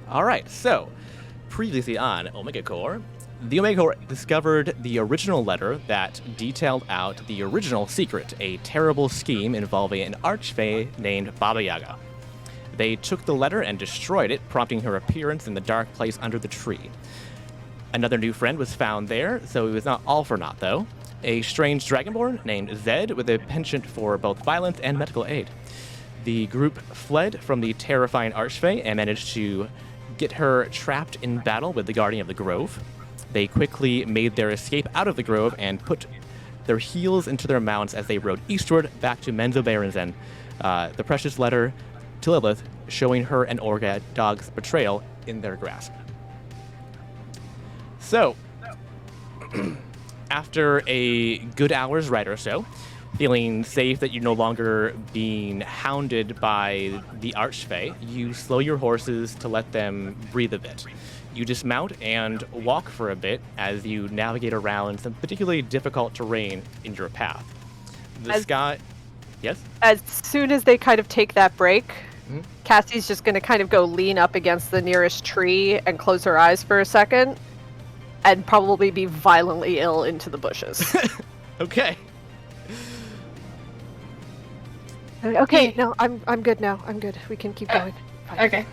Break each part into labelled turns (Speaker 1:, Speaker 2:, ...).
Speaker 1: All right, so previously on Omega Core, the Omega Core discovered the original letter that detailed out the original secret, a terrible scheme involving an archfey named Baba Yaga. They took the letter and destroyed it, prompting her appearance in the dark place under the tree. Another new friend was found there, so it was not all for naught, though. A strange dragonborn named Zed with a penchant for both violence and medical aid. The group fled from the terrifying archfey and managed to get her trapped in battle with the Guardian of the Grove. They quickly made their escape out of the grove and put their heels into their mounts as they rode eastward back to Menzoberranzan, the precious letter to Lilith, showing her and Orga Dog's betrayal in their grasp. So, after a good hour's ride or so, feeling safe that you're no longer being hounded by the archfey, you slow your horses to let them breathe a bit. You dismount and walk for a bit as you navigate around some particularly difficult terrain in your path. The sky... Yes?
Speaker 2: As soon as they kind of take that break, Cassie's just going to kind of go lean up against the nearest tree and close her eyes for a second and probably be violently ill into the bushes.
Speaker 1: Okay.
Speaker 2: Okay, no, I'm good now. I'm good. We can keep going. Fine.
Speaker 3: Okay.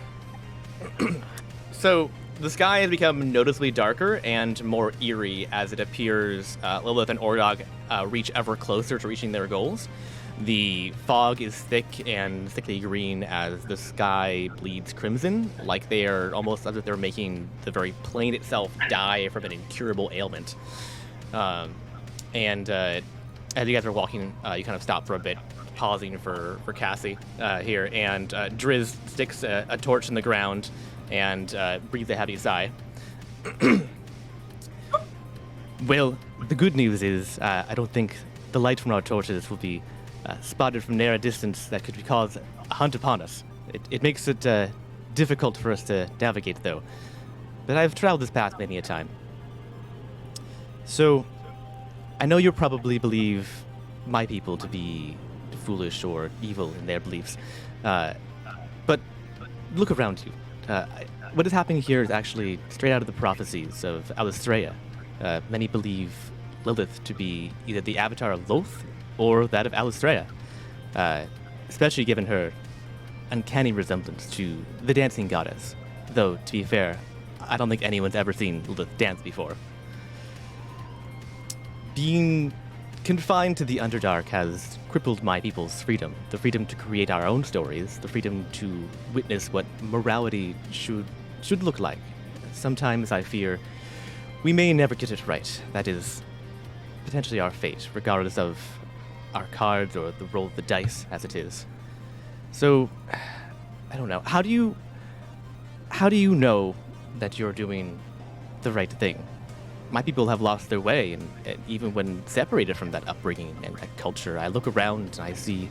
Speaker 1: So, the sky has become noticeably darker and more eerie as it appears Lilith and Ordog reach ever closer to reaching their goals. The fog is thick and thickly green as the sky bleeds crimson, like they are almost as if they're making the very plane itself die from an incurable ailment. And as you guys are walking, you kind of stop for a bit, pausing for Cassie here, and Driz sticks a torch in the ground and breathes a heavy sigh. Well, the good news is I don't think the light from our torches will be spotted from near a distance that could cause a hunt upon us. It makes it difficult for us to navigate, though. But I've traveled this path many a time. So, I know you probably believe my people to be foolish or evil in their beliefs. But look around you. What is happening here is actually straight out of the prophecies of Alistrea. Many believe Lilith to be either the avatar of Loth or that of Alistrea, especially given her uncanny resemblance to the dancing goddess. Though, to be fair, I don't think anyone's ever seen Lilith dance before. Being confined to the Underdark has crippled my people's freedom. The freedom to create our own stories, the freedom to witness what morality should look like. Sometimes I fear we may never get it right. That is potentially our fate, regardless of our cards or the roll of the dice as it is. So, I don't know. How do you know that you're doing the right thing? My people have lost their way, and even when separated from that upbringing and that culture, I look around and I see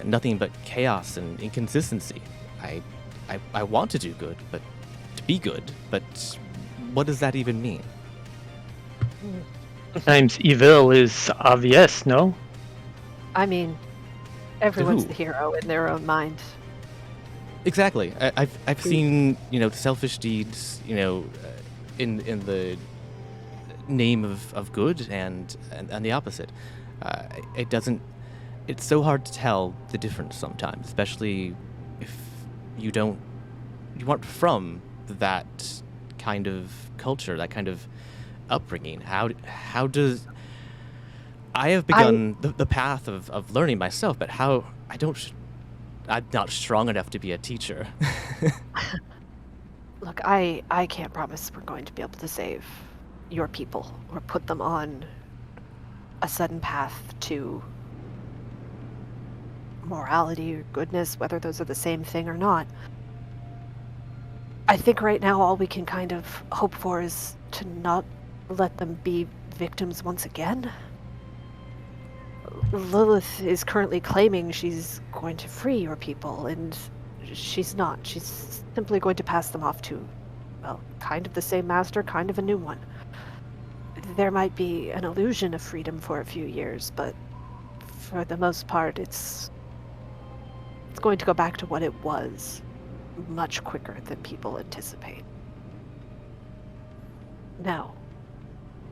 Speaker 1: nothing but chaos and inconsistency. I want to do good, but to be good, but what does that even mean?
Speaker 4: Sometimes evil is obvious, no?
Speaker 2: I mean, everyone's
Speaker 1: who?
Speaker 2: the hero in their own mind.
Speaker 1: Exactly. I've seen selfish deeds in the name of good and the opposite. It's so hard to tell the difference sometimes, especially if you aren't from that kind of culture, that kind of upbringing. How does I have begun the path of learning myself, but I'm not strong enough to be a teacher.
Speaker 2: Look, I can't promise we're going to be able to save your people or put them on a sudden path to morality or goodness, whether those are the same thing or not. I think right now all we can kind of hope for is to not let them be victims once again. Lilith is currently claiming she's going to free your people, and she's not. She's simply going to pass them off to, well, kind of the same master, kind of a new one. There might be an illusion of freedom for a few years, but for the most part, it's going to go back to what it was. much quicker than people anticipate. Now,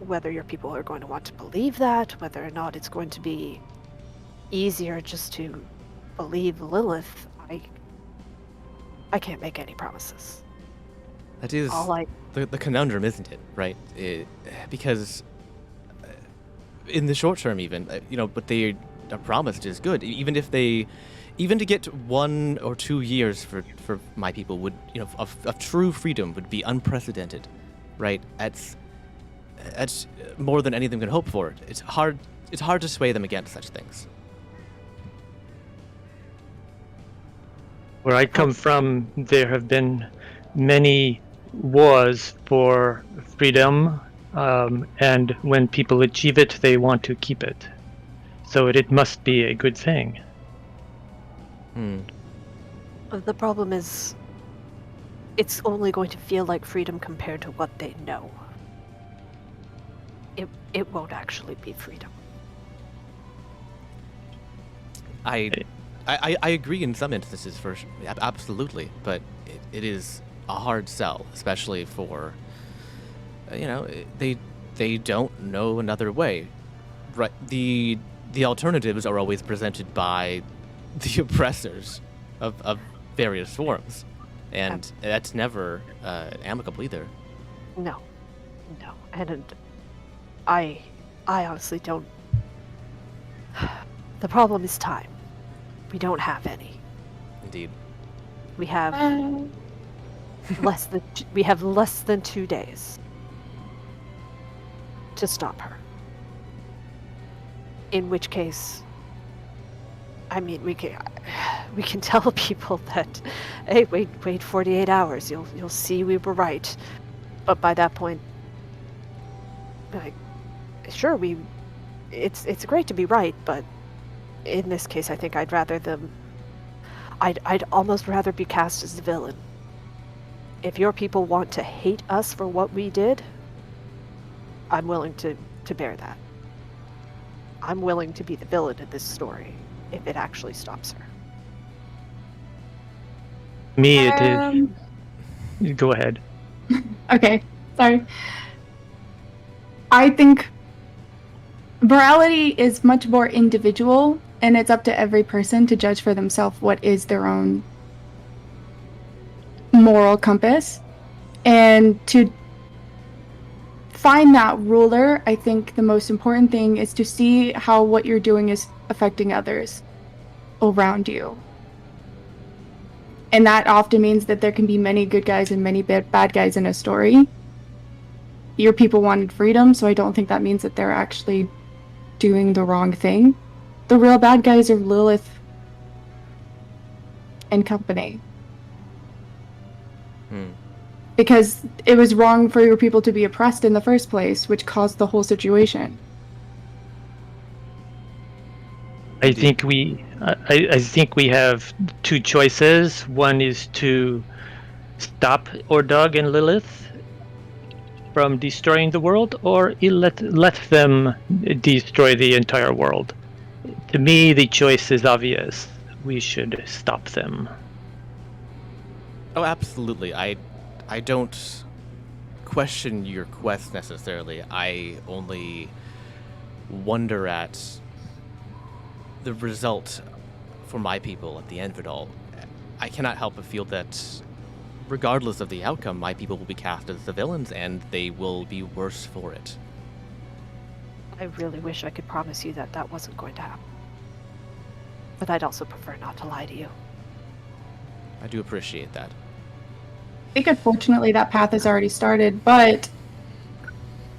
Speaker 2: whether your people are going to want to believe that, whether or not it's going to be easier just to believe Lilith, I can't make any promises.
Speaker 1: That is the conundrum, isn't it? Right? Because in the short term, even what they are promised is good. Even to get 1 or 2 years for my people would, of true freedom would be unprecedented, right? That's more than anything can hope for. It's hard to sway them against such things.
Speaker 4: Where I come from, there have been many wars for freedom, and when people achieve it, they want to keep it. So it must be a good thing.
Speaker 2: The problem is, it's only going to feel like freedom compared to what they know. It won't actually be freedom.
Speaker 1: I agree in some instances, absolutely, but it is a hard sell, especially for they don't know another way. Right? The alternatives are always presented by the oppressors of various forms, and that's never amicable either.
Speaker 2: No, and I honestly don't. The problem is time. We don't have any.
Speaker 1: Indeed.
Speaker 2: We have less than 2 days to stop her. In which case, I mean, we can tell people that, hey, wait 48 hours. You'll see we were right. But by that point, like, sure, it's great to be right, but in this case, I think I'd almost rather be cast as the villain. If your people want to hate us for what we did, I'm willing to bear that. I'm willing to be the villain in this story if it actually stops her.
Speaker 4: Me, it is. Go ahead.
Speaker 3: Okay, sorry. I think morality is much more individual, and it's up to every person to judge for themselves what is their own moral compass. And to find that ruler, I think the most important thing is to see how what you're doing is affecting others around you. And that often means that there can be many good guys and many bad guys in a story. Your people wanted freedom, so I don't think that means that they're actually doing the wrong thing. The real bad guys are Lilith and company. Because it was wrong for your people to be oppressed in the first place, which caused the whole situation.
Speaker 4: I think we have two choices. One is to stop Ordog and Lilith from destroying the world, or let them destroy the entire world. To me, the choice is obvious. We should stop them.
Speaker 1: Oh, absolutely. I don't question your quest necessarily. I only wonder at the result for my people at the end of it all. I cannot help but feel that regardless of the outcome, my people will be cast as the villains, and they will be worse for it.
Speaker 2: I really wish I could promise you that that wasn't going to happen. But I'd also prefer not to lie to you.
Speaker 1: I do appreciate that.
Speaker 3: I think unfortunately that path has already started, but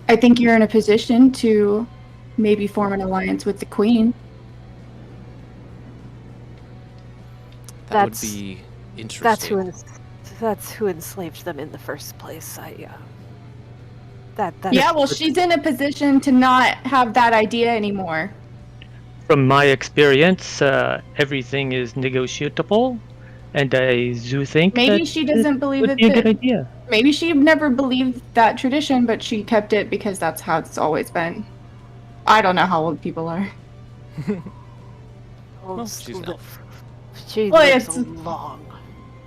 Speaker 3: I think you're in a position to maybe form an alliance with the Queen.
Speaker 1: That would be interesting.
Speaker 2: That's who enslaved them in the first place.
Speaker 3: Yeah, well, she's in a position to not have that idea anymore.
Speaker 4: From my experience, everything is negotiable, and I do think
Speaker 3: maybe
Speaker 4: that
Speaker 3: she doesn't believe
Speaker 4: would
Speaker 3: it.
Speaker 4: Be a good idea.
Speaker 3: Maybe she never believed that tradition, but she kept it because that's how it's always been. I don't know how old people are.
Speaker 1: Well, she's an elf.
Speaker 2: She lives a long,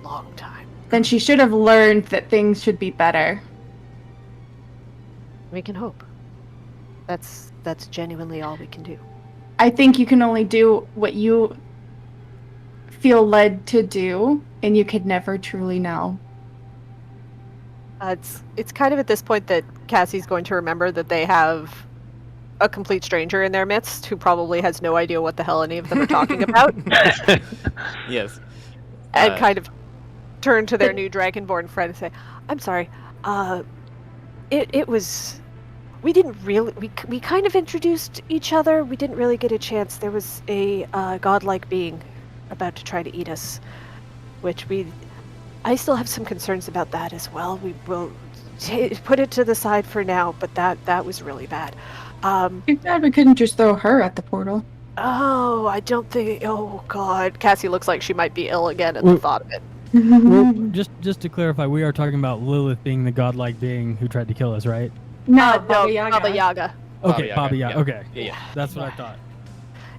Speaker 2: long time.
Speaker 3: then she should have learned that things should be better.
Speaker 2: We can hope. That's genuinely all we can do.
Speaker 3: I think you can only do what you feel led to do, and you could never truly know.
Speaker 2: It's kind of at this point that Cassie's going to remember that they have a complete stranger in their midst who probably has no idea what the hell any of them are talking about.
Speaker 1: Yes.
Speaker 2: And kind of turn to their new dragonborn friend and say, "I'm sorry. It was. We didn't really. We kind of introduced each other. We didn't really get a chance. There was a godlike being about to try to eat us, which I still have some concerns about that as well. We will put it to the side for now, but that was really bad.
Speaker 3: Too bad we couldn't just throw her at the portal.
Speaker 2: Oh, I don't think. Oh God, Cassie looks like she might be ill again at the thought of it.
Speaker 5: Well, just to clarify, we are talking about Lilith being the godlike being who tried to kill us, right?
Speaker 3: No,
Speaker 2: No,
Speaker 3: Baba Yaga.
Speaker 2: Baba Yaga.
Speaker 5: Okay,
Speaker 1: Yaga,
Speaker 5: Baba Yaga.
Speaker 1: yeah.
Speaker 5: Okay,
Speaker 1: Yeah.
Speaker 5: that's what I thought.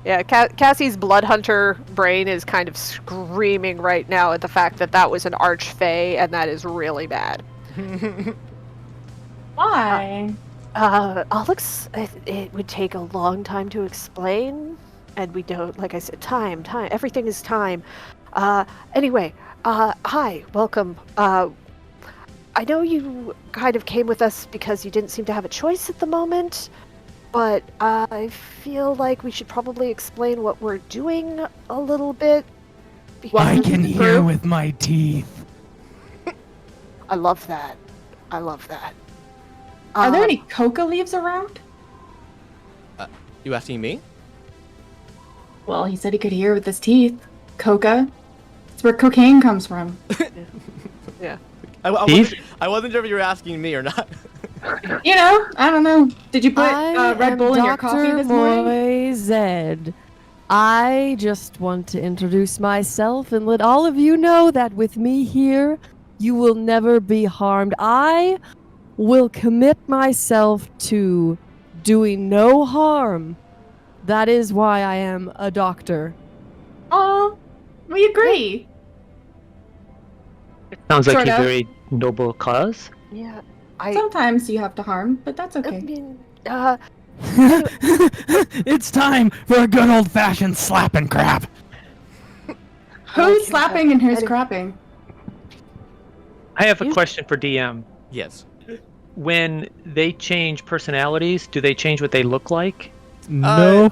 Speaker 2: Yeah, Cassie's blood hunter brain is kind of screaming right now at the fact that was an archfey, and that is really bad.
Speaker 3: Why?
Speaker 2: Alex, it would take a long time to explain, and we don't, like I said, time, everything is time. Anyway, hi, welcome. I know you kind of came with us because you didn't seem to have a choice at the moment, but I feel like we should probably explain what we're doing a little bit.
Speaker 5: I
Speaker 2: because
Speaker 5: can
Speaker 2: the
Speaker 5: hear
Speaker 2: group-
Speaker 5: with my teeth.
Speaker 2: I love that. I love that.
Speaker 3: Are there any coca leaves around?
Speaker 1: You asking me?
Speaker 3: Well, he said he could hear with his teeth. Coca. It's where cocaine comes from.
Speaker 2: Yeah.
Speaker 1: I wasn't sure if you were asking me or not.
Speaker 3: You know, I don't know. Did you put
Speaker 6: I
Speaker 3: Red
Speaker 6: am
Speaker 3: Bull in your
Speaker 6: Dr.
Speaker 3: coffee this morning?
Speaker 6: Moized. I just want to introduce myself and let all of you know that with me here, you will never be harmed. I will commit myself to doing no harm. That is why I am a doctor.
Speaker 3: Oh, we agree.
Speaker 4: Sounds like
Speaker 3: Sort
Speaker 4: a
Speaker 3: of.
Speaker 4: very noble cause.
Speaker 2: Yeah.
Speaker 3: Sometimes you have to harm, but that's
Speaker 2: I
Speaker 3: okay.
Speaker 2: mean,
Speaker 5: It's time for a good old-fashioned slap and crap.
Speaker 3: Who's slapping and who's
Speaker 2: I-
Speaker 3: crapping?
Speaker 4: I have a
Speaker 2: You-
Speaker 4: question for DM.
Speaker 1: Yes.
Speaker 4: When they change personalities, do they change what they look like?
Speaker 5: No,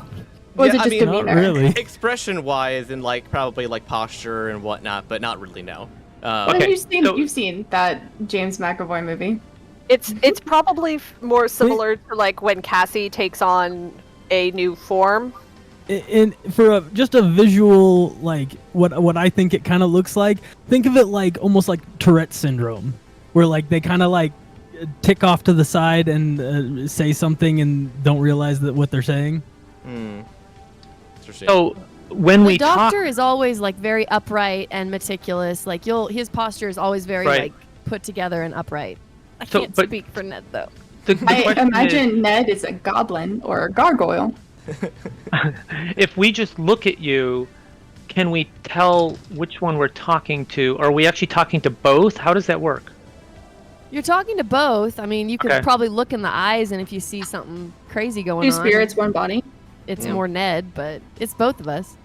Speaker 3: Or is
Speaker 1: Yeah,
Speaker 3: it just
Speaker 5: not
Speaker 3: demeanor?
Speaker 5: really.
Speaker 1: Expression-wise and probably posture and whatnot, but not really. No.
Speaker 3: Well,
Speaker 4: Okay,
Speaker 3: you've seen that James McAvoy movie.
Speaker 2: it's probably more similar to like when Cassie takes on a new form.
Speaker 5: in for just a visual, like what I think it kind of looks like. Think of it like almost like Tourette syndrome, where like they kind of like tick off to the side and say something and don't realize that what they're saying.
Speaker 1: Interesting.
Speaker 4: So when
Speaker 6: The
Speaker 4: we talk,
Speaker 6: doctor is always like very upright and meticulous. Like his posture is always very
Speaker 4: Right.
Speaker 6: like put together and upright. I
Speaker 4: So,
Speaker 6: can't
Speaker 4: but-
Speaker 6: speak for Ned though.
Speaker 4: the
Speaker 3: I
Speaker 4: question
Speaker 3: imagine Ned is a goblin or a gargoyle.
Speaker 4: is, if we just look at you, can we tell which one we're talking to? Are we actually talking to both? How does that work?
Speaker 6: You're talking to both. I mean, you could
Speaker 4: Okay.
Speaker 6: probably look in the eyes, and if you see something crazy going
Speaker 3: Two
Speaker 6: on,
Speaker 3: spirits, one body.
Speaker 6: it's
Speaker 1: Yeah.
Speaker 6: more Ned, but it's both of us.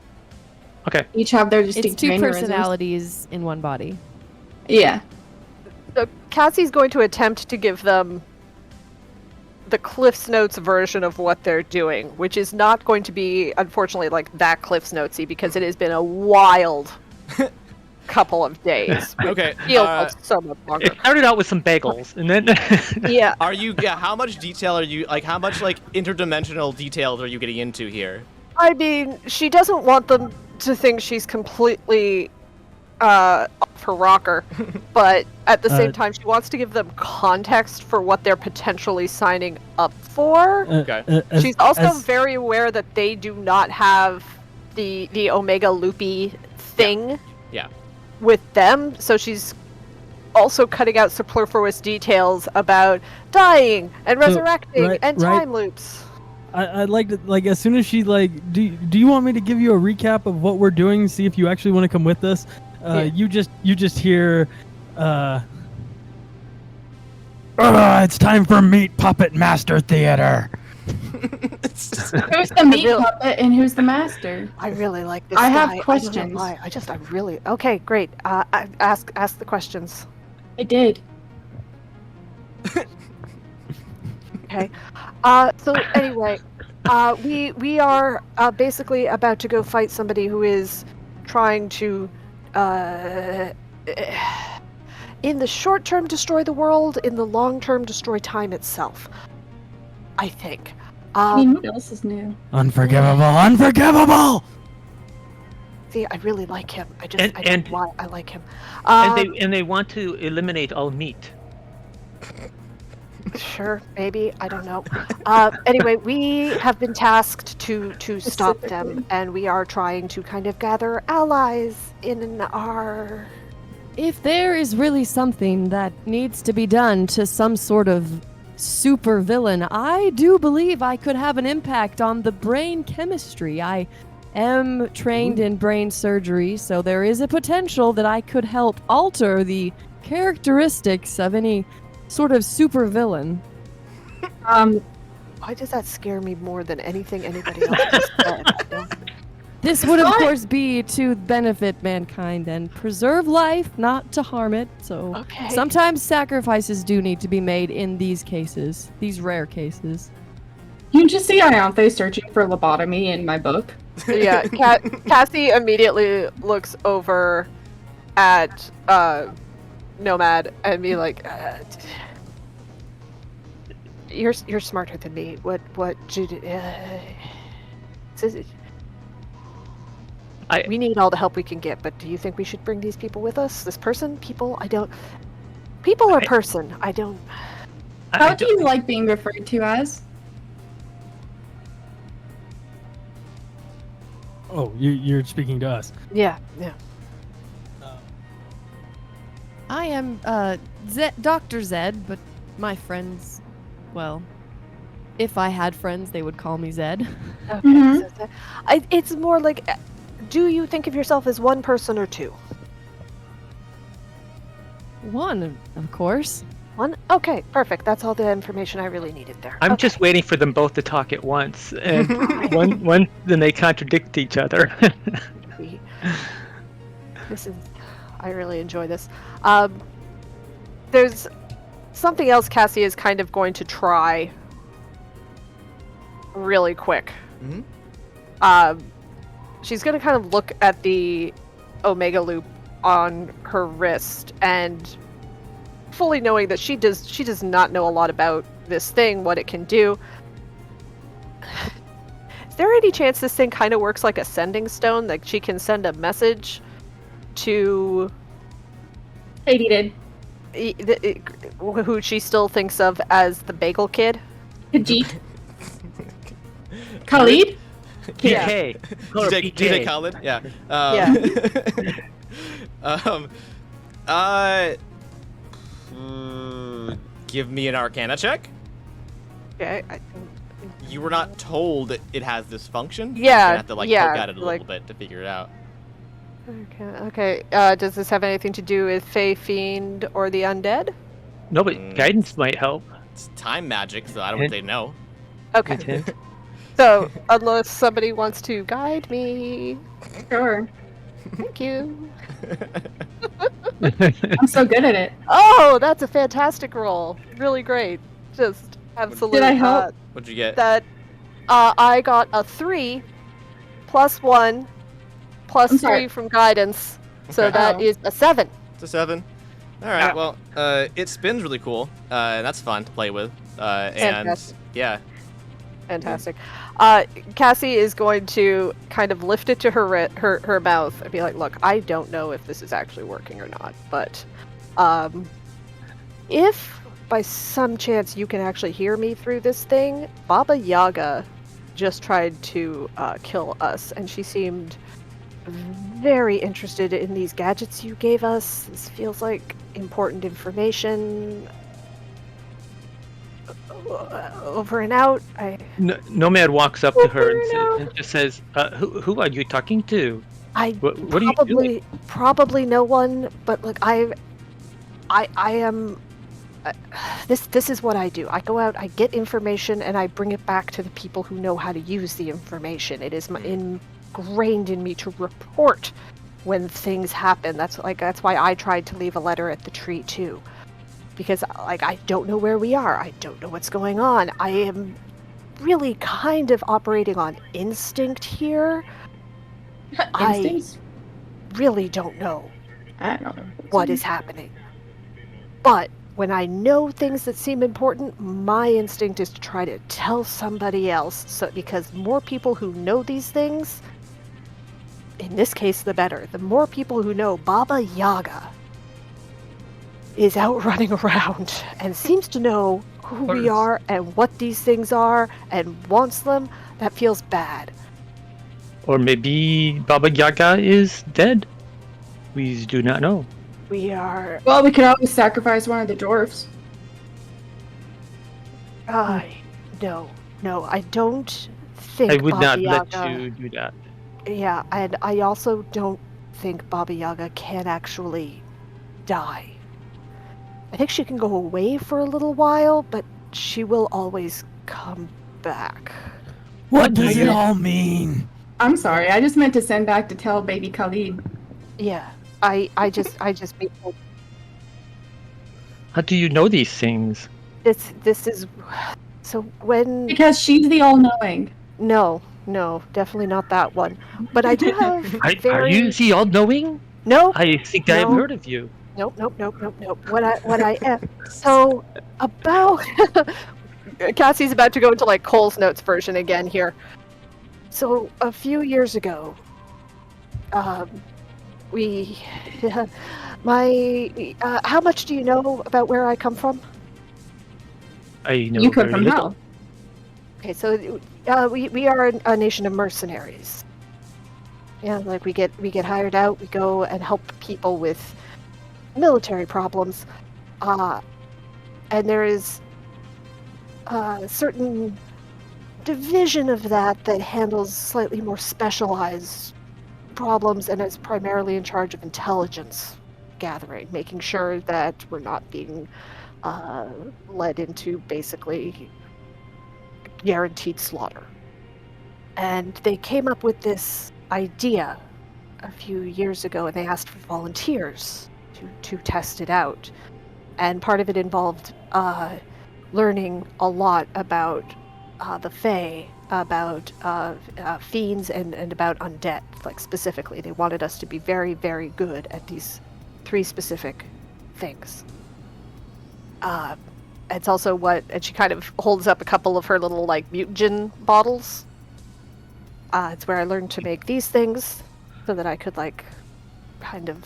Speaker 4: Okay.
Speaker 3: Each have their
Speaker 6: It's
Speaker 3: distinct
Speaker 6: two
Speaker 3: mannerisms.
Speaker 6: personalities in one body.
Speaker 3: Yeah.
Speaker 2: So Cassie's going to attempt to give them the Cliff's Notes version of what they're doing, which is not going to be, unfortunately, like that Cliff's Notesy because it has been a wild couple of days.
Speaker 1: Okay.
Speaker 2: Feels like so much longer.
Speaker 4: It started out with some bagels, and then
Speaker 2: Yeah.
Speaker 1: Are you? Yeah. How much detail are you? Like, how much interdimensional details are you getting into here?
Speaker 2: I mean, she doesn't want them to think she's completely off her rocker, but at the same time, she wants to give them context for what they're potentially signing up for.
Speaker 1: Okay.
Speaker 2: She's also very aware that they do not have the Omega Loopy thing
Speaker 1: Yeah.
Speaker 2: with them, so she's also cutting out superfluous details about dying and
Speaker 5: So,
Speaker 2: resurrecting
Speaker 5: right-
Speaker 2: and
Speaker 5: right-
Speaker 2: time loops.
Speaker 5: I'd like to, like, as soon as she do you want me to give you a recap of what we're doing? See if you actually want to come with us.
Speaker 2: Yeah.
Speaker 5: You just hear, It's time for Meat Puppet Master Theater.
Speaker 3: Who's the meat puppet and who's the master?
Speaker 2: I really like this
Speaker 3: I
Speaker 2: guy.
Speaker 3: have
Speaker 2: I don't know
Speaker 3: questions.
Speaker 2: why. I really. Okay, great. Ask the questions.
Speaker 3: I did.
Speaker 2: Okay. So anyway, we are basically about to go fight somebody who is trying to, in the short term, destroy the world. In the long term, destroy time itself. I think.
Speaker 3: I mean, what else is new?
Speaker 5: Unforgivable, unforgivable!
Speaker 2: See, I really like him. I don't know why I like him.
Speaker 4: And they want to eliminate all meat.
Speaker 2: Sure, maybe, I don't know. Anyway, we have been tasked to stop them, and we are trying to kind of gather allies in our...
Speaker 6: If there is really something that needs to be done to some sort of super villain, I do believe I could have an impact on the brain chemistry. I am trained in brain surgery, so there is a potential that I could help alter the characteristics of any sort of super villain.
Speaker 2: Why does that scare me more than anything anybody else has said?
Speaker 6: This would, of course, be to benefit mankind and preserve life, not to harm it. So
Speaker 2: Okay.
Speaker 6: sometimes sacrifices do need to be made in these cases, these rare cases.
Speaker 3: You can just see Ianthe searching for lobotomy in my book.
Speaker 2: Yeah, Cassie immediately looks over at Nomad and be like, "You're smarter than me. What we need all the help we can get, but do you think we should bring these people with us? This person? People? I don't... People or person? I don't...
Speaker 3: How do you like being referred to as?
Speaker 5: Oh, you're speaking to us.
Speaker 2: Yeah.
Speaker 6: I am Dr. Zed, but my friends, well, if I had friends, they would call me Zed.
Speaker 2: Okay.
Speaker 3: Mhm.
Speaker 2: So it's more like, do you think of yourself as one person or two?
Speaker 6: One, of course.
Speaker 2: One? Okay, perfect. That's all the information I really needed there.
Speaker 4: I'm
Speaker 2: Okay.
Speaker 4: just waiting for them both to talk at once, and then they contradict each other.
Speaker 2: This is... I really enjoy this. There's something else Cassie is kind of going to try really quick.
Speaker 1: Mhm.
Speaker 2: She's going to kind of look at the Omega loop on her wrist, and fully knowing that she does not know a lot about this thing, what it can do. Is there any chance this thing kind of works like a sending stone? Like she can send a message to
Speaker 3: Katie did.
Speaker 2: who she still thinks of as the Bagel Kid?
Speaker 3: Khajiit. Khalid?
Speaker 4: PK. Call her
Speaker 1: DJ
Speaker 4: PK.
Speaker 1: Khaled? Yeah. Give me an Arcana check.
Speaker 2: Okay.
Speaker 1: You were not told it has this function.
Speaker 2: Yeah,
Speaker 1: You have to poke at it a little bit to figure it out.
Speaker 2: Okay. Does this have anything to do with Fey Fiend or the Undead?
Speaker 4: No, but guidance might help.
Speaker 1: It's time magic, so I don't think they know.
Speaker 2: Okay.
Speaker 4: Hint.
Speaker 2: So, unless somebody wants to guide me,
Speaker 3: Sure.
Speaker 2: thank you.
Speaker 3: I'm so good at it.
Speaker 2: Oh, that's a fantastic roll. Really great. Just absolutely.
Speaker 3: Did I help?
Speaker 1: What'd you get?
Speaker 2: That I got a 3 plus 1 plus
Speaker 3: I'm sorry.
Speaker 2: 3 from guidance. So
Speaker 1: Okay.
Speaker 2: that is a 7.
Speaker 1: It's a 7. All right.
Speaker 3: Yeah.
Speaker 1: Well, it spins really cool, and that's fun to play with. And
Speaker 2: Fantastic.
Speaker 1: yeah,
Speaker 2: Fantastic. Cassie is going to kind of lift it to her mouth and be like, "Look, I don't know if this is actually working or not, but if by some chance you can actually hear me through this thing, Baba Yaga just tried to kill us, and she seemed very interested in these gadgets you gave us. This feels like important information. Over and out.
Speaker 4: Nomad walks up to her and just says, who are you talking to?
Speaker 2: I
Speaker 4: What are you doing?
Speaker 2: probably no one, but like I am. This is what I do. I go out, I get information, and I bring it back to the people who know how to use the information. It is ingrained in me to report when things happen. That's why I tried to leave a letter at the tree too, because I don't know where we are. I don't know what's going on. I am really kind of operating on instinct here.
Speaker 3: Instincts?
Speaker 2: I really don't know
Speaker 3: I don't know.
Speaker 2: what is happening. But when I know things that seem important, my instinct is to try to tell somebody else. Because more people who know these things, in this case, the better. The more people who know Baba Yaga is out running around and seems to know who we are and what these things are and wants them, that feels bad.
Speaker 4: Or maybe Baba Yaga is dead. We do not know.
Speaker 2: We are.
Speaker 3: Well, we could always sacrifice one of the dwarfs.
Speaker 2: No, I don't think
Speaker 4: I would
Speaker 2: Baba
Speaker 4: not
Speaker 2: Yaga...
Speaker 4: let you do that.
Speaker 2: Yeah, and I also don't think Baba Yaga can actually die. I think she can go away for a little while, but she will always come back.
Speaker 5: What does it all mean?
Speaker 3: I'm sorry, I just meant to send back to tell baby Khalid.
Speaker 2: Yeah, I just
Speaker 4: How do you know these things?
Speaker 2: this is so when
Speaker 3: Because she's the all-knowing.
Speaker 2: no, definitely not that one. But I do have
Speaker 4: Are you the all-knowing?
Speaker 2: No.
Speaker 4: I think I've heard of you.
Speaker 2: Nope. What I am. So about Cassie's about to go into like Cole's notes version again here. So a few years ago, we how much do you know about where I come from?
Speaker 4: I know
Speaker 3: You come
Speaker 4: very
Speaker 3: from
Speaker 4: little.
Speaker 3: hell.
Speaker 2: Okay, so we are a nation of mercenaries. Yeah, like we get hired out, we go and help people with military problems, and there is a certain division of that handles slightly more specialized problems and is primarily in charge of intelligence gathering, making sure that we're not being led into basically guaranteed slaughter. And they came up with this idea a few years ago, and they asked for volunteers to test it out. And part of it involved learning a lot about the Fae, about fiends, and about undead. Like specifically, they wanted us to be very, very good at these 3 specific things. It's also and she kind of holds up a couple of her little like mutagen bottles. It's where I learned to make these things so that I could like kind of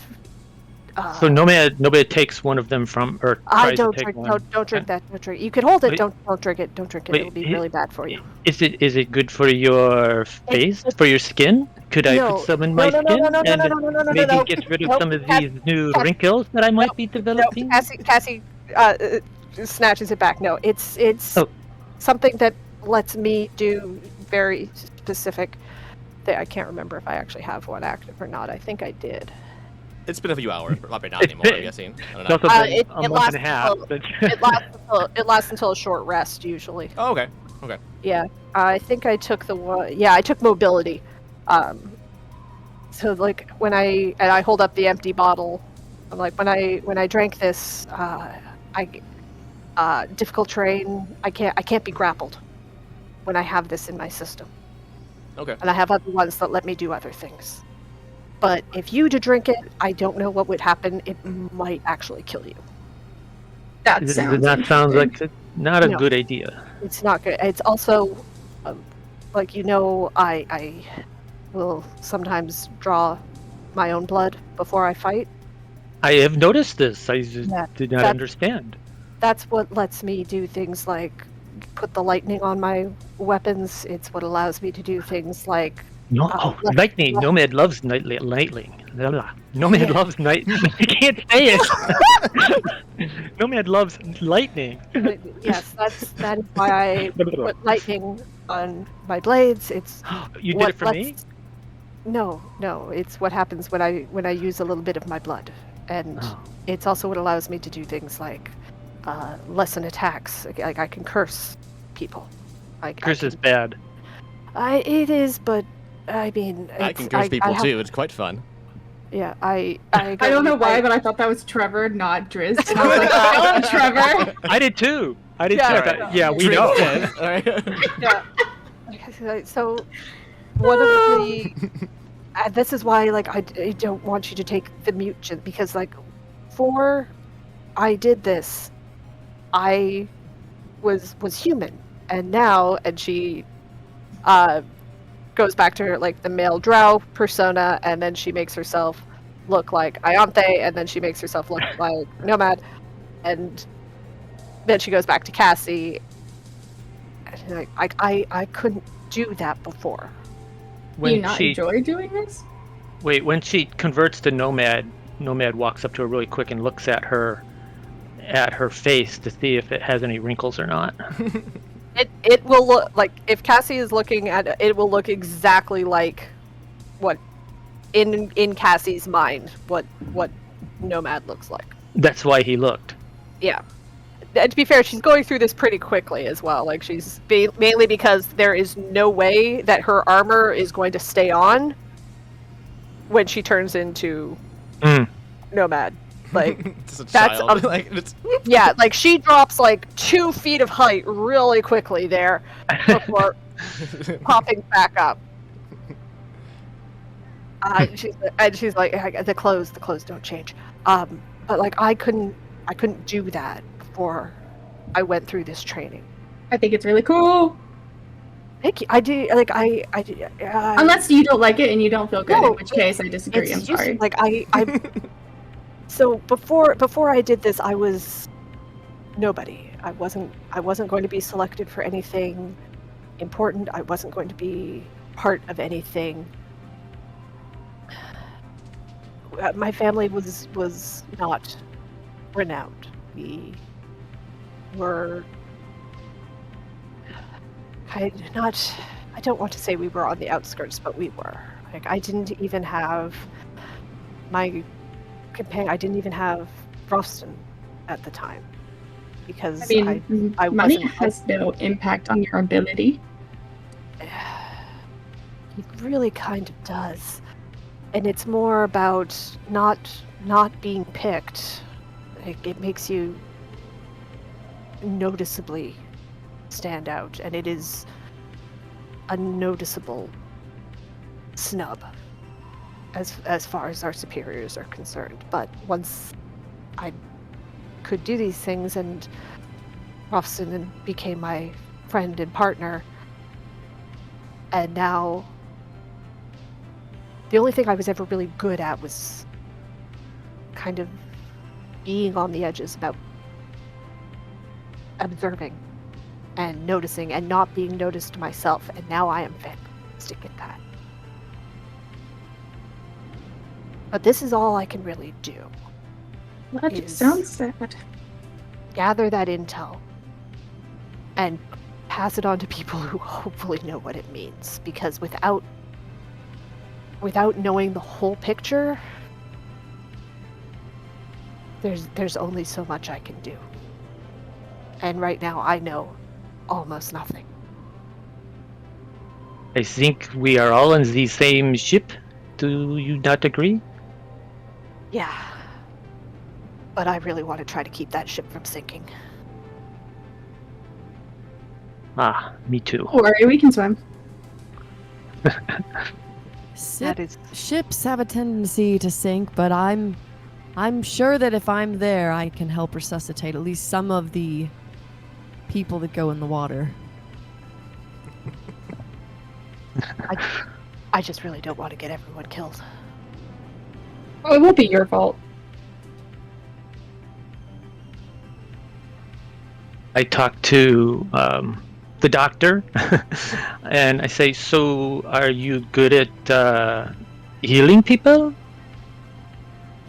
Speaker 4: So nobody takes one of them from, or
Speaker 2: I
Speaker 4: tries
Speaker 2: don't
Speaker 4: to take
Speaker 2: drink.
Speaker 4: one.
Speaker 2: Don't drink that. Don't drink. You could hold it.
Speaker 4: Wait.
Speaker 2: Don't drink it. Don't drink it.
Speaker 4: Wait,
Speaker 2: It'll be really bad for you.
Speaker 4: Is it good for your face, for your skin? Could I
Speaker 2: No.
Speaker 4: put some in
Speaker 2: No,
Speaker 4: my
Speaker 2: no, no,
Speaker 4: skin
Speaker 2: no, no, no,
Speaker 4: and
Speaker 2: no, no, no, no,
Speaker 4: maybe
Speaker 2: no.
Speaker 4: get rid of
Speaker 2: Nope.
Speaker 4: some of these new wrinkles that I might be
Speaker 2: No,
Speaker 4: developing?
Speaker 2: Cassie snatches it back. No, it's
Speaker 4: Oh.
Speaker 2: something that lets me do very specific. I can't remember if I actually have one active or not. I think I did.
Speaker 1: It's been a few hours, but probably not anymore, I'm guessing. I don't
Speaker 4: It's
Speaker 1: know.
Speaker 4: also been
Speaker 2: It
Speaker 4: a month
Speaker 2: lasts
Speaker 4: and a half.
Speaker 2: until, it lasts until a short rest usually.
Speaker 1: Oh, okay.
Speaker 2: Yeah, I think I took the one. Yeah, I took mobility. So like when I hold up the empty bottle, I'm like when I drank this, difficult terrain. I can't be grappled when I have this in my system.
Speaker 1: Okay.
Speaker 2: And I have other ones that let me do other things. But if you to drink it, I don't know what would happen. It might actually kill you.
Speaker 3: That sounds
Speaker 4: Sounds
Speaker 3: interesting.
Speaker 4: like not a
Speaker 2: No.
Speaker 4: good idea.
Speaker 2: It's not good. It's also, like I will sometimes draw my own blood before I fight.
Speaker 4: I have noticed this. I just
Speaker 2: Yeah,
Speaker 4: did not understand.
Speaker 2: That's what lets me do things like put the lightning on my weapons. It's what allows me to do things like
Speaker 4: No,
Speaker 2: left-
Speaker 4: lightning.
Speaker 2: left-
Speaker 4: Nomad loves lightning. Blah, blah. Nomad
Speaker 2: Yeah.
Speaker 4: loves night. I can't say it. Nomad loves lightning.
Speaker 2: Yes, that is why I put lightning on my blades. It's
Speaker 4: You did
Speaker 2: what
Speaker 4: it for me?
Speaker 2: lets- No, it's what happens when I use a little bit of my blood, and
Speaker 4: Oh.
Speaker 2: it's also what allows me to do things like lessen attacks. Like I can curse people.
Speaker 4: Curse is bad.
Speaker 2: It is, but I mean,
Speaker 1: I can curse people too. It's quite fun.
Speaker 2: Yeah,
Speaker 3: I don't know why, but I thought that was Trevor, not Drizzt. And I was like, oh, Trevor.
Speaker 4: I did too. I did
Speaker 2: Yeah,
Speaker 4: too. I
Speaker 2: right.
Speaker 4: thought, yeah, we
Speaker 1: Drink
Speaker 4: know.
Speaker 1: says, all right.
Speaker 2: Yeah. So one of the this is why like I don't want you to take the mute because like before I did this, I was human, and now she goes back to her like the male drow persona, and then she makes herself look like Ianthe, and then she makes herself look like Nomad, and then she goes back to Cassie. And, like I couldn't do that before.
Speaker 3: Do you not enjoy doing this?
Speaker 4: Wait, when she converts to Nomad, Nomad walks up to her really quick and looks at her face to see if it has any wrinkles or not.
Speaker 2: It will look like if Cassie is looking at it, it will look exactly like what in Cassie's mind what Nomad looks like.
Speaker 4: That's why he looked.
Speaker 2: Yeah. And to be fair, she's going through this pretty quickly as well. Like she's mainly because there is no way that her armor is going to stay on when she turns into Nomad. Like
Speaker 1: Just a
Speaker 2: that's
Speaker 1: child. Like, it's...
Speaker 2: Yeah, like she drops like 2 feet of height really quickly there before popping back up. She's like, the clothes don't change. But like I couldn't do that before I went through this training.
Speaker 3: I think it's really cool.
Speaker 2: Thank you. I do like I do.
Speaker 3: Unless you don't like it and you don't feel good, in which case I disagree. I'm sorry.
Speaker 2: Like I So before I did this, I was nobody. I wasn't going to be selected for anything important. I wasn't going to be part of anything. My family was not renowned. We were I don't want to say we were on the outskirts, but we were. Like I didn't even have my companion. I didn't even have Ralston at the time because I
Speaker 3: money
Speaker 2: wasn't,
Speaker 3: has no impact on your ability.
Speaker 2: It really kind of does, and it's more about not being picked. It makes you noticeably stand out, and it is a noticeable snub as far as our superiors are concerned. But once I could do these things and Ralston became my friend and partner, and now the only thing I was ever really good at was kind of being on the edges about observing and noticing and not being noticed myself, and now I am fantastic at that. But this is all I can really do.
Speaker 3: That just sounds sad.
Speaker 2: Gather that intel and pass it on to people who hopefully know what it means, because without knowing the whole picture, there's only so much I can do. And right now I know almost nothing.
Speaker 4: I think we are all on the same ship. Do you not agree?
Speaker 2: Yeah. But I really want to try to keep that ship from sinking.
Speaker 4: Ah, me too.
Speaker 3: Don't worry, we can swim.
Speaker 6: Ships have a tendency to sink, but I'm sure that if I'm there, I can help resuscitate at least some of the people that go in the water.
Speaker 2: I just really don't want to get everyone killed.
Speaker 3: Oh, it won't be your fault.
Speaker 4: I talk to the doctor, and I say, "So, are you good at healing people?"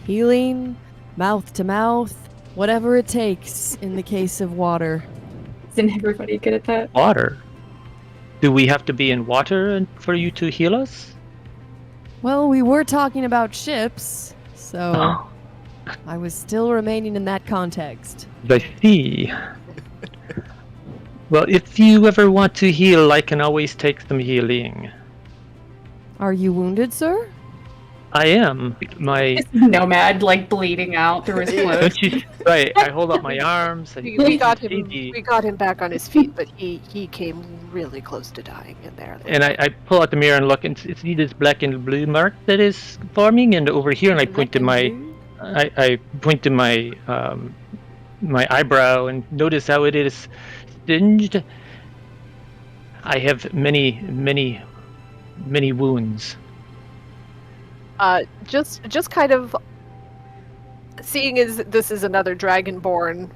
Speaker 6: Healing, mouth to mouth, whatever it takes in the case of water.
Speaker 3: Isn't everybody good at that?
Speaker 4: Water. Do we have to be in water for you to heal us?
Speaker 6: Well, we were talking about ships, so...
Speaker 4: Oh.
Speaker 6: I was still remaining in that context.
Speaker 4: I see. Well, if you ever want to heal, I can always take some healing.
Speaker 6: Are you wounded, sir?
Speaker 4: I am. My
Speaker 3: Nomad, like, bleeding out through his clothes.
Speaker 4: don't you? Right. I hold up my arms. And
Speaker 2: We got him.
Speaker 4: see
Speaker 2: We got him back on his feet, but he came really close to dying in there.
Speaker 4: and I pull out the mirror and look, and see this black and blue mark that is forming, and over here, and I point to my, I point to my my eyebrow and notice how it is singed. I have many wounds.
Speaker 2: Just kind of seeing as this is another dragonborn,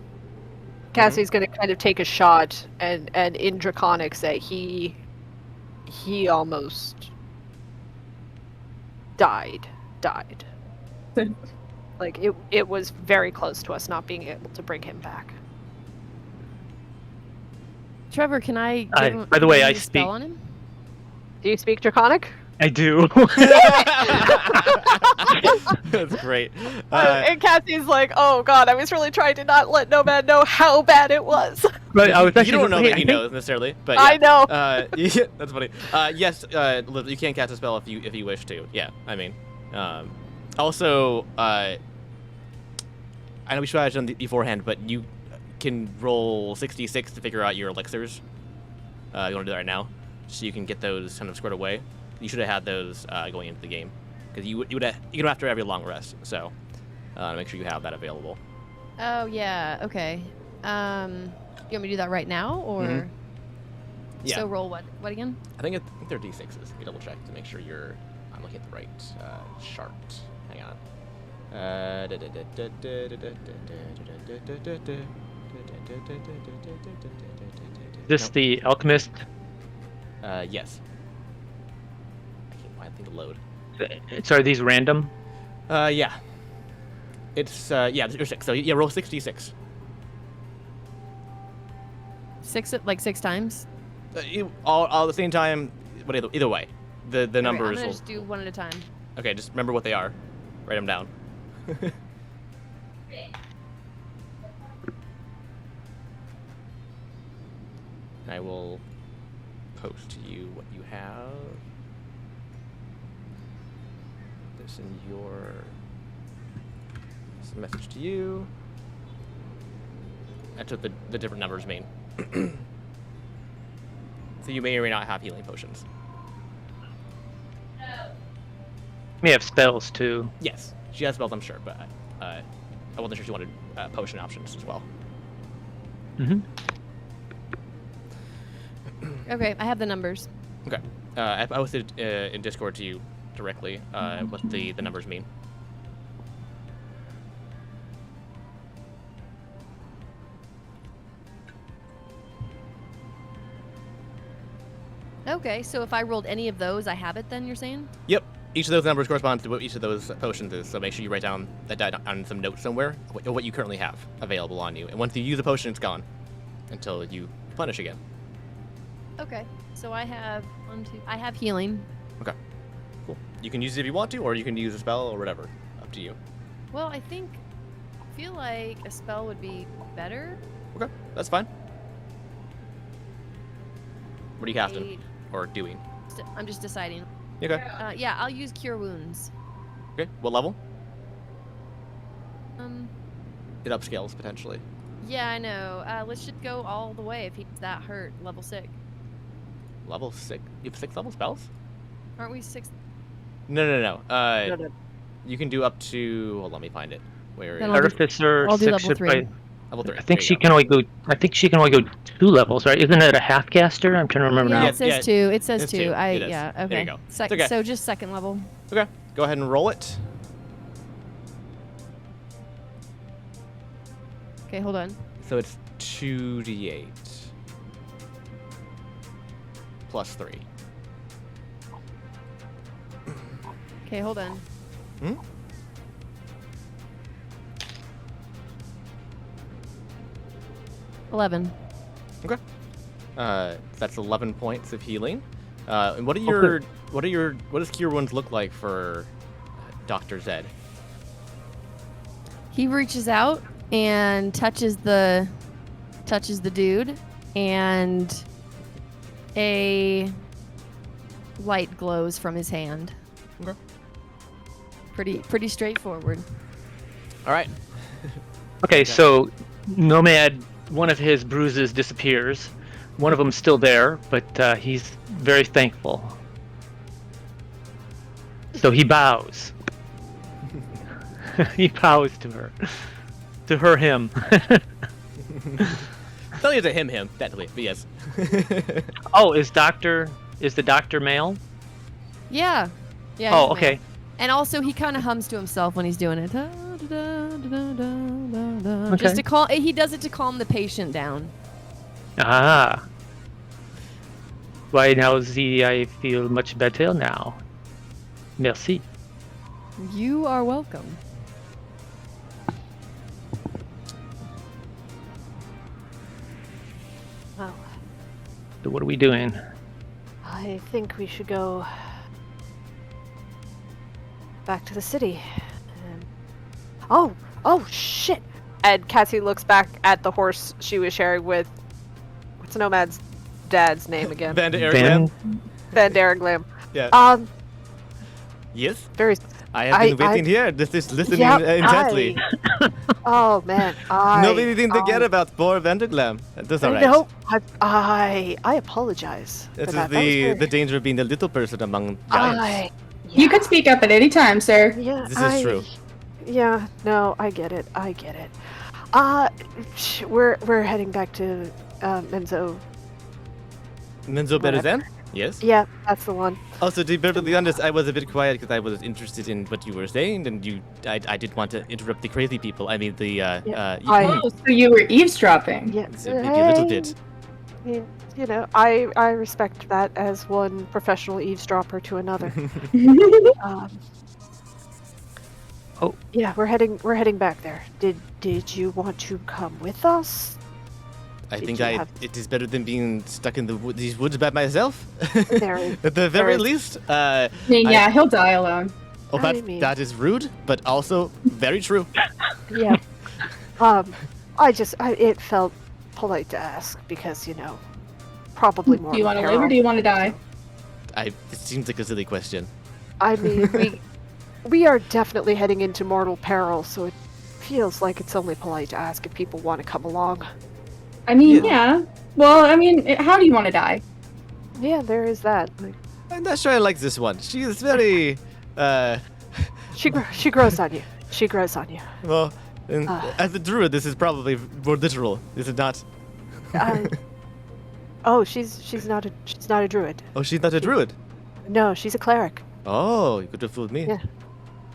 Speaker 2: Cassie's gonna kind of take a shot and in Draconic say he almost died. Like it was very close to us not being able to bring him back.
Speaker 6: Trevor, can I give
Speaker 4: by the way, I
Speaker 6: use a spell
Speaker 4: speak-
Speaker 6: on him?
Speaker 2: Do you speak Draconic?
Speaker 4: I do.
Speaker 1: That's great.
Speaker 2: And Cassie's like, oh god, I was really trying to not let Nomad know how bad it was.
Speaker 4: But I was
Speaker 1: you
Speaker 4: actually
Speaker 1: don't know
Speaker 4: hey,
Speaker 1: that he
Speaker 4: I think-
Speaker 1: knows necessarily, but yeah.
Speaker 2: I know.
Speaker 1: Yeah, that's funny. Yes, Liv, you can cast a spell if you wish to. Yeah, I mean, also, I know we should have done beforehand, but you can roll 66 to figure out your elixirs. You want to do that right now, so you can get those kind of squared away. You should have had those going into the game, because you don't have to have your long rest. So make sure you have that available.
Speaker 6: Oh yeah. Okay. You want me to do that right now, or?
Speaker 1: Mhm. Yeah.
Speaker 6: So roll what? What again?
Speaker 1: I think they're d6s. Let me double check to make sure I'm looking at the right chart. Hang on.
Speaker 4: This
Speaker 1: Nope.
Speaker 4: the alchemist.
Speaker 1: Yes. I can't find the thing to load.
Speaker 4: So are these random?
Speaker 1: Yeah. It's yeah, you're 6. So yeah, roll 66.
Speaker 6: Six times.
Speaker 1: All at the same time. But either way, the
Speaker 6: Alright, I'm
Speaker 1: numbers.
Speaker 6: gonna just do one at a time.
Speaker 1: Okay, just remember what they are. Write them down. And I will post to you what you have. This in your message to you. That's what the different numbers mean. So you may or may not have healing potions.
Speaker 4: We have spells too.
Speaker 1: Yes, she has spells, I'm sure, but I wasn't sure she wanted potion options as well.
Speaker 4: Mm-hmm.
Speaker 6: Okay, I have the numbers.
Speaker 1: Okay. I posted in Discord to you directly what the numbers mean.
Speaker 6: Okay, so if I rolled any of those, I have it then, you're saying?
Speaker 1: Yep. Each of those numbers corresponds to what each of those potions is, so make sure you write down that on some note somewhere what you currently have available on you. And once you use a potion, it's gone until you replenish again.
Speaker 6: Okay, so I have I have healing.
Speaker 1: Okay. Cool. You can use it if you want to, or you can use a spell or whatever. Up to you.
Speaker 6: Well, I feel like a spell would be better.
Speaker 1: Okay, that's fine. What are you casting or doing?
Speaker 6: I'm just deciding.
Speaker 1: Okay.
Speaker 6: Yeah, I'll use Cure Wounds.
Speaker 1: Okay. What level?
Speaker 6: Um,
Speaker 1: It upscales potentially.
Speaker 6: yeah, I know. Let's just go all the way if he's that hurt. Level 6.
Speaker 1: Level 6. You have 6 level spells?
Speaker 6: Aren't we 6?
Speaker 1: No.
Speaker 2: No.
Speaker 1: You can do up to. Hold on, let me find it. Where
Speaker 6: Then
Speaker 1: is
Speaker 6: I'll do-
Speaker 4: Artificer
Speaker 6: I'll do
Speaker 4: 6
Speaker 6: level
Speaker 4: should
Speaker 6: 3.
Speaker 4: probably-
Speaker 1: level 3?
Speaker 4: I think she can only go. I think she can only go 2 levels, right? Isn't it a half caster? I'm trying to remember
Speaker 6: Yeah,
Speaker 4: now.
Speaker 6: it says
Speaker 1: Yeah,
Speaker 6: 2. It says
Speaker 1: it's
Speaker 6: 2.
Speaker 1: 2.
Speaker 6: I
Speaker 1: It is.
Speaker 6: yeah.
Speaker 1: There
Speaker 6: Okay.
Speaker 1: you go. It's okay.
Speaker 6: So just second level.
Speaker 1: Okay. Go ahead and roll it.
Speaker 6: Okay, hold on.
Speaker 1: So it's 2d8 plus 3.
Speaker 6: Okay, hold on.
Speaker 1: Hmm?
Speaker 6: $11.
Speaker 1: Okay. That's 11 points of healing. And what does Cure Wounds look like for Dr. Zed?
Speaker 6: He reaches out and touches the dude, and a light glows from his hand.
Speaker 1: Okay.
Speaker 6: Pretty straightforward.
Speaker 1: All right.
Speaker 4: Okay, so Nomad, one of his bruises disappears. One of them's still there, but he's very thankful. So he bows. He bows to her. To him.
Speaker 1: Tell you to him, definitely, but yes.
Speaker 4: Oh, is the doctor male?
Speaker 6: Yeah. Yeah.
Speaker 4: Oh,
Speaker 6: he's a
Speaker 4: okay.
Speaker 6: male. And also, he kind of hums to himself when he's doing it.
Speaker 4: Okay.
Speaker 6: Just to calm. He does it to calm the patient down.
Speaker 4: Ah. Why now, Z, I feel much better now. Merci.
Speaker 6: You are welcome.
Speaker 2: Well,
Speaker 4: So what are we doing?
Speaker 2: I think we should go back to the city. Oh shit! And Cassie looks back at the horse she was sharing with. What's Nomad's dad's name again?
Speaker 1: Van der Erglam.
Speaker 2: Van Darenglam.
Speaker 1: Yeah. Yes.
Speaker 2: Very.
Speaker 1: I have been waiting here. This is listening intently.
Speaker 2: Oh man,
Speaker 1: Nobody didn't forget about poor Van der Glam. That's all right.
Speaker 2: No, I apologize.
Speaker 1: This
Speaker 2: for
Speaker 1: is
Speaker 2: that. That was
Speaker 1: the
Speaker 2: very-
Speaker 1: danger of being the little person among giants.
Speaker 3: You could speak up at any time, sir.
Speaker 2: Yeah,
Speaker 1: This is true.
Speaker 2: Yeah, no, I get it. We're heading back to Menzo.
Speaker 1: Menzo Berezan? Yes.
Speaker 2: Yeah, that's the one.
Speaker 1: Also, to be perfectly honest, I was a bit quiet because I was interested in what you were saying, and I didn't want to interrupt the crazy people. I mean, the
Speaker 3: Oh, so you were eavesdropping.
Speaker 2: Yeah,
Speaker 1: maybe a little bit.
Speaker 2: You know, I respect that as one professional eavesdropper to another.
Speaker 4: Oh.
Speaker 2: Yeah, we're heading back there. Did you want to come with us?
Speaker 1: I
Speaker 2: Did
Speaker 1: think
Speaker 2: you have-
Speaker 1: it is better than being stuck in these woods by myself.
Speaker 2: Very-
Speaker 1: At the very
Speaker 2: very-
Speaker 1: least.
Speaker 3: I mean, yeah, he'll die alone.
Speaker 1: Oh,
Speaker 2: I mean-
Speaker 1: that is rude, but also very true.
Speaker 2: Yeah. It felt polite to ask because, you know, probably more.
Speaker 3: Do you want to live or
Speaker 2: peril.
Speaker 3: do you want to die?
Speaker 1: It seems like a silly question.
Speaker 2: I mean, we are definitely heading into mortal peril, so it feels like it's only polite to ask if people want to come along.
Speaker 3: I mean, yeah. Well, I mean, how do you want to die?
Speaker 2: Yeah, there is that. Like,
Speaker 1: I'm not sure I like this one. She is very,
Speaker 2: she grows on you. She grows on you.
Speaker 1: well, and as a druid, this is probably more literal. Is it not?
Speaker 2: Oh, she's not a druid.
Speaker 1: Oh, she's not a druid.
Speaker 2: No, she's a cleric.
Speaker 1: Oh, you could have fooled me.
Speaker 2: Yeah.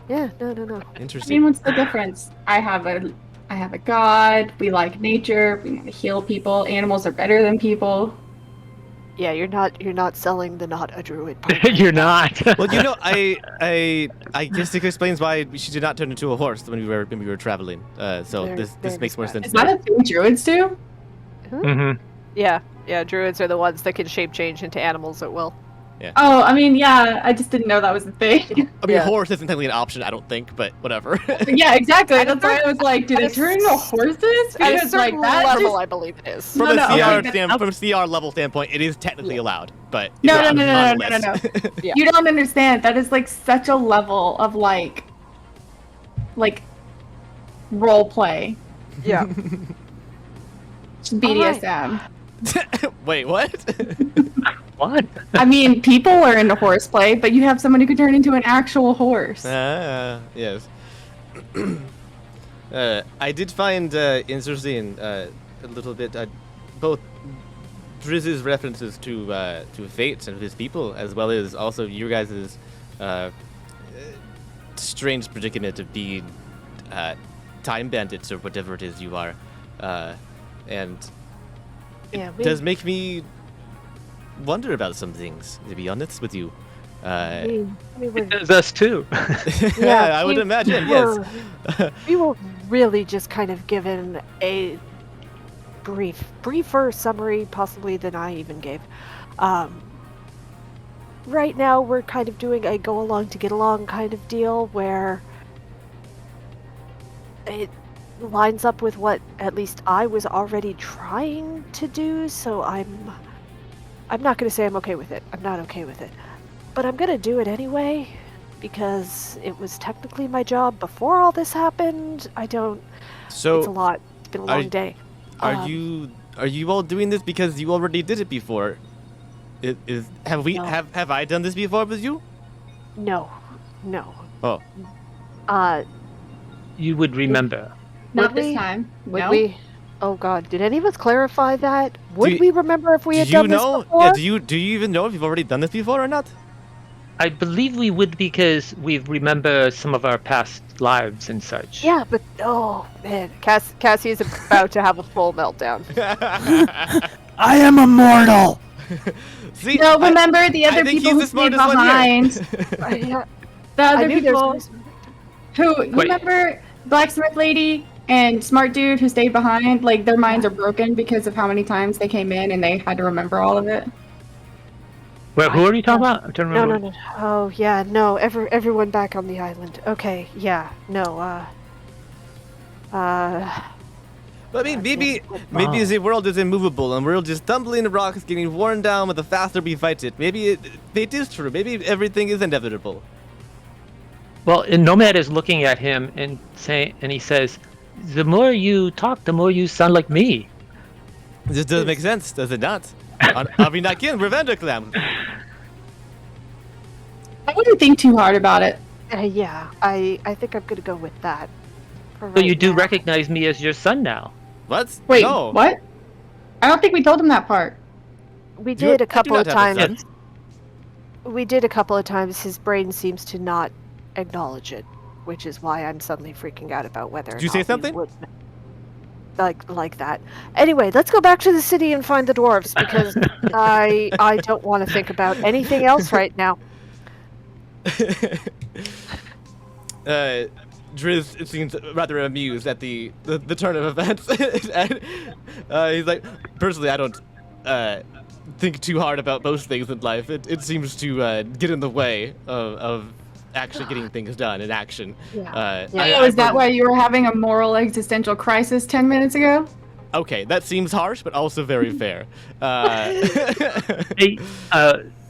Speaker 2: Yeah, no.
Speaker 3: I
Speaker 1: Interesting.
Speaker 3: mean, what's the difference? I have a god. We like nature. We want to heal people. Animals are better than people.
Speaker 2: Yeah, you're not selling the not a druid part.
Speaker 4: You're not.
Speaker 1: Well, you know, I guess it explains why she did not turn into a horse when we were traveling. So
Speaker 2: Very-
Speaker 1: this
Speaker 2: very
Speaker 1: makes more
Speaker 2: respect.
Speaker 1: sense.
Speaker 3: Is that a thing druids do?
Speaker 4: Mm-hmm.
Speaker 2: Yeah, druids are the ones that can shape change into animals at will.
Speaker 3: Oh, I mean, yeah. I just didn't know that was a thing.
Speaker 1: I mean,
Speaker 2: Yeah.
Speaker 1: horse isn't technically an option, I don't think, but whatever.
Speaker 3: Yeah, exactly.
Speaker 2: At a
Speaker 3: That's why I was like, did
Speaker 2: at
Speaker 3: it
Speaker 2: a
Speaker 3: turn into horses?
Speaker 2: At a
Speaker 3: Because like
Speaker 2: certain
Speaker 3: that
Speaker 2: level,
Speaker 3: just...
Speaker 2: I believe it is.
Speaker 1: From
Speaker 3: No,
Speaker 1: a
Speaker 3: no,
Speaker 1: CR
Speaker 3: okay,
Speaker 1: from a CR level standpoint, it is technically allowed, but it's
Speaker 3: No,
Speaker 1: not
Speaker 3: no, no,
Speaker 1: on
Speaker 3: no,
Speaker 1: the
Speaker 3: no, no,
Speaker 1: list.
Speaker 2: Yeah.
Speaker 3: You don't understand. That is like such a level of like role play.
Speaker 2: Yeah.
Speaker 3: Just BDSM.
Speaker 1: Wait, what?
Speaker 4: What?
Speaker 3: I mean, people are into horseplay, but you have someone who can turn into an actual horse.
Speaker 1: Yes. I did find interesting a little bit both Drizz's references to fate and his people, as well as also your guys' strange predicament of being time bandits or whatever it is you are, and it
Speaker 2: Yeah,
Speaker 1: does make me wonder about some things. To be honest with you.
Speaker 2: I mean,
Speaker 4: It does us too.
Speaker 1: Yeah, I would imagine. Yes.
Speaker 2: we were really just kind of given a briefer summary, possibly than I even gave. Right now, we're kind of doing a go along to get along kind of deal where it lines up with what at least I was already trying to do, so I'm not going to say I'm okay with it. I'm not okay with it. But I'm going to do it anyway because it was technically my job before all this happened. It's a lot. It's been a long day.
Speaker 1: Are you all doing this because you already did it before? Have I done this before with you?
Speaker 2: No.
Speaker 1: Oh.
Speaker 4: You would remember.
Speaker 3: Not
Speaker 2: Would
Speaker 3: this
Speaker 2: we?
Speaker 3: time.
Speaker 2: Would
Speaker 3: No.
Speaker 2: we? Oh God! Did any of us clarify that? Would
Speaker 1: you-
Speaker 2: we remember if we had
Speaker 1: Do you
Speaker 2: done
Speaker 1: know?
Speaker 2: this before?
Speaker 1: Yeah, do you even know if you've already done this before or not?
Speaker 4: I believe we would because we remember some of our past lives and such.
Speaker 2: Yeah, but oh man, Cassie is about to have a full meltdown.
Speaker 5: I am immortal.
Speaker 1: See,
Speaker 3: No, remember the
Speaker 1: I
Speaker 3: other
Speaker 1: think
Speaker 3: people
Speaker 1: he's
Speaker 3: who
Speaker 1: the
Speaker 3: stayed
Speaker 1: smartest one
Speaker 3: behind.
Speaker 1: here.
Speaker 3: The
Speaker 2: I
Speaker 3: other
Speaker 2: knew there
Speaker 3: people
Speaker 2: was.
Speaker 3: who remember blacksmith lady and smart dude who stayed behind. Like their minds are broken because of how many times they came in and they had to remember all of it.
Speaker 4: Well, who are you talking about? I'm trying to remember.
Speaker 2: No. Oh yeah, no. Everyone back on the island. Okay, yeah, no.
Speaker 1: But I mean, maybe the world is immovable and we're just tumbling the rocks, getting worn down. But the faster we fight it, maybe it is true. Maybe everything is inevitable.
Speaker 4: Well, and Nomad is looking at him and he says, "The more you talk, the more you sound like me."
Speaker 1: This doesn't make sense, does it not? Are we not getting Revendiclam?
Speaker 3: I wouldn't think too hard about it.
Speaker 2: Yeah, I think I'm gonna go with that. For
Speaker 4: So
Speaker 2: right
Speaker 4: you do
Speaker 2: now.
Speaker 4: recognize me as your son now.
Speaker 1: What?
Speaker 3: Wait,
Speaker 1: no.
Speaker 3: what? I don't think we told him that part.
Speaker 2: We did a couple of times.
Speaker 1: Son.
Speaker 2: We did a couple of times. His brain seems to not acknowledge it, which is why I'm suddenly freaking out about whether.
Speaker 1: Did you
Speaker 2: or
Speaker 1: say
Speaker 2: not we
Speaker 1: something?
Speaker 2: would- Like that. Anyway, let's go back to the city and find the dwarves because I don't want to think about anything else right now.
Speaker 1: Driz seems rather amused at the turn of events. And, he's like, personally, I don't think too hard about most things in life. It seems to get in the way of actually getting things done in action.
Speaker 2: Yeah.
Speaker 3: Oh, is that why you were having a moral existential crisis 10 minutes ago?
Speaker 1: Okay, that seems harsh, but also very fair.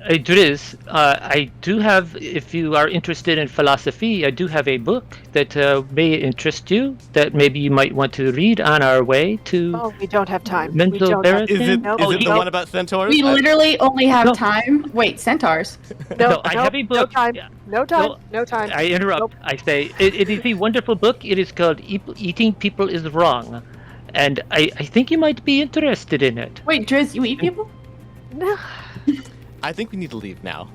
Speaker 4: Hey, Driz, I do have, if you are interested in philosophy, I do have a book that may interest you, that maybe you might want to read on our way to
Speaker 2: Oh, we don't have time.
Speaker 4: mental
Speaker 2: we don't have,
Speaker 1: Is it,
Speaker 4: Nope.
Speaker 1: is
Speaker 2: Oh,
Speaker 1: it the
Speaker 2: no.
Speaker 1: one about centaurs?
Speaker 3: We literally only have
Speaker 4: No.
Speaker 3: time. Wait, centaurs.
Speaker 4: No, I have a book.
Speaker 2: No time.
Speaker 4: Yeah.
Speaker 2: No time.
Speaker 4: No,
Speaker 2: No time.
Speaker 4: I interrupt.
Speaker 2: Nope.
Speaker 4: I say it is a wonderful book. It is called Eating People is Wrong, and I think you might be interested in it.
Speaker 3: Wait, Driz, you eat people?
Speaker 2: No.
Speaker 1: I think we need to leave now.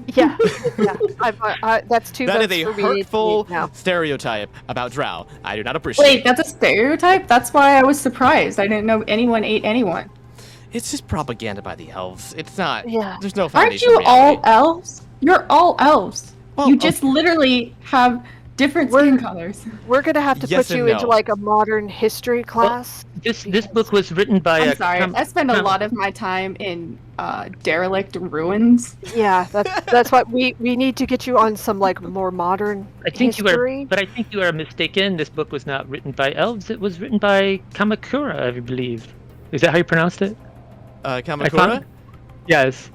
Speaker 2: Yeah. That's too
Speaker 1: That
Speaker 2: votes
Speaker 1: is a
Speaker 2: for me to
Speaker 1: hurtful
Speaker 2: leave now.
Speaker 1: stereotype about Drow. I do not appreciate
Speaker 3: Wait,
Speaker 1: it.
Speaker 3: that's a stereotype? That's why I was surprised. I didn't know anyone ate anyone.
Speaker 1: It's just propaganda by the elves. It's not.
Speaker 2: Yeah.
Speaker 1: There's no
Speaker 3: Aren't
Speaker 1: foundation.
Speaker 3: you
Speaker 1: in reality.
Speaker 3: all elves? You're all elves.
Speaker 1: Well,
Speaker 3: You just literally have different skin colors.
Speaker 2: We're gonna have to
Speaker 1: Yes
Speaker 2: put you
Speaker 1: and
Speaker 2: into
Speaker 1: no.
Speaker 2: like a modern history class.
Speaker 4: This book was written by
Speaker 3: I'm
Speaker 4: a
Speaker 3: sorry. I spend a lot of my time in derelict ruins.
Speaker 2: Yeah, that's what we need to get you on some like more modern
Speaker 4: I think
Speaker 2: history.
Speaker 4: you are, but I think you are mistaken. This book was not written by elves. It was written by Kamakura, I believe. Is that how you pronounced it?
Speaker 1: Kamakura?
Speaker 4: Yes.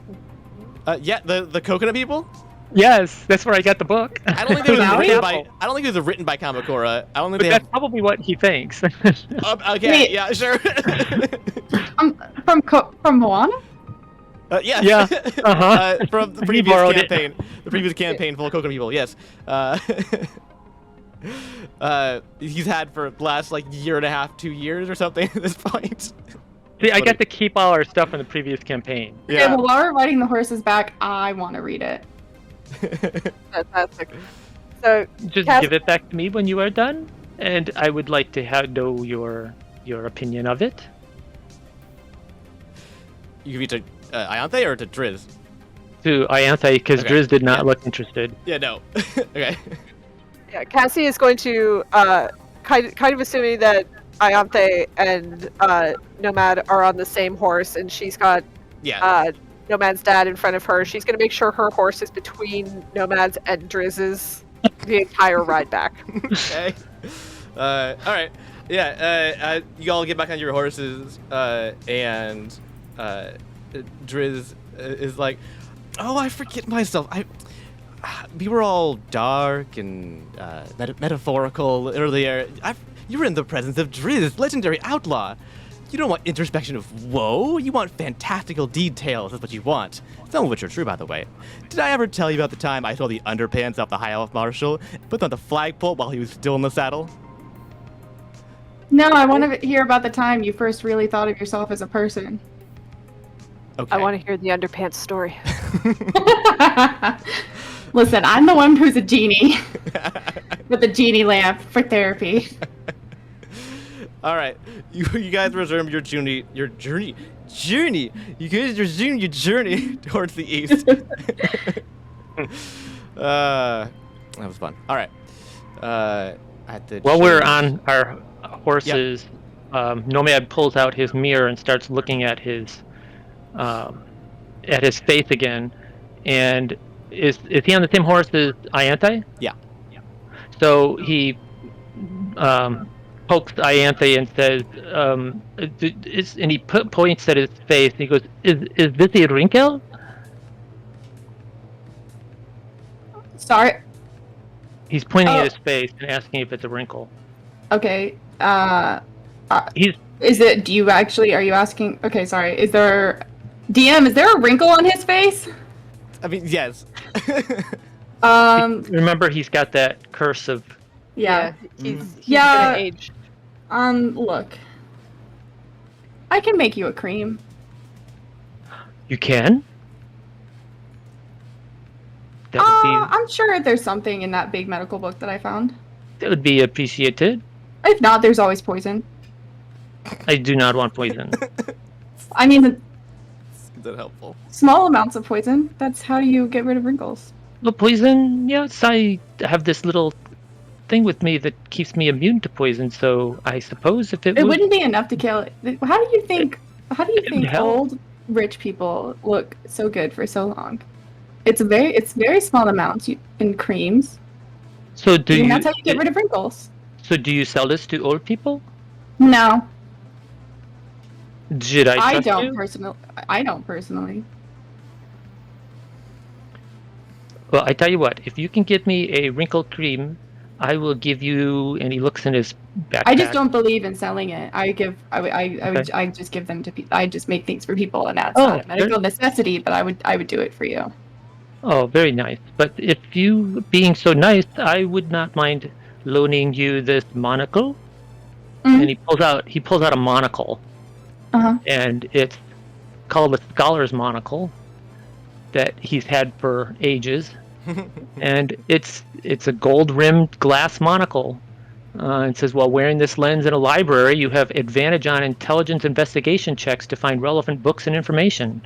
Speaker 1: Yeah, the coconut people.
Speaker 4: Yes, that's where I got the book.
Speaker 1: I don't think it was
Speaker 3: Maui?
Speaker 1: written by. I don't think it was written by Kamakura. I don't think
Speaker 4: But
Speaker 1: they
Speaker 4: that's
Speaker 1: have.
Speaker 4: probably what he thinks.
Speaker 1: Okay,
Speaker 3: Wait.
Speaker 1: yeah, sure.
Speaker 3: From Moana?
Speaker 1: Yes.
Speaker 4: Yeah, uh-huh.
Speaker 1: From the
Speaker 4: He
Speaker 1: previous
Speaker 4: borrowed it.
Speaker 1: campaign. The previous campaign full of coconut people. Yes. He's had for the last like year and a half, 2 years or something at this point.
Speaker 4: See, I got to keep all our stuff from the previous campaign.
Speaker 3: Okay, well, while we're riding the horses back, I want to read it.
Speaker 2: Fantastic. So
Speaker 4: Just
Speaker 2: Cass-
Speaker 4: give it back to me when you are done, and I would like to know your opinion of it.
Speaker 1: You can read to Ianthe or to Driz?
Speaker 4: To Ianthe, because
Speaker 1: Okay,
Speaker 4: Driz did not
Speaker 1: yeah.
Speaker 4: look interested.
Speaker 1: Yeah, no. Okay.
Speaker 2: yeah, Cassie is going to kind of assuming that Ianthe and Nomad are on the same horse, and she's got
Speaker 1: Yeah.
Speaker 2: Nomad's dad in front of her. She's going to make sure her horse is between Nomad's and Driz's the entire ride back.
Speaker 1: Okay. All right. Yeah. You all get back on your horses, and Driz is like, "Oh, I forget myself. We were all dark and metaphorical earlier. You were in the presence of Driz, legendary outlaw. You don't want introspection of woe. You want fantastical details. That's what you want. Some of which are true, by the way. Did I ever tell you about the time I stole the underpants off the High Elf Marshal, put them on the flagpole while he was still in the saddle?
Speaker 3: No, I want to hear about the time you first really thought of yourself as a person.
Speaker 1: Okay.
Speaker 2: I want to hear the underpants story.
Speaker 3: Listen, I'm the one who's a genie with a genie lamp for therapy.
Speaker 1: All right, you guys resume your journey. You guys resume your journey towards the east. That was fun. All right.
Speaker 4: While we're on our horses, Nomad pulls out his mirror and starts looking at his face again. And is he on the same horse as Ianthe?
Speaker 1: Yeah.
Speaker 4: So he pokes Ianthe and says, and he points at his face. And he goes, "Is this a wrinkle?"
Speaker 3: Sorry.
Speaker 4: He's pointing at his face and asking if it's a wrinkle.
Speaker 3: Okay.
Speaker 4: He's
Speaker 3: Do you actually? Are you asking? Okay, sorry. Is there a wrinkle on his face?
Speaker 1: I mean, yes.
Speaker 4: Remember, he's got that curse of.
Speaker 3: Yeah.
Speaker 2: He's
Speaker 3: Yeah.
Speaker 2: gonna age.
Speaker 3: Look. I can make you a cream.
Speaker 4: You can? That would
Speaker 3: I'm sure there's something in that big medical book that I found.
Speaker 4: that would be appreciated.
Speaker 3: If not, there's always poison.
Speaker 4: I do not want poison.
Speaker 3: I mean,
Speaker 1: Is that helpful?
Speaker 3: small amounts of poison. That's how you get rid of wrinkles.
Speaker 4: Well, poison, yes, I have this little thing with me that keeps me immune to poison, so I suppose if it
Speaker 3: It
Speaker 4: would...
Speaker 3: wouldn't be enough to kill it. How do you think
Speaker 4: hell.
Speaker 3: old rich people look so good for so long? It's very small amounts in creams.
Speaker 4: So do
Speaker 3: And
Speaker 4: you...
Speaker 3: that's how you get rid of wrinkles.
Speaker 4: So do you sell this to old people?
Speaker 3: No,
Speaker 4: Should I
Speaker 3: I
Speaker 4: trust
Speaker 3: don't
Speaker 4: you?
Speaker 3: personally. I don't personally.
Speaker 4: Well, I tell you what, if you can give me a wrinkle cream, I will give you... And he looks in his backpack.
Speaker 3: I just don't believe in selling it. I
Speaker 4: Okay.
Speaker 3: just give them to people. I just make things for people, and that's
Speaker 4: Oh,
Speaker 3: not a medical necessity. But I would do it for you.
Speaker 4: Oh, very nice. But if you being so nice, I would not mind loaning you this monocle.
Speaker 3: Mhm.
Speaker 4: And he pulls out a monocle,
Speaker 3: Uh-huh.
Speaker 4: and it's called a scholar's monocle that he's had for ages. And it's a gold-rimmed glass monocle. It says, while wearing this lens in a library, you have advantage on intelligence investigation checks to find relevant books and information.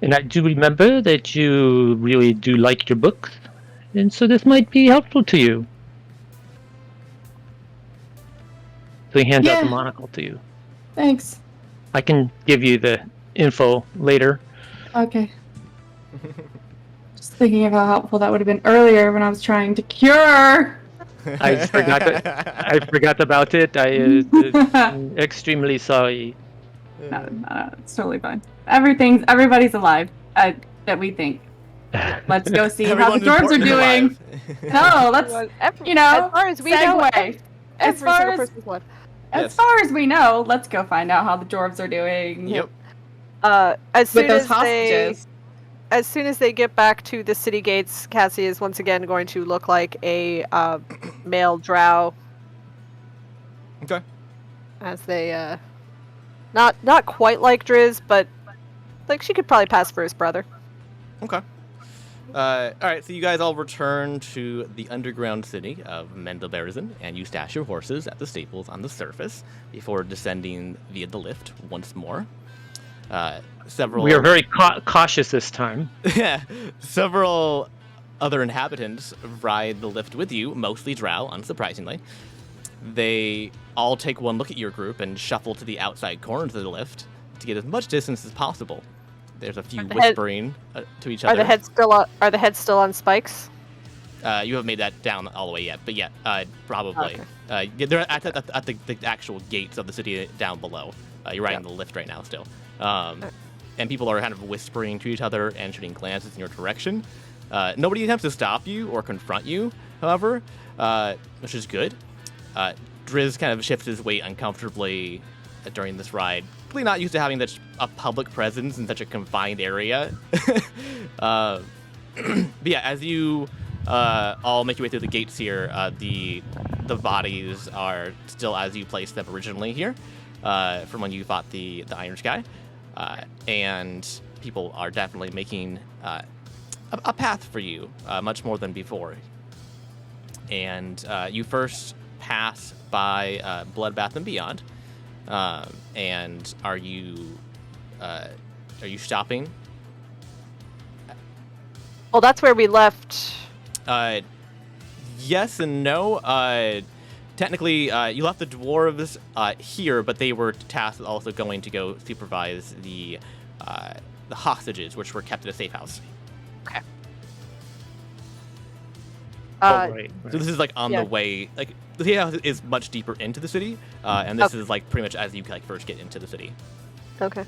Speaker 4: And I do remember that you really do like your books, and so this might be helpful to you. So he hands out the
Speaker 3: Yeah.
Speaker 4: monocle to you.
Speaker 3: Thanks.
Speaker 4: I can give you the info later.
Speaker 3: Okay. Just thinking of how helpful that would have been earlier when I was trying to cure.
Speaker 4: I forgot about it. I'm extremely sorry.
Speaker 3: No, it's totally fine. Everybody's alive that we think. Let's go see how the
Speaker 1: Everyone's
Speaker 3: dwarves are
Speaker 1: important
Speaker 3: doing.
Speaker 1: alive.
Speaker 3: No, let's
Speaker 2: As far as we know,
Speaker 3: segue. As
Speaker 2: every
Speaker 3: far
Speaker 2: single
Speaker 3: as
Speaker 2: person's alive.
Speaker 1: Yes.
Speaker 3: far as we know, let's go find out how the dwarves are doing.
Speaker 1: Yep.
Speaker 2: As soon
Speaker 3: With those
Speaker 2: as
Speaker 3: hostages.
Speaker 2: as soon as they get back to the city gates, Cassie is once again going to look like a male drow.
Speaker 1: Okay.
Speaker 2: As they, not quite like Driz, but like she could probably pass for his brother.
Speaker 1: Okay. All right, so you guys all return to the underground city of Mendelberzen, and you stash your horses at the stables on the surface before descending via the lift once more. Several.
Speaker 4: We are very cautious this time.
Speaker 1: Several other inhabitants ride the lift with you, mostly drow, unsurprisingly. They all take one look at your group and shuffle to the outside corners of the lift to get as much distance as possible. There's a few whispering to each other.
Speaker 2: Are the heads still on spikes?
Speaker 1: You haven't made that down all the way yet, but yeah, probably.
Speaker 2: Okay.
Speaker 1: Yeah, they're at the actual gates of the city down below. You're riding the lift right now still. And people are kind of whispering to each other and shooting glances in your direction. Nobody attempts to stop you or confront you, however, which is good. Driz kind of shifts his weight uncomfortably during this ride. Really not used to having such a public presence in such a confined area. But yeah, as you all make your way through the gates here, the bodies are still as you placed them originally here, from when you fought the Iron Sky, and people are definitely making a path for you, much more than before. And you first pass by Bloodbath and Beyond, and are you stopping?
Speaker 2: Well, that's where we left.
Speaker 1: Yes and no. Technically, you left the dwarves here, but they were tasked with also going to go supervise the hostages, which were kept at a safe house.
Speaker 2: Okay.
Speaker 4: Right.
Speaker 1: So this is like on the way. Like the safe house is much deeper into the city, and this is like pretty much as you like first get into the city.
Speaker 2: Okay.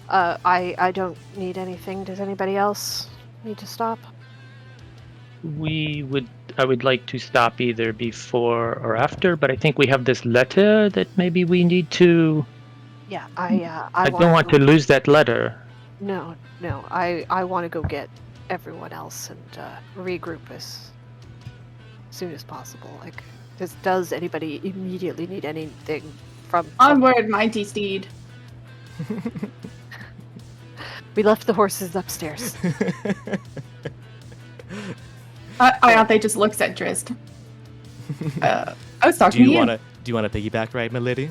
Speaker 2: I don't need anything. Does anybody else need to stop?
Speaker 4: I would like to stop either before or after, but I think we have this letter that maybe we need to.
Speaker 2: Yeah,
Speaker 4: I don't want to lose that letter.
Speaker 2: No. I want to go get everyone else and regroup as soon as possible. Like, does anybody immediately need anything from?
Speaker 3: Onward, mighty steed.
Speaker 2: We left the horses upstairs.
Speaker 3: Ianthe just looks at Drizzt. I was talking
Speaker 1: Do
Speaker 3: to you.
Speaker 1: Do you want to piggyback ride, my lady?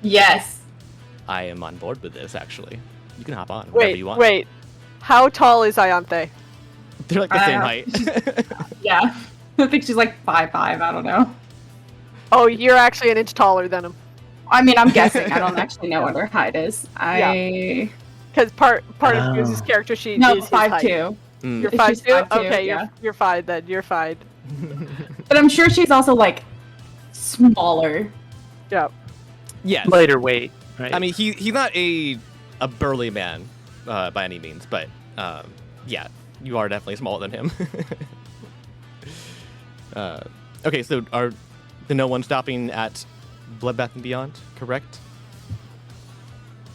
Speaker 3: Yes.
Speaker 1: I am on board with this, actually. You can hop on whenever you want.
Speaker 2: Wait. How tall is Ianthe?
Speaker 1: They're like the same height.
Speaker 3: Yeah. I think she's like 5'5". I don't know.
Speaker 2: Oh, you're actually an inch taller than him.
Speaker 3: I mean, I'm guessing. I don't actually know what her height is.
Speaker 2: Because part of Drew's character sheet
Speaker 3: No,
Speaker 2: is his height.
Speaker 3: 5'2".
Speaker 2: You're
Speaker 3: She's
Speaker 2: 5'2"?
Speaker 3: 5'2",
Speaker 2: Okay,
Speaker 3: yeah.
Speaker 2: you're fine then. You're fine.
Speaker 3: But I'm sure she's also like smaller.
Speaker 2: Yeah.
Speaker 1: Yes.
Speaker 4: Lighter weight, right?
Speaker 1: I mean, he's not a burly man by any means, but yeah, you are definitely smaller than him. Okay, so are no one stopping at Bloodbath and Beyond, correct?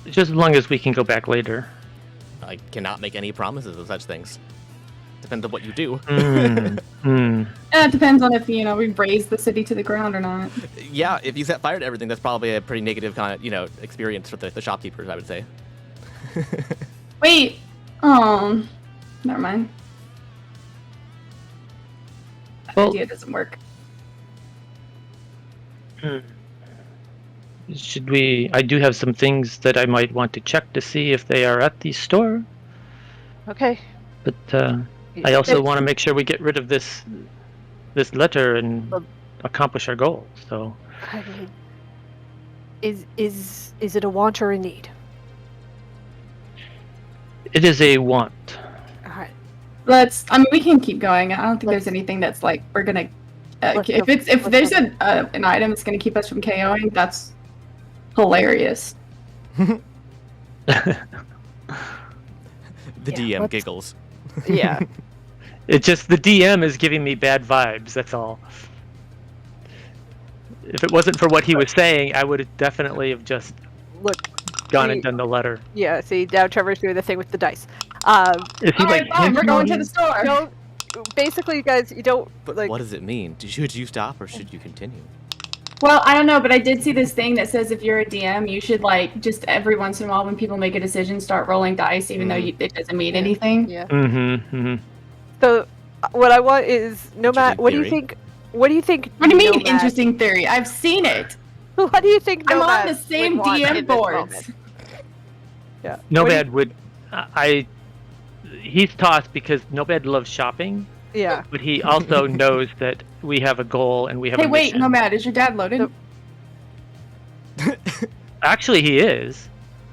Speaker 4: Just as long as we can go back later.
Speaker 1: I cannot make any promises of such things. Depends on what you do.
Speaker 3: And it depends on if, we raise the city to the ground or not.
Speaker 1: Yeah, if you set fire to everything, that's probably a pretty negative kind of, experience for the shopkeepers, I would say.
Speaker 3: Wait. Oh. Never mind. That idea doesn't work.
Speaker 4: Should we? I do have some things that I might want to check to see if they are at the store.
Speaker 2: Okay.
Speaker 4: But I also want to make sure we get rid of this letter and accomplish our goal. So.
Speaker 2: I mean, is it a want or a need?
Speaker 4: It is a want.
Speaker 2: All right.
Speaker 3: We can keep going. I don't think there's anything that's like we're gonna. If there's an item that's gonna keep us from KOing, that's hilarious.
Speaker 1: The DM giggles.
Speaker 2: Yeah.
Speaker 4: It's just the DM is giving me bad vibes. That's all. If it wasn't for what he was saying, I would have definitely have just gone and done the letter.
Speaker 2: Yeah. See, now Trevor's doing the thing with the dice.
Speaker 4: Is he like?
Speaker 3: Fine, we're going to the store.
Speaker 2: Basically, you guys, you don't.
Speaker 1: But what does it mean? Should you stop or should you continue?
Speaker 3: Well, I don't know, but I did see this thing that says if you're a DM, you should just every once in a while when people make a decision, start rolling dice, even though it doesn't mean anything.
Speaker 2: Yeah.
Speaker 6: So, what I want is
Speaker 1: Nomad.
Speaker 6: What do you think? What do you think?
Speaker 3: What do you mean,
Speaker 6: Nomad-
Speaker 3: interesting theory? I've seen it.
Speaker 6: What do you think?
Speaker 3: I'm
Speaker 6: Nomad
Speaker 3: on the same
Speaker 6: would want in
Speaker 3: DM
Speaker 6: this
Speaker 3: boards.
Speaker 6: moment? Yeah.
Speaker 4: Nomad would. He's tossed because Nomad loves shopping.
Speaker 6: Yeah.
Speaker 4: But he also knows that we have a goal and we have a
Speaker 3: Hey, wait,
Speaker 4: mission.
Speaker 3: Nomad, is your dad loaded?
Speaker 4: Actually, he is.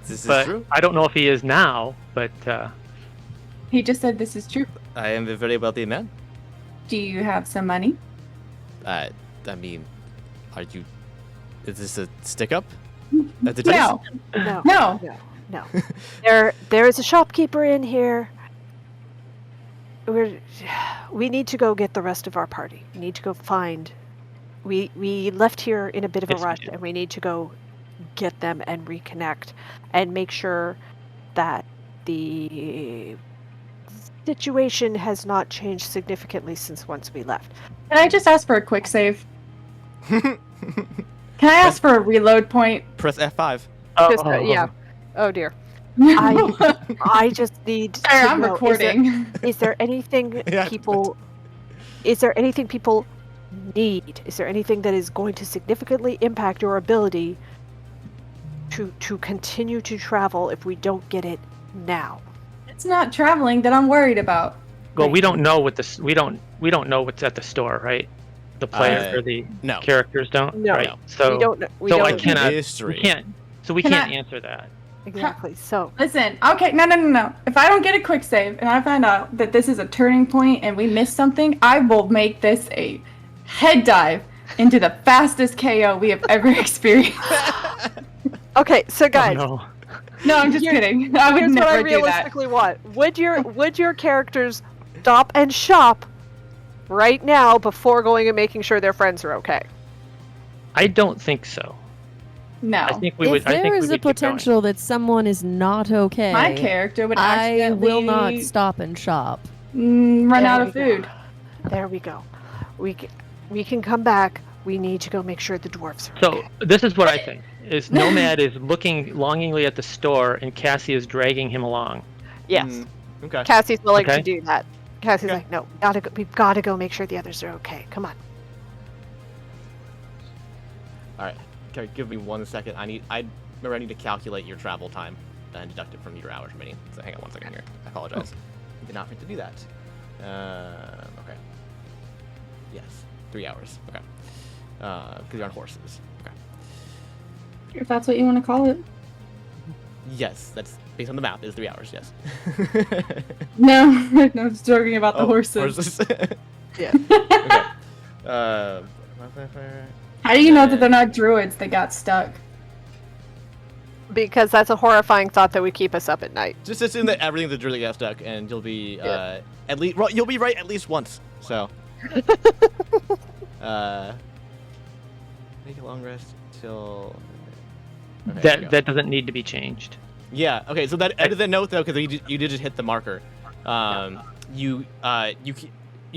Speaker 1: This
Speaker 4: But
Speaker 1: is true.
Speaker 4: I don't know if he is now, but
Speaker 3: He just said this is true.
Speaker 1: I am a very wealthy man.
Speaker 3: Do you have some money?
Speaker 1: I mean, is this a stick-up?
Speaker 3: No.
Speaker 2: No.
Speaker 3: No.
Speaker 2: No. There is a shopkeeper in here. We need to go get the rest of our party. We need to go find. We left here in a bit of a
Speaker 4: Yes, we
Speaker 2: rush,
Speaker 4: did.
Speaker 2: and we need to go get them and reconnect, and make sure that the situation has not changed significantly since once we left.
Speaker 3: Can I just ask for a quick save? Can I ask for a reload point?
Speaker 1: Press F5.
Speaker 2: Just, yeah. Oh dear. I just need to
Speaker 3: Sorry, I'm
Speaker 2: know,
Speaker 3: recording.
Speaker 2: Is there anything
Speaker 1: Yeah.
Speaker 2: people? Is there anything people need? Is there anything that is going to significantly impact your ability to continue to travel if we don't get it now?
Speaker 3: It's not traveling that I'm worried about.
Speaker 4: Well, we don't know what this. We don't know what's at the store, right? The players or the
Speaker 1: No.
Speaker 4: characters don't.
Speaker 2: No.
Speaker 4: Right.
Speaker 1: No.
Speaker 4: So
Speaker 2: we don't know. We
Speaker 4: so
Speaker 2: don't
Speaker 4: I
Speaker 2: know.
Speaker 4: cannot.
Speaker 1: History.
Speaker 4: We can't. So we
Speaker 3: Can
Speaker 4: can't
Speaker 3: I-
Speaker 4: answer that.
Speaker 2: Exactly. So
Speaker 3: Listen, okay, no. If I don't get a quick save and I find out that this is a turning point and we missed something, I will make this a head dive into the fastest KO we have ever experienced.
Speaker 2: okay. So guys,
Speaker 4: Oh, no.
Speaker 3: No, I'm just kidding. I would
Speaker 2: here's what I
Speaker 3: never do that.
Speaker 2: realistically want. Would your characters stop and shop right now before going and making sure their friends are okay?
Speaker 4: I don't think so.
Speaker 3: No.
Speaker 4: I think we
Speaker 6: If
Speaker 4: would. I think
Speaker 6: there
Speaker 4: we
Speaker 6: is
Speaker 4: would
Speaker 6: a
Speaker 4: keep going.
Speaker 6: potential that someone is not okay,
Speaker 3: My character would
Speaker 6: I
Speaker 3: accidentally
Speaker 6: will not stop and shop.
Speaker 3: run
Speaker 2: There
Speaker 3: out
Speaker 2: we
Speaker 3: of
Speaker 2: go.
Speaker 3: food.
Speaker 2: There we go. We can come back. We need to go make sure the dwarfs are
Speaker 4: So
Speaker 2: okay.
Speaker 4: this is what I think: is Nomad is looking longingly at the store, and Cassie is dragging him along.
Speaker 2: Yes.
Speaker 1: Mm, okay.
Speaker 2: Cassie's willing
Speaker 4: Okay.
Speaker 2: to do that. Cassie's
Speaker 1: Okay.
Speaker 2: like, no, we've got to go make sure the others are okay. Come on.
Speaker 1: All right. Okay, give me 1 second. I need to calculate your travel time and deduct it from your hours remaining. So hang on 1 second here. I apologize. I did not mean to do that. Okay. Yes, 3 hours. Okay. Because you're on horses. Okay.
Speaker 3: If that's what you want to call it.
Speaker 1: Yes, that's based on the map. Is 3 hours. Yes.
Speaker 3: No, no, just talking about the
Speaker 1: Oh,
Speaker 3: horses.
Speaker 2: Yeah.
Speaker 1: Okay.
Speaker 3: How do you know that they're not druids that got stuck?
Speaker 2: Because that's a horrifying thought that would keep us up at night.
Speaker 1: Just assume that everything's a really got stuck, and you'll be
Speaker 2: Yeah.
Speaker 1: at least you'll be right at least once. So, make a long rest till. Okay, there we go.
Speaker 4: That doesn't need to be changed.
Speaker 1: Yeah. Okay. So that edit the note though, because you did just hit the marker. You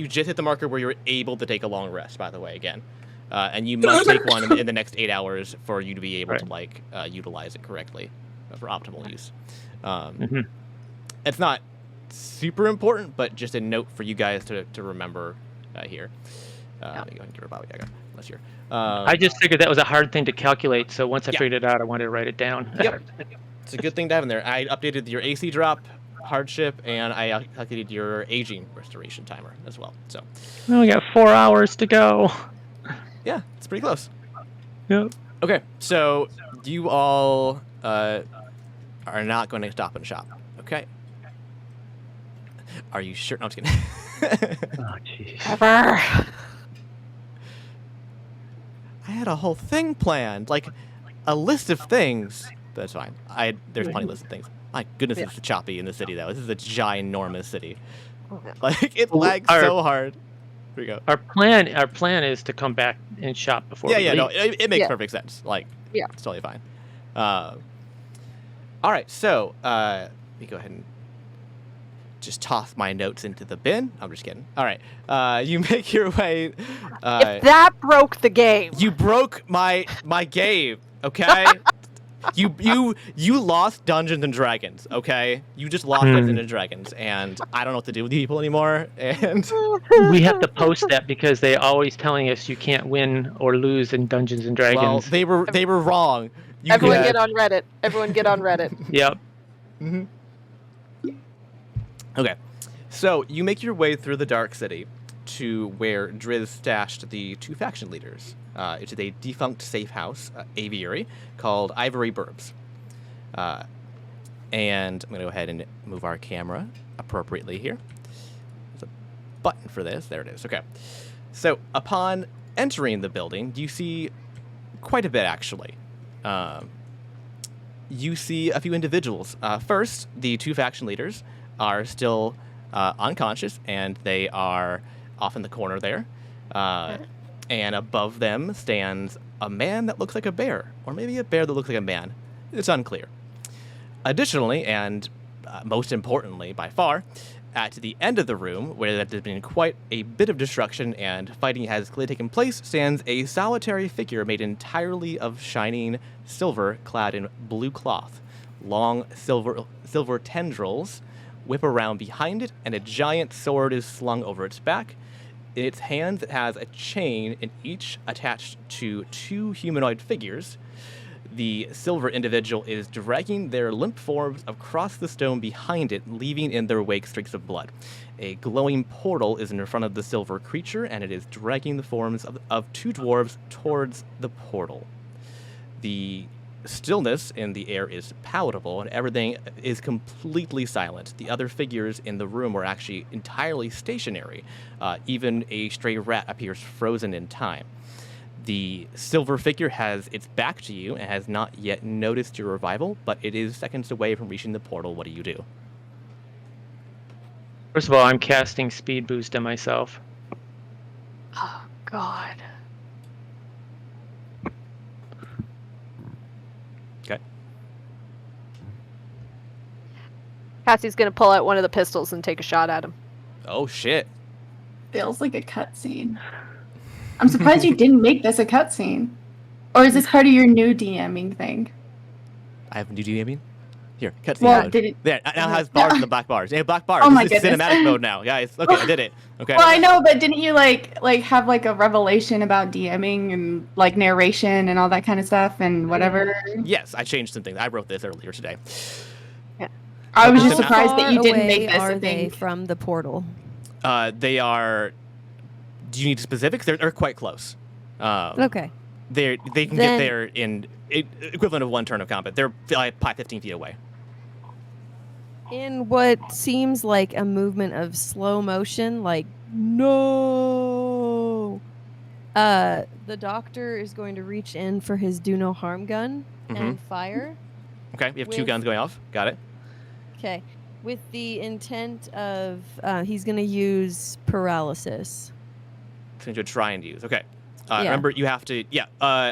Speaker 1: just hit the marker where you're able to take a long rest. By the way, again, and you must take one in the next 8 hours for you to be able to utilize it correctly for optimal use. It's not super important, but just a note for you guys to remember here. Let me go ahead and give her Bobby Yaga, unless you're.
Speaker 4: I just figured that was a hard thing to calculate, so once I
Speaker 1: Yeah.
Speaker 4: figured it out, I wanted to write it down.
Speaker 1: Yep. It's a good thing to have in there. I updated your AC drop, hardship, and I calculated your aging restoration timer as well. So,
Speaker 4: Well, we got 4 hours to go.
Speaker 1: yeah, it's pretty close.
Speaker 4: Yep.
Speaker 1: Okay, so you all are not going to stop and shop. Okay. Are you sure? No, I'm just kidding.
Speaker 4: Oh, jeez.
Speaker 2: Ever.
Speaker 1: I had a whole thing planned, like a list of things. That's fine. There's plenty of list of things. My goodness,
Speaker 2: Yeah.
Speaker 1: it's choppy in the city though. This is a ginormous city.
Speaker 2: Yeah.
Speaker 1: Like it
Speaker 4: Well,
Speaker 1: lags
Speaker 4: our-
Speaker 1: so hard. Here we go.
Speaker 4: Our plan is to come back and shop before
Speaker 1: Yeah,
Speaker 4: we
Speaker 1: yeah,
Speaker 4: leave.
Speaker 1: no, it makes
Speaker 2: Yeah.
Speaker 1: perfect sense. Like,
Speaker 2: Yeah.
Speaker 1: it's totally fine. All right, so let me go ahead and just toss my notes into the bin. I'm just kidding. All right, you make your way.
Speaker 2: If that broke the game.
Speaker 1: You broke my game, okay? you lost Dungeons and Dragons, okay? You just lost Dungeons and Dragons, and I don't know what to do with you people anymore. And
Speaker 4: We have to post that because they're always telling us you can't win or lose in Dungeons and
Speaker 1: well,
Speaker 4: Dragons.
Speaker 1: they were wrong. You
Speaker 2: Everyone
Speaker 1: could-
Speaker 2: get on Reddit. Everyone get on Reddit.
Speaker 4: Yep.
Speaker 1: Okay, so you make your way through the Dark City to where Driz stashed the two faction leaders. It's a defunct safe house, aviary, called Ivory Burbs. And I'm going to go ahead and move our camera appropriately here. There's a button for this. There it is. Okay. So upon entering the building, you see quite a bit, actually. You see a few individuals. First, the 2 faction leaders are still unconscious, and they are off in the corner there. And above them stands a man that looks like a bear, or maybe a bear that looks like a man. It's unclear. Additionally, and most importantly by far, at the end of the room, where there's been quite a bit of destruction and fighting has clearly taken place, stands a solitary figure made entirely of shining silver, clad in blue cloth. Long silver tendrils whip around behind it, and a giant sword is slung over its back. In its hands, it has a chain, and each attached to 2 humanoid figures. The silver individual is dragging their limp forms across the stone behind it, leaving in their wake streaks of blood. A glowing portal is in front of the silver creature, and it is dragging the forms of 2 dwarves towards the portal. The stillness in the air is palatable, and everything is completely silent. The other figures in the room are actually entirely stationary. Even a stray rat appears frozen in time. The silver figure has its back to you and has not yet noticed your arrival, but it is seconds away from reaching the portal. What do you do?
Speaker 4: First of all, I'm casting speed boost on myself.
Speaker 2: Oh, God.
Speaker 1: Okay.
Speaker 2: Cassie's going to pull out one of the pistols and take a shot at him.
Speaker 1: Oh, shit.
Speaker 3: Feels like a cutscene. I'm surprised you didn't make this a cutscene. Or is this part of your new DMing thing?
Speaker 1: I have new DMing? Here, cutscene
Speaker 3: Well,
Speaker 1: mode.
Speaker 3: did it?
Speaker 1: There, it now has bars in the black bars. Yeah, black bars.
Speaker 3: Oh my
Speaker 1: This is
Speaker 3: goodness.
Speaker 1: cinematic mode now, guys. Okay, I did it. Okay.
Speaker 3: Well, I know, but didn't you like have like a revelation about DMing and like narration and all that kind of stuff and whatever?
Speaker 1: Yes, I changed some things. I wrote this earlier today.
Speaker 3: I was
Speaker 1: How
Speaker 3: just surprised that you
Speaker 6: Far
Speaker 3: didn't
Speaker 6: away
Speaker 3: make this
Speaker 6: are
Speaker 3: a
Speaker 6: they
Speaker 3: thing.
Speaker 6: from the portal?
Speaker 1: They are. Do you need specifics? They're quite close.
Speaker 6: Okay.
Speaker 1: They can get
Speaker 6: Then-
Speaker 1: there in equivalent of 1 turn of combat. They're probably 15 feet away.
Speaker 6: In what seems like a movement of slow motion, like no. The doctor is going to reach in for his do no harm gun and fire.
Speaker 1: Okay, we have 2
Speaker 6: With-
Speaker 1: guns going off. Got it.
Speaker 6: Okay. With the intent of he's going to use paralysis.
Speaker 1: It's going to try and use. Okay.
Speaker 6: Yeah.
Speaker 1: Remember, you have to. Yeah.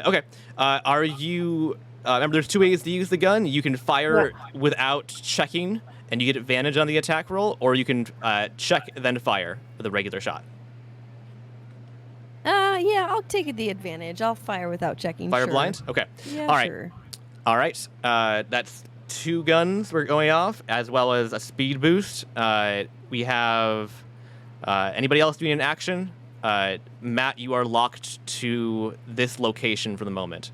Speaker 1: Okay. Are you? Remember, there's 2 ways to use the gun. You can fire without checking, and you get advantage on the attack roll, or you can check then fire with a regular shot.
Speaker 6: Yeah, I'll take the advantage. I'll fire without checking.
Speaker 1: Fire
Speaker 6: sure.
Speaker 1: blind. Okay.
Speaker 6: Yeah,
Speaker 1: All right.
Speaker 6: sure.
Speaker 1: All right. That's 2 guns we're going off, as well as a speed boost. We have anybody else doing an action? Matt, you are locked to this location for the moment.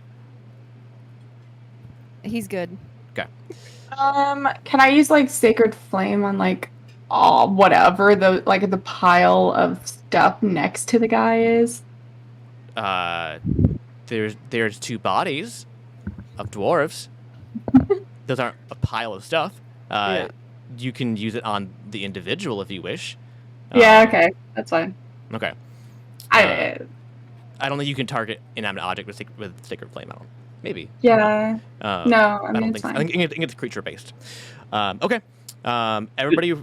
Speaker 6: He's good.
Speaker 1: Okay.
Speaker 3: Can I use like Sacred Flame on like whatever the pile of stuff next to the guy is?
Speaker 1: There's 2 bodies of dwarves. Those aren't a pile of stuff.
Speaker 2: Yeah.
Speaker 1: You can use it on the individual if you wish.
Speaker 3: Yeah, okay, that's fine.
Speaker 1: Okay.
Speaker 3: I
Speaker 1: don't think you can target inanimate object with Sacred Flame. Maybe.
Speaker 3: yeah. No, I mean
Speaker 1: I don't
Speaker 3: it's
Speaker 1: think so.
Speaker 3: fine.
Speaker 1: I think it's creature based. Okay. Everybody,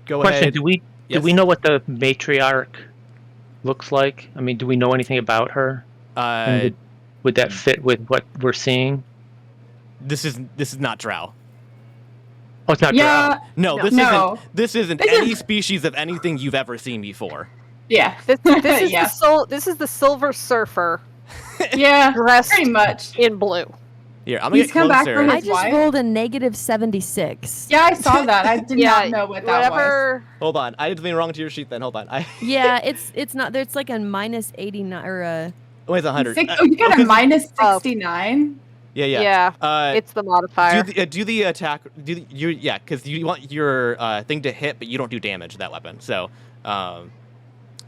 Speaker 1: go
Speaker 4: Question:
Speaker 1: ahead.
Speaker 4: Do we
Speaker 1: Yes.
Speaker 4: know what the matriarch looks like? I mean, do we know anything about her? And would that fit with what we're seeing?
Speaker 1: This is not Drow.
Speaker 4: Oh, it's not
Speaker 3: Yeah.
Speaker 4: Drow.
Speaker 1: No,
Speaker 2: No.
Speaker 1: this
Speaker 3: No.
Speaker 1: isn't
Speaker 3: This
Speaker 1: any
Speaker 3: is-
Speaker 1: species of anything you've ever seen before.
Speaker 3: Yeah.
Speaker 2: This is
Speaker 3: Yeah.
Speaker 2: this is the Silver Surfer
Speaker 3: Yeah.
Speaker 2: dressed
Speaker 3: Pretty much.
Speaker 2: in blue.
Speaker 1: Here, I'm gonna
Speaker 3: He's
Speaker 1: get
Speaker 3: come back
Speaker 1: closer.
Speaker 3: from
Speaker 6: I
Speaker 3: his
Speaker 6: just
Speaker 3: wife?
Speaker 6: rolled a -76.
Speaker 3: Yeah, I saw that. I did not know what that was.
Speaker 2: whatever.
Speaker 1: Hold on, I did something wrong to your sheet. Then hold on.
Speaker 6: Yeah, it's not there. It's like a -89 or a.
Speaker 1: Oh, it's 100.
Speaker 3: Oh, you got a minus
Speaker 2: Oh.
Speaker 3: 69?
Speaker 1: Yeah.
Speaker 2: Yeah, it's the modifier.
Speaker 1: do the attack. Because you want your thing to hit, but you don't do damage to that weapon. So,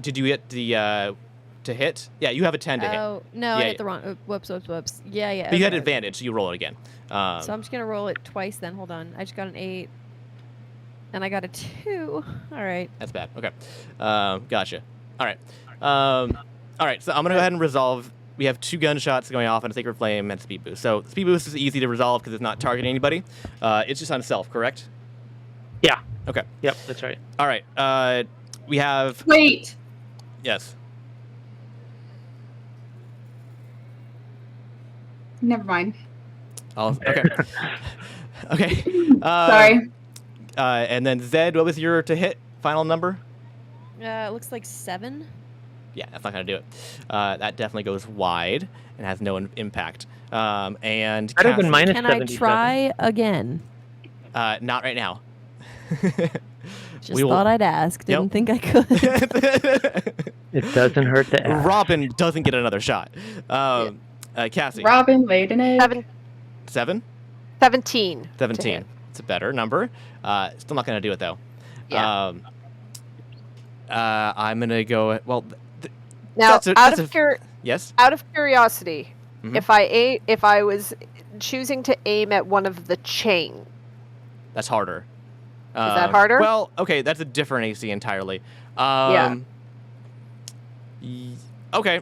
Speaker 1: did you get the to hit? Yeah, you have a 10 to hit.
Speaker 6: Oh no,
Speaker 1: Yeah,
Speaker 6: I
Speaker 1: yeah.
Speaker 6: hit the wrong. Whoops. Yeah.
Speaker 1: But you had
Speaker 6: okay.
Speaker 1: advantage, so you roll it again.
Speaker 6: So I'm just gonna roll it twice then. Hold on. I just got an 8. And I got a 2. All right.
Speaker 1: That's bad. Okay. Gotcha. All right. All right. So I'm gonna go ahead and resolve. We have 2 gunshots going off on a Sacred Flame and Speed Boost. So Speed Boost is easy to resolve because it's not targeting anybody. It's just on self, correct?
Speaker 4: Yeah.
Speaker 1: Okay.
Speaker 4: Yep, that's right.
Speaker 1: All right. We have.
Speaker 3: Wait.
Speaker 1: Yes.
Speaker 3: Never mind.
Speaker 1: Okay. Okay.
Speaker 3: Sorry.
Speaker 1: And then Zed, what was your to hit final number?
Speaker 6: It looks like 7.
Speaker 1: Yeah, that's not gonna do it. That definitely goes wide and has no impact. And
Speaker 4: Better than
Speaker 1: Cassie-
Speaker 4: minus
Speaker 6: Can I
Speaker 4: 77.
Speaker 6: try again?
Speaker 1: Not right now.
Speaker 6: Just
Speaker 1: We will-
Speaker 6: thought I'd ask. Didn't
Speaker 1: Yep.
Speaker 6: think I could.
Speaker 4: It doesn't hurt to ask.
Speaker 1: Robin doesn't get another shot. Cassie.
Speaker 3: Robin laid an egg.
Speaker 1: 7?
Speaker 2: 17. to
Speaker 1: 17.
Speaker 2: hit.
Speaker 1: It's a better number. Still not gonna do it though.
Speaker 2: Yeah.
Speaker 1: I'm gonna go. Well,
Speaker 2: Now,
Speaker 1: that's yes.
Speaker 2: out of curiosity,
Speaker 1: Mhm.
Speaker 2: if I was choosing to aim at one of the chain,
Speaker 1: That's harder. Is
Speaker 2: that harder?
Speaker 1: Well, okay, that's a different AC entirely.
Speaker 2: Yeah.
Speaker 1: Okay.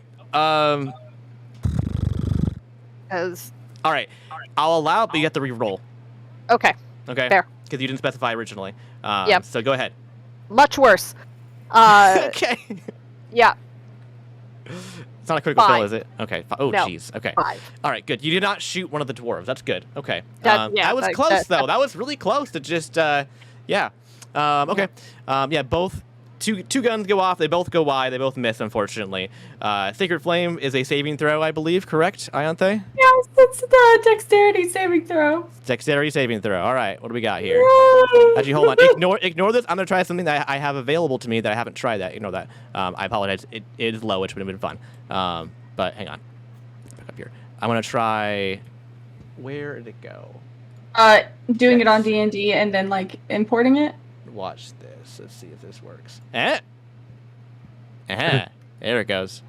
Speaker 2: because
Speaker 1: All right. I'll allow it, but you have to re-roll.
Speaker 2: okay,
Speaker 1: Okay.
Speaker 2: Fair.
Speaker 1: Because you didn't specify originally.
Speaker 2: Yep.
Speaker 1: So go ahead.
Speaker 2: much worse.
Speaker 1: Okay.
Speaker 2: Yeah,
Speaker 1: It's not a critical fail,
Speaker 2: 5.
Speaker 1: is it? Okay. Oh,
Speaker 2: No.
Speaker 1: jeez. Okay.
Speaker 2: 5.
Speaker 1: All right. Good. You did not shoot one of the dwarves. That's good. Okay.
Speaker 2: Yeah,
Speaker 1: that was
Speaker 2: like,
Speaker 1: close though. That was really close to just. Yeah. Okay. Yeah. Both. Two guns go off. They both go wide. They both miss, unfortunately. Sacred Flame is a saving throw, I believe. Correct, Ianthe?
Speaker 3: Yes, it's the dexterity saving throw.
Speaker 1: Dexterity saving throw. All right. What do we got here? Actually, hold on. Ignore this. I'm gonna try something that I have available to me that I haven't tried. That ignore that. I apologize. It is low, which would have been fun. But hang on. Back up here. I'm gonna try. Where did it go?
Speaker 3: Doing it on D&D and then like importing it.
Speaker 1: Watch this. Let's see if this works. There it goes.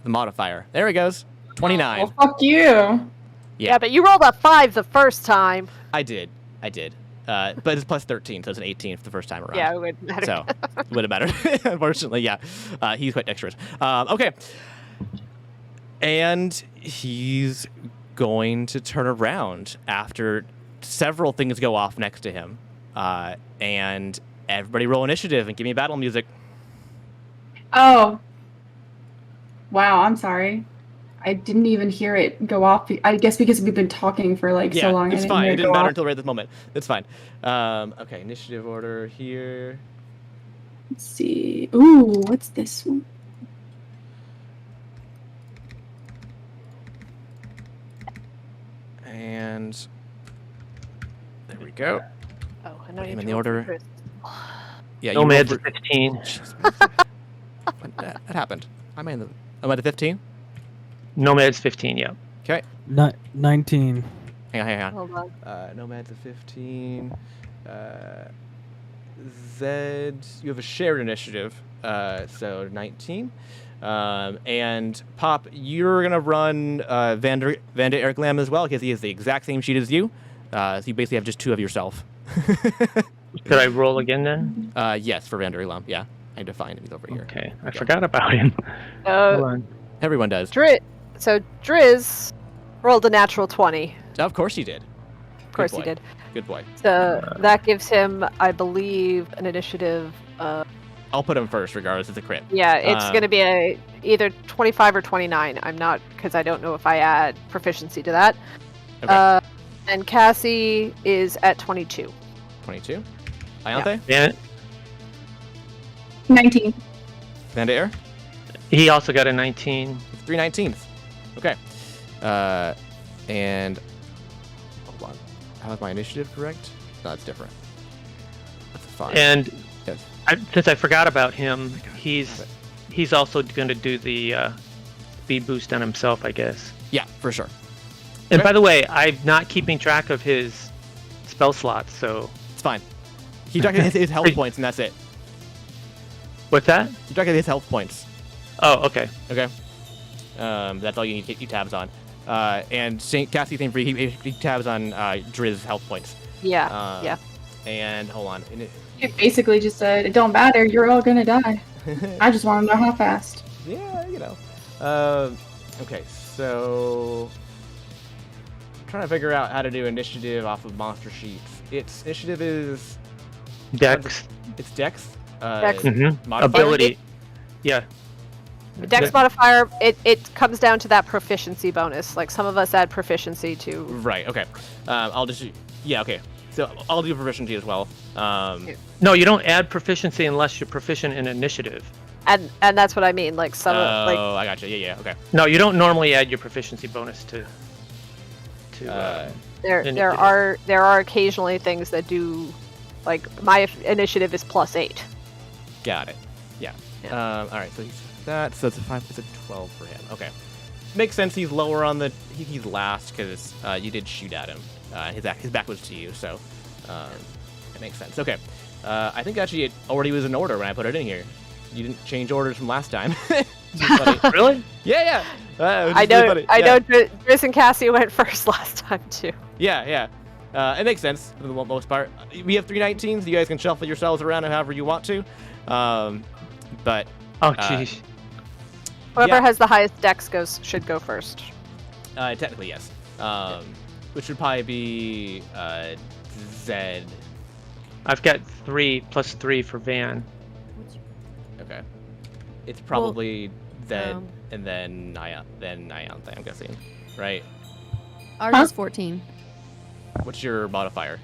Speaker 1: The modifier. There it goes. 29.
Speaker 3: Well, fuck you.
Speaker 2: yeah, but you rolled a 5 the first time.
Speaker 1: I did. But it's plus 13, so it's an 18 for the first time around.
Speaker 2: Yeah, it would matter.
Speaker 1: So it would have mattered. Unfortunately, yeah. He's quite dexterous. Okay. And he's going to turn around after several things go off next to him. And everybody roll initiative and give me battle music.
Speaker 3: Oh. Wow, I'm sorry. I didn't even hear it go off. I guess because we've been talking for like so long.
Speaker 1: It's
Speaker 3: I
Speaker 1: fine.
Speaker 3: hear
Speaker 1: It didn't
Speaker 3: go
Speaker 1: matter
Speaker 3: off.
Speaker 1: until right this moment. It's fine. Okay, initiative order here.
Speaker 3: Let's see. Ooh, what's this one?
Speaker 1: And there we go.
Speaker 2: Oh, I know
Speaker 1: Put
Speaker 2: you
Speaker 1: him in
Speaker 2: do
Speaker 1: the
Speaker 2: it for
Speaker 1: order.
Speaker 2: Chris.
Speaker 1: Yeah, you rolled
Speaker 4: Nomad's
Speaker 1: for-
Speaker 4: 15.
Speaker 1: that happened. I'm at the 15.
Speaker 4: Nomad's 15, yeah.
Speaker 1: Okay.
Speaker 5: 19.
Speaker 1: Hang on.
Speaker 2: Hold on.
Speaker 1: Nomad's a 15. Zed, you have a shared initiative, so 19. And Pop, you're gonna run Van de Erglam as well because he has the exact same sheet as you. So you basically have just 2 of yourself.
Speaker 4: Could I roll again then?
Speaker 1: Yes, for Van der Lam. Yeah, I had to find him. He's over here.
Speaker 4: Okay, I forgot about him. Hold on.
Speaker 1: Everyone does.
Speaker 2: So Driz rolled a natural 20.
Speaker 1: Of course he did.
Speaker 2: Of course he
Speaker 1: boy.
Speaker 2: did.
Speaker 1: Good boy.
Speaker 2: So that gives him, I believe, an initiative.
Speaker 1: I'll put him first, regardless. It's a crit.
Speaker 2: Yeah, it's going to be either 25 or 29. I'm not, because I don't know if I add proficiency to that.
Speaker 1: Okay.
Speaker 2: And Cassie is at 22.
Speaker 1: 22. Ianthe?
Speaker 4: And
Speaker 3: 19.
Speaker 1: Van de Er?
Speaker 4: he also got a 19.
Speaker 1: 3 19s. Okay. And hold on. How's my initiative correct? No, that's different. That's a 5.
Speaker 4: And
Speaker 1: Yes.
Speaker 4: since I forgot about him, he's also going to do the speed boost on himself, I guess.
Speaker 1: Yeah, for sure.
Speaker 4: And
Speaker 1: Okay.
Speaker 4: by the way, I'm not keeping track of his spell slots, so
Speaker 1: It's fine. He tracked his health points, and that's it.
Speaker 4: what's that?
Speaker 1: You track his health points.
Speaker 4: Oh, okay.
Speaker 1: Okay. That's all you need to keep tabs on. And Cassie, same for you. He tabs on Driz health points.
Speaker 2: Yeah, yeah.
Speaker 1: And hold on.
Speaker 3: It basically just said, it don't matter, you're all gonna die. I just want to know how fast.
Speaker 1: Yeah, you know. Okay, so I'm trying to figure out how to do initiative off of monster sheets. Its initiative is
Speaker 4: Dex.
Speaker 1: It's Dex.
Speaker 2: Dex.
Speaker 1: Modifier?
Speaker 4: Ability. Yeah.
Speaker 2: Dex modifier, it comes down to that proficiency bonus. Like some of us add proficiency to.
Speaker 1: Right. Okay. I'll just. Yeah. Okay. So I'll do proficiency as well.
Speaker 4: No, you don't add proficiency unless you're proficient in initiative.
Speaker 2: And that's what I mean. Like some like.
Speaker 1: Oh, I gotcha. Yeah. Okay.
Speaker 4: No, you don't normally add your proficiency bonus to.
Speaker 2: There are occasionally things that do, like my initiative is +8.
Speaker 1: Got it. Yeah.
Speaker 2: Yeah.
Speaker 1: All right. So he's that. So it's a 5. It's a 12 for him. Okay. Makes sense. He's lower on the. He's last because you did shoot at him. His back was to you, so it makes sense. Okay. I think actually it already was in order when I put it in here. You didn't change orders from last time.
Speaker 4: Really?
Speaker 1: Yeah.
Speaker 2: I know. I know. Driz and Cassie went first last time too.
Speaker 1: Yeah. It makes sense for the most part. We have 319s. You guys can shuffle yourselves around however you want to. But
Speaker 4: Oh, jeez.
Speaker 2: Whoever has the highest dex should go first.
Speaker 1: technically yes. Which would probably be Zed.
Speaker 4: I've got 3 + 3 for Van.
Speaker 1: Okay. It's probably Zed and then Ianthe, I'm guessing. Right?
Speaker 6: Ours is 14.
Speaker 1: What's your modifier?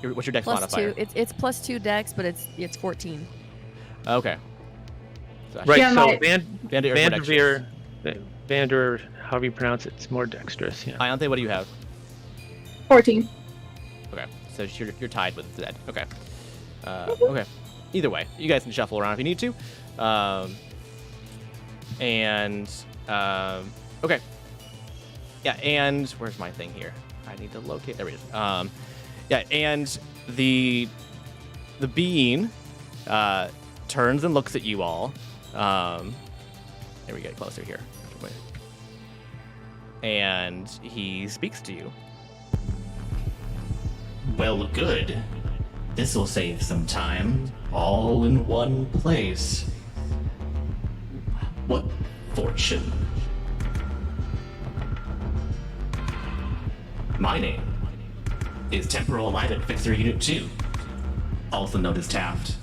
Speaker 1: What's your dex
Speaker 6: Plus
Speaker 1: modifier?
Speaker 6: 2. It's +2 dex, but it's 14.
Speaker 1: Okay. So
Speaker 4: Right,
Speaker 3: Yeah,
Speaker 4: so
Speaker 3: my-
Speaker 4: Vander, however you pronounce it, it's more dexterous. Yeah.
Speaker 1: Ianthe, what do you have?
Speaker 3: 14.
Speaker 1: Okay, so you're tied with Zed. Okay. Okay. Either way, you guys can shuffle around if you need to. Okay. Yeah, and where's my thing here? I need to locate. There it is. Yeah, and the being turns and looks at you all. Here we get closer here. And he speaks to you.
Speaker 7: Well, good. This'll save some time. All in one place. What fortune. My name is Temporal Alignment Fixer Unit 2, also known as Taft.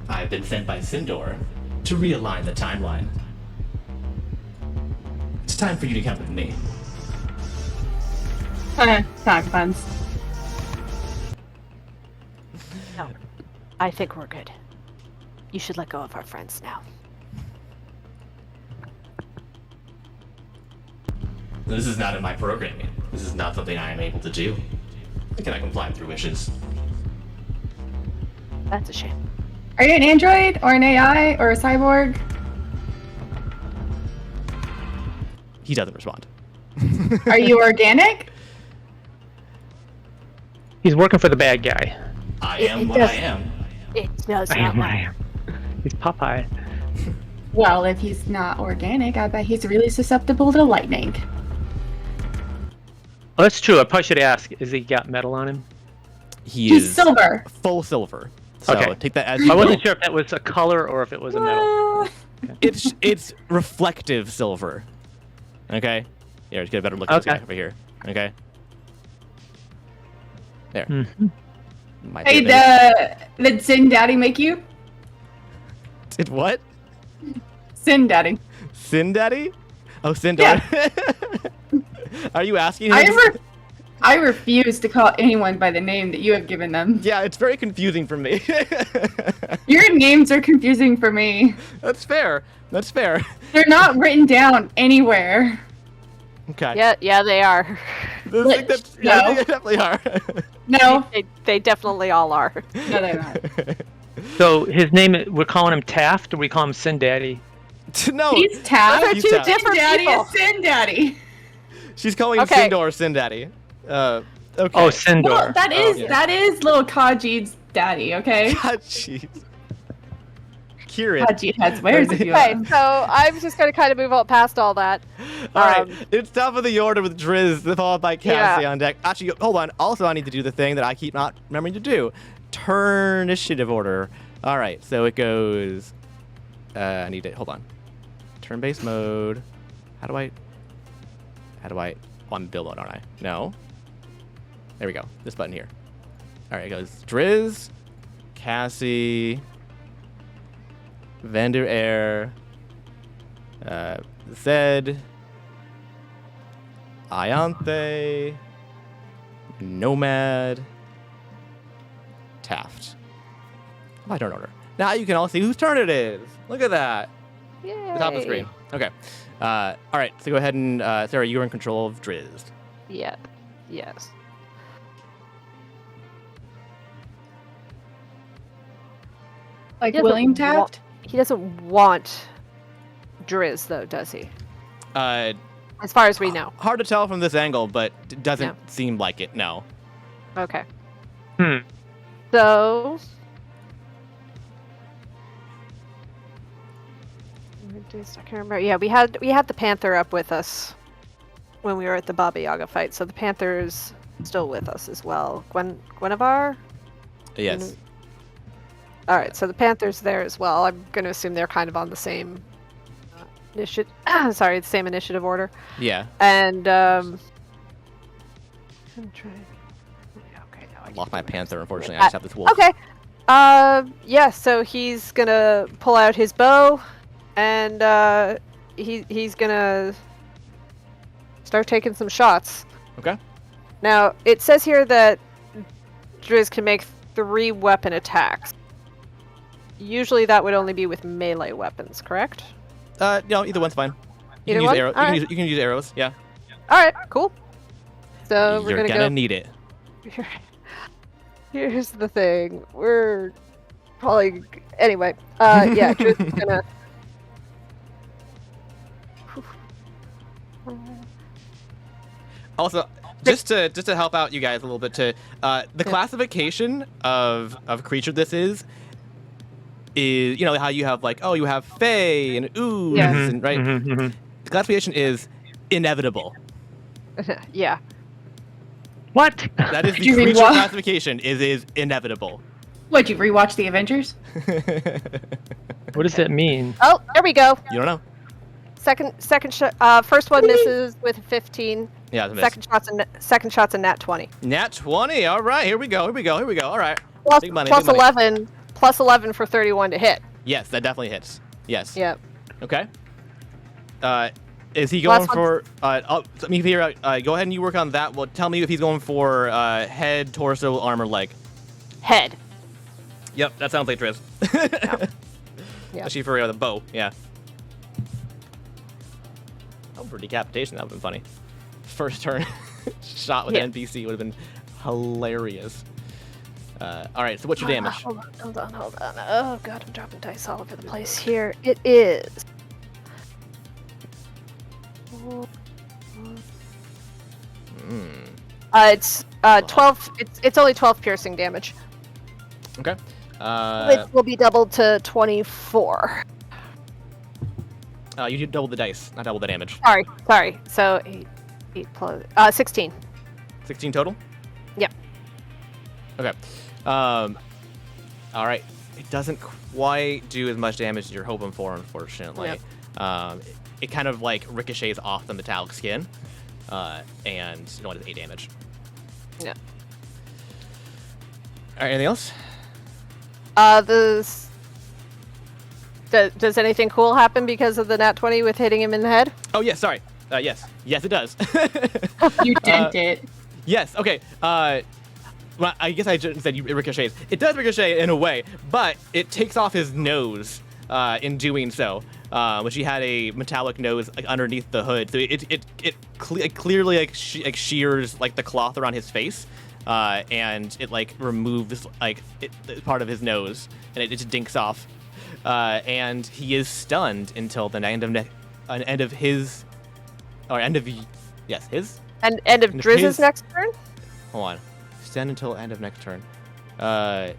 Speaker 7: I've been sent by Sindor to realign the timeline. It's time for you to come with me.
Speaker 3: Talk buns.
Speaker 2: No, I think we're good. You should let go of our friends now.
Speaker 7: This is not in my programming. This is not something I am able to do. How can I comply with your wishes?
Speaker 2: That's a shame.
Speaker 3: Are you an android or an AI or a cyborg?
Speaker 1: He doesn't respond.
Speaker 3: Are you organic?
Speaker 4: He's working for the bad guy.
Speaker 7: I
Speaker 2: It
Speaker 7: am what
Speaker 2: does-
Speaker 7: I am.
Speaker 2: It does
Speaker 4: I
Speaker 2: not
Speaker 4: am what I
Speaker 2: matter.
Speaker 4: am. He's Popeye.
Speaker 3: Well, if he's not organic, I bet he's really susceptible to lightning.
Speaker 4: Oh, that's true. I probably should ask. Is he got metal on him?
Speaker 1: He is
Speaker 3: He's silver.
Speaker 1: full silver. So
Speaker 4: Okay.
Speaker 1: take that as
Speaker 4: I
Speaker 1: you will.
Speaker 4: wasn't sure if that was a color or if it was a metal.
Speaker 1: It's reflective silver. Okay? Here, let's get a better look at this
Speaker 4: Okay.
Speaker 1: guy over here. Okay? There.
Speaker 4: Mhm.
Speaker 1: My
Speaker 3: Hey,
Speaker 1: favorite.
Speaker 3: did Sin Daddy make you?
Speaker 1: Did what?
Speaker 3: Sin Daddy.
Speaker 1: Sin Daddy? Oh, Sin Daddy. Are you asking him?
Speaker 3: I refuse to call anyone by the name that you have given them.
Speaker 1: Yeah, it's very confusing for me.
Speaker 3: Your names are confusing for me.
Speaker 1: That's fair. That's fair.
Speaker 3: They're not written down anywhere.
Speaker 1: Okay.
Speaker 2: Yeah, they are.
Speaker 1: I think that's, yeah, I think they definitely are.
Speaker 3: No,
Speaker 2: They definitely all are.
Speaker 3: no, they're not.
Speaker 4: So his name, we're calling him Taft, or we call him Sin Daddy?
Speaker 1: No,
Speaker 3: He's Taft.
Speaker 2: Those are
Speaker 1: He's
Speaker 2: two
Speaker 1: Taft.
Speaker 2: different
Speaker 3: Daddy
Speaker 2: people.
Speaker 3: is Sin Daddy.
Speaker 1: she's calling him
Speaker 2: Okay.
Speaker 1: Sindor Sin Daddy. Okay.
Speaker 4: Oh, Sindor.
Speaker 3: Well, that is
Speaker 1: yeah.
Speaker 3: that is little Kaji's daddy. Okay.
Speaker 1: God, jeez. hear it.
Speaker 3: Haji has wares if you
Speaker 2: Okay,
Speaker 3: want.
Speaker 2: so I'm just gonna kind of move on past all that.
Speaker 1: All right, it's top of the order with Driz, followed by Cassie
Speaker 2: Yeah.
Speaker 1: on deck. Actually, hold on. Also, I need to do the thing that I keep not remembering to do. Turn initiative order. All right, so it goes. I need to hold on. Turn-based mode. How do I? Oh, I'm build mode, aren't I? No. There we go. This button here. All right, it goes Driz, Cassie, Vander Air, Zed, Ianthe, Nomad, Taft. My turn order. Now you can all see whose turn it is. Look at that.
Speaker 2: Yay.
Speaker 1: The top of the screen. Okay. All right. So go ahead and Sarah, you're in control of Driz.
Speaker 2: Yep. Yes.
Speaker 3: Like
Speaker 2: He doesn't
Speaker 3: William
Speaker 2: wa-
Speaker 3: Taft?
Speaker 2: He doesn't want Driz, though, does he? As far as we know.
Speaker 1: Hard to tell from this angle, but it doesn't
Speaker 2: No.
Speaker 1: seem like it. No.
Speaker 2: Okay.
Speaker 4: Hmm.
Speaker 2: So. I can't remember. Yeah, we had the Panther up with us when we were at the Baba Yaga fight, so the Panther's still with us as well. Guinevere?
Speaker 1: Yes.
Speaker 2: All right, so the Panther's there as well. I'm going to assume they're kind of on the same initiative. Sorry, the same initiative order.
Speaker 1: Yeah.
Speaker 2: And I'm trying. Okay, no, I
Speaker 1: Lost my
Speaker 2: can't do
Speaker 1: Panther.
Speaker 2: it.
Speaker 1: Unfortunately, I just have this wolf.
Speaker 2: Okay. Yeah. So he's gonna pull out his bow, and he's gonna start taking some shots.
Speaker 1: Okay.
Speaker 2: Now it says here that Driz can make 3 weapon attacks. Usually that would only be with melee weapons, correct?
Speaker 1: No, either one's fine. You
Speaker 2: Either
Speaker 1: can use
Speaker 2: one?
Speaker 1: arrows.
Speaker 2: All right.
Speaker 1: You can use arrows. Yeah.
Speaker 2: All right, cool. So we're
Speaker 1: You're
Speaker 2: gonna
Speaker 1: gonna
Speaker 2: go.
Speaker 1: need it.
Speaker 2: Here's the thing. We're probably anyway. Yeah, Driz is gonna.
Speaker 1: Also, just to help out you guys a little bit, the classification of creature this is you know how you have like you have Fae and ooze
Speaker 2: Yes.
Speaker 1: and right. The classification is inevitable.
Speaker 2: Yeah.
Speaker 4: What?
Speaker 1: That is
Speaker 3: Did
Speaker 1: the
Speaker 3: you read
Speaker 1: creature
Speaker 3: what?
Speaker 1: classification is inevitable.
Speaker 3: What'd you rewatch the Avengers?
Speaker 4: What does that mean?
Speaker 2: Oh, there we go.
Speaker 1: You don't know.
Speaker 2: First one misses with 15.
Speaker 1: Yeah, it's a miss.
Speaker 2: Second shot's a nat 20.
Speaker 1: Nat 20. All right, here we go. All right.
Speaker 2: Plus,
Speaker 1: Big money,
Speaker 2: plus
Speaker 1: big money.
Speaker 2: 11. Plus 11 for 31 to hit.
Speaker 1: Yes, that definitely hits. Yes.
Speaker 2: Yep.
Speaker 1: Okay. Is he going
Speaker 2: Last
Speaker 1: for? Let me hear. Go ahead and you work on that. Well, tell me if he's going for head, torso, armor, leg.
Speaker 2: Head.
Speaker 1: Yep, that sounds like Driz.
Speaker 2: Yeah.
Speaker 1: Especially for the bow. Yeah. Oh, for decapitation, that would have been funny. First turn shot with
Speaker 2: Yeah.
Speaker 1: NPC would have been hilarious. All right, so what's your damage?
Speaker 2: Hold on. Oh god, I'm dropping dice all over the place here. It is. It's 12. It's only 12 piercing damage.
Speaker 1: Okay.
Speaker 2: Which will be doubled to 24.
Speaker 1: You did double the dice, not double the damage.
Speaker 2: Sorry. So 8 plus 16.
Speaker 1: 16 total?
Speaker 2: Yep.
Speaker 1: Okay. All right. It doesn't quite do as much damage as you're hoping for, unfortunately.
Speaker 2: Yep.
Speaker 1: It kind of like ricochets off the metallic skin, and it does 8 damage.
Speaker 2: Yeah.
Speaker 1: All right. Anything else?
Speaker 2: Does anything cool happen because of the nat 20 with hitting him in the head?
Speaker 1: Oh yes. Sorry. Yes. Yes, it does.
Speaker 3: You dent it.
Speaker 1: Yes. Okay. Well, I guess I just said it ricochets. It does ricochet in a way, but it takes off his nose in doing so, which he had a metallic nose like underneath the hood. So it clearly like shears like the cloth around his face, and it like removes like part of his nose, and it just dinks off, and he is stunned until the end of his.
Speaker 2: And end of
Speaker 1: End of
Speaker 2: Driz's
Speaker 1: his-
Speaker 2: next turn?
Speaker 1: Hold on. Stand until end of next turn.
Speaker 2: So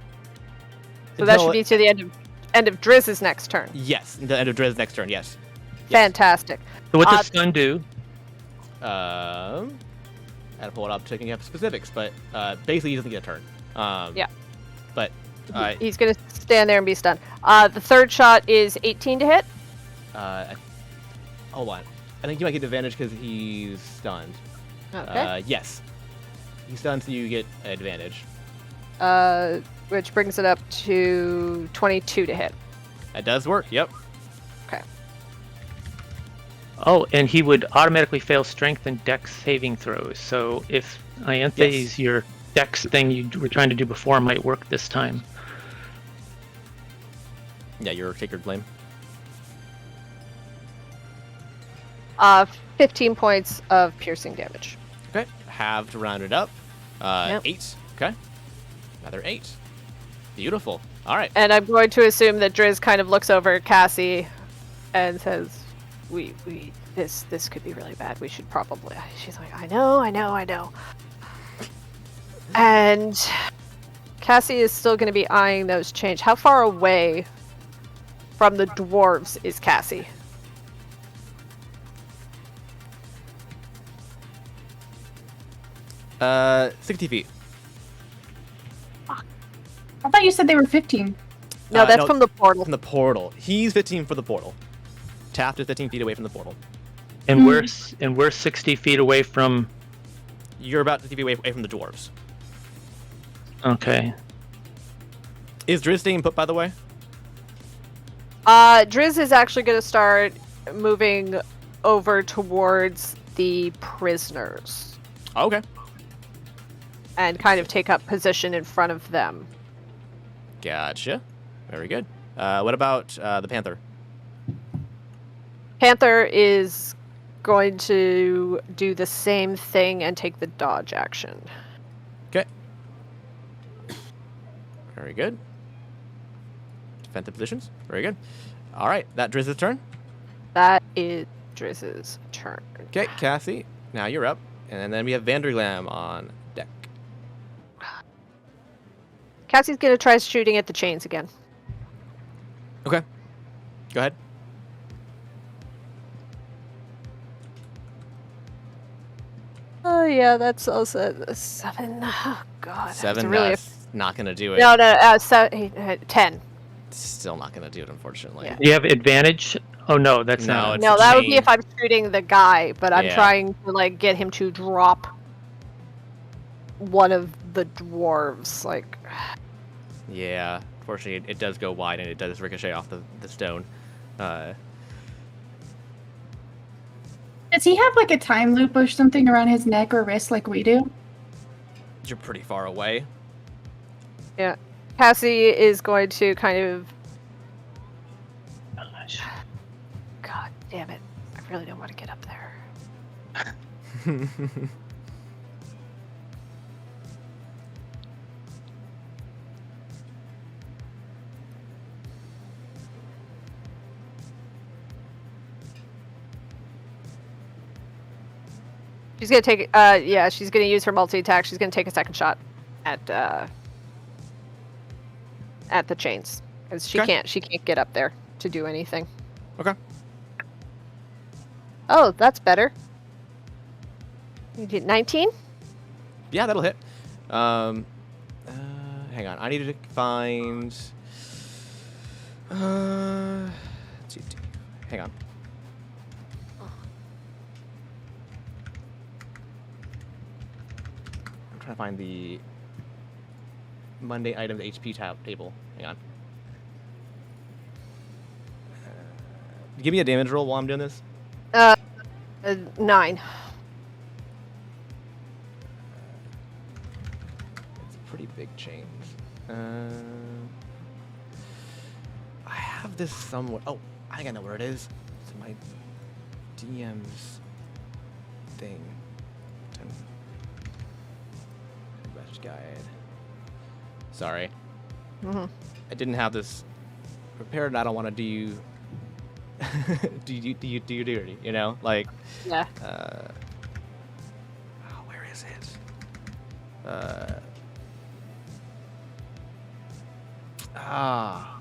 Speaker 2: that should be to the end of Drizz's next turn.
Speaker 1: Yes, the end of Drizz's next turn. Yes.
Speaker 2: Fantastic.
Speaker 4: So what does stun do?
Speaker 1: I had to pull it up checking up specifics, but basically he doesn't get a turn.
Speaker 2: Yeah.
Speaker 1: But
Speaker 2: He's going to stand there and be stunned. The third shot is 18 to hit.
Speaker 1: hold on. I think you might get advantage because he's stunned.
Speaker 2: Okay.
Speaker 1: Yes. He's stunned, so you get advantage.
Speaker 2: Which brings it up to 22 to hit.
Speaker 1: That does work. Yep.
Speaker 2: Okay.
Speaker 4: Oh, and he would automatically fail strength and dex saving throws. So if Ianthe's your dex thing you were trying to do before might work this time.
Speaker 1: Yeah, your sacred flame.
Speaker 2: 15 points of piercing damage.
Speaker 1: Okay. Halved rounded up.
Speaker 2: Yep.
Speaker 1: 8. Okay. Another 8. Beautiful. All right.
Speaker 2: And I'm going to assume that Driz kind of looks over at Cassie and says, this could be really bad. We should probably. She's like, I know. And Cassie is still going to be eyeing those chains. How far away from the dwarves is Cassie?
Speaker 3: Uh,
Speaker 1: 60 feet.
Speaker 3: I thought you said they were 15.
Speaker 2: No, that's
Speaker 1: no,
Speaker 2: from the portal.
Speaker 1: From the portal. He's 15 for the portal. Taft is 15 feet away from the portal.
Speaker 4: And we're 60 feet away from.
Speaker 1: You're about 50 feet away from the dwarves.
Speaker 4: Okay.
Speaker 1: Is Driz staying put, by the way?
Speaker 2: Driz is actually going to start moving over towards the prisoners
Speaker 1: Okay.
Speaker 2: and kind of take up position in front of them.
Speaker 1: Gotcha. Very good. What about the Panther?
Speaker 2: Panther is going to do the same thing and take the dodge action.
Speaker 1: Okay. Very good. Defensive positions. Very good. All right. That Driz's turn.
Speaker 2: That is Driz's turn.
Speaker 1: Okay, Cassie. Now you're up. And then we have Vanderlam on deck.
Speaker 2: Cassie's going to try shooting at the chains again.
Speaker 1: Okay. Go ahead.
Speaker 2: Oh, yeah, that's also a 7. Oh, God.
Speaker 1: 7.
Speaker 2: Really
Speaker 1: That's not going to do it.
Speaker 2: No, 10.
Speaker 1: Still not going to do it, unfortunately.
Speaker 2: Yeah.
Speaker 4: Do you have advantage? Oh no, that's
Speaker 1: No,
Speaker 4: not.
Speaker 1: it's
Speaker 2: No,
Speaker 1: a
Speaker 2: that would be
Speaker 1: chain.
Speaker 2: if I'm shooting the guy, but I'm
Speaker 1: Yeah.
Speaker 2: trying to, like, get him to drop one of the dwarves. Like,
Speaker 1: Yeah. Unfortunately, it does go wide and it does ricochet off the stone.
Speaker 3: Does he have like a time loop or something around his neck or wrist like we do?
Speaker 1: You're pretty far away.
Speaker 2: yeah. Cassie is going to kind of. God damn it. I really don't want to get up there. She's gonna take. Yeah, she's gonna use her multi-attack. She's gonna take a second shot at the chains because she
Speaker 1: Okay.
Speaker 2: can't get up there to do anything.
Speaker 1: Okay.
Speaker 2: Oh, that's better. You did 19.
Speaker 1: Yeah, that'll hit. Hang on. I need to find. Hang on. I'm trying to find the Monday items HP table. Hang on. Give me a damage roll while I'm doing this.
Speaker 2: 9.
Speaker 1: It's pretty big chains. I have this somewhere. Oh, I think I know where it is. It's in my DM's thing. Best guide. Sorry.
Speaker 2: Mhm.
Speaker 1: I didn't have this prepared and I don't want to do you do you dirty, you know? Like
Speaker 2: Yeah.
Speaker 1: where is it?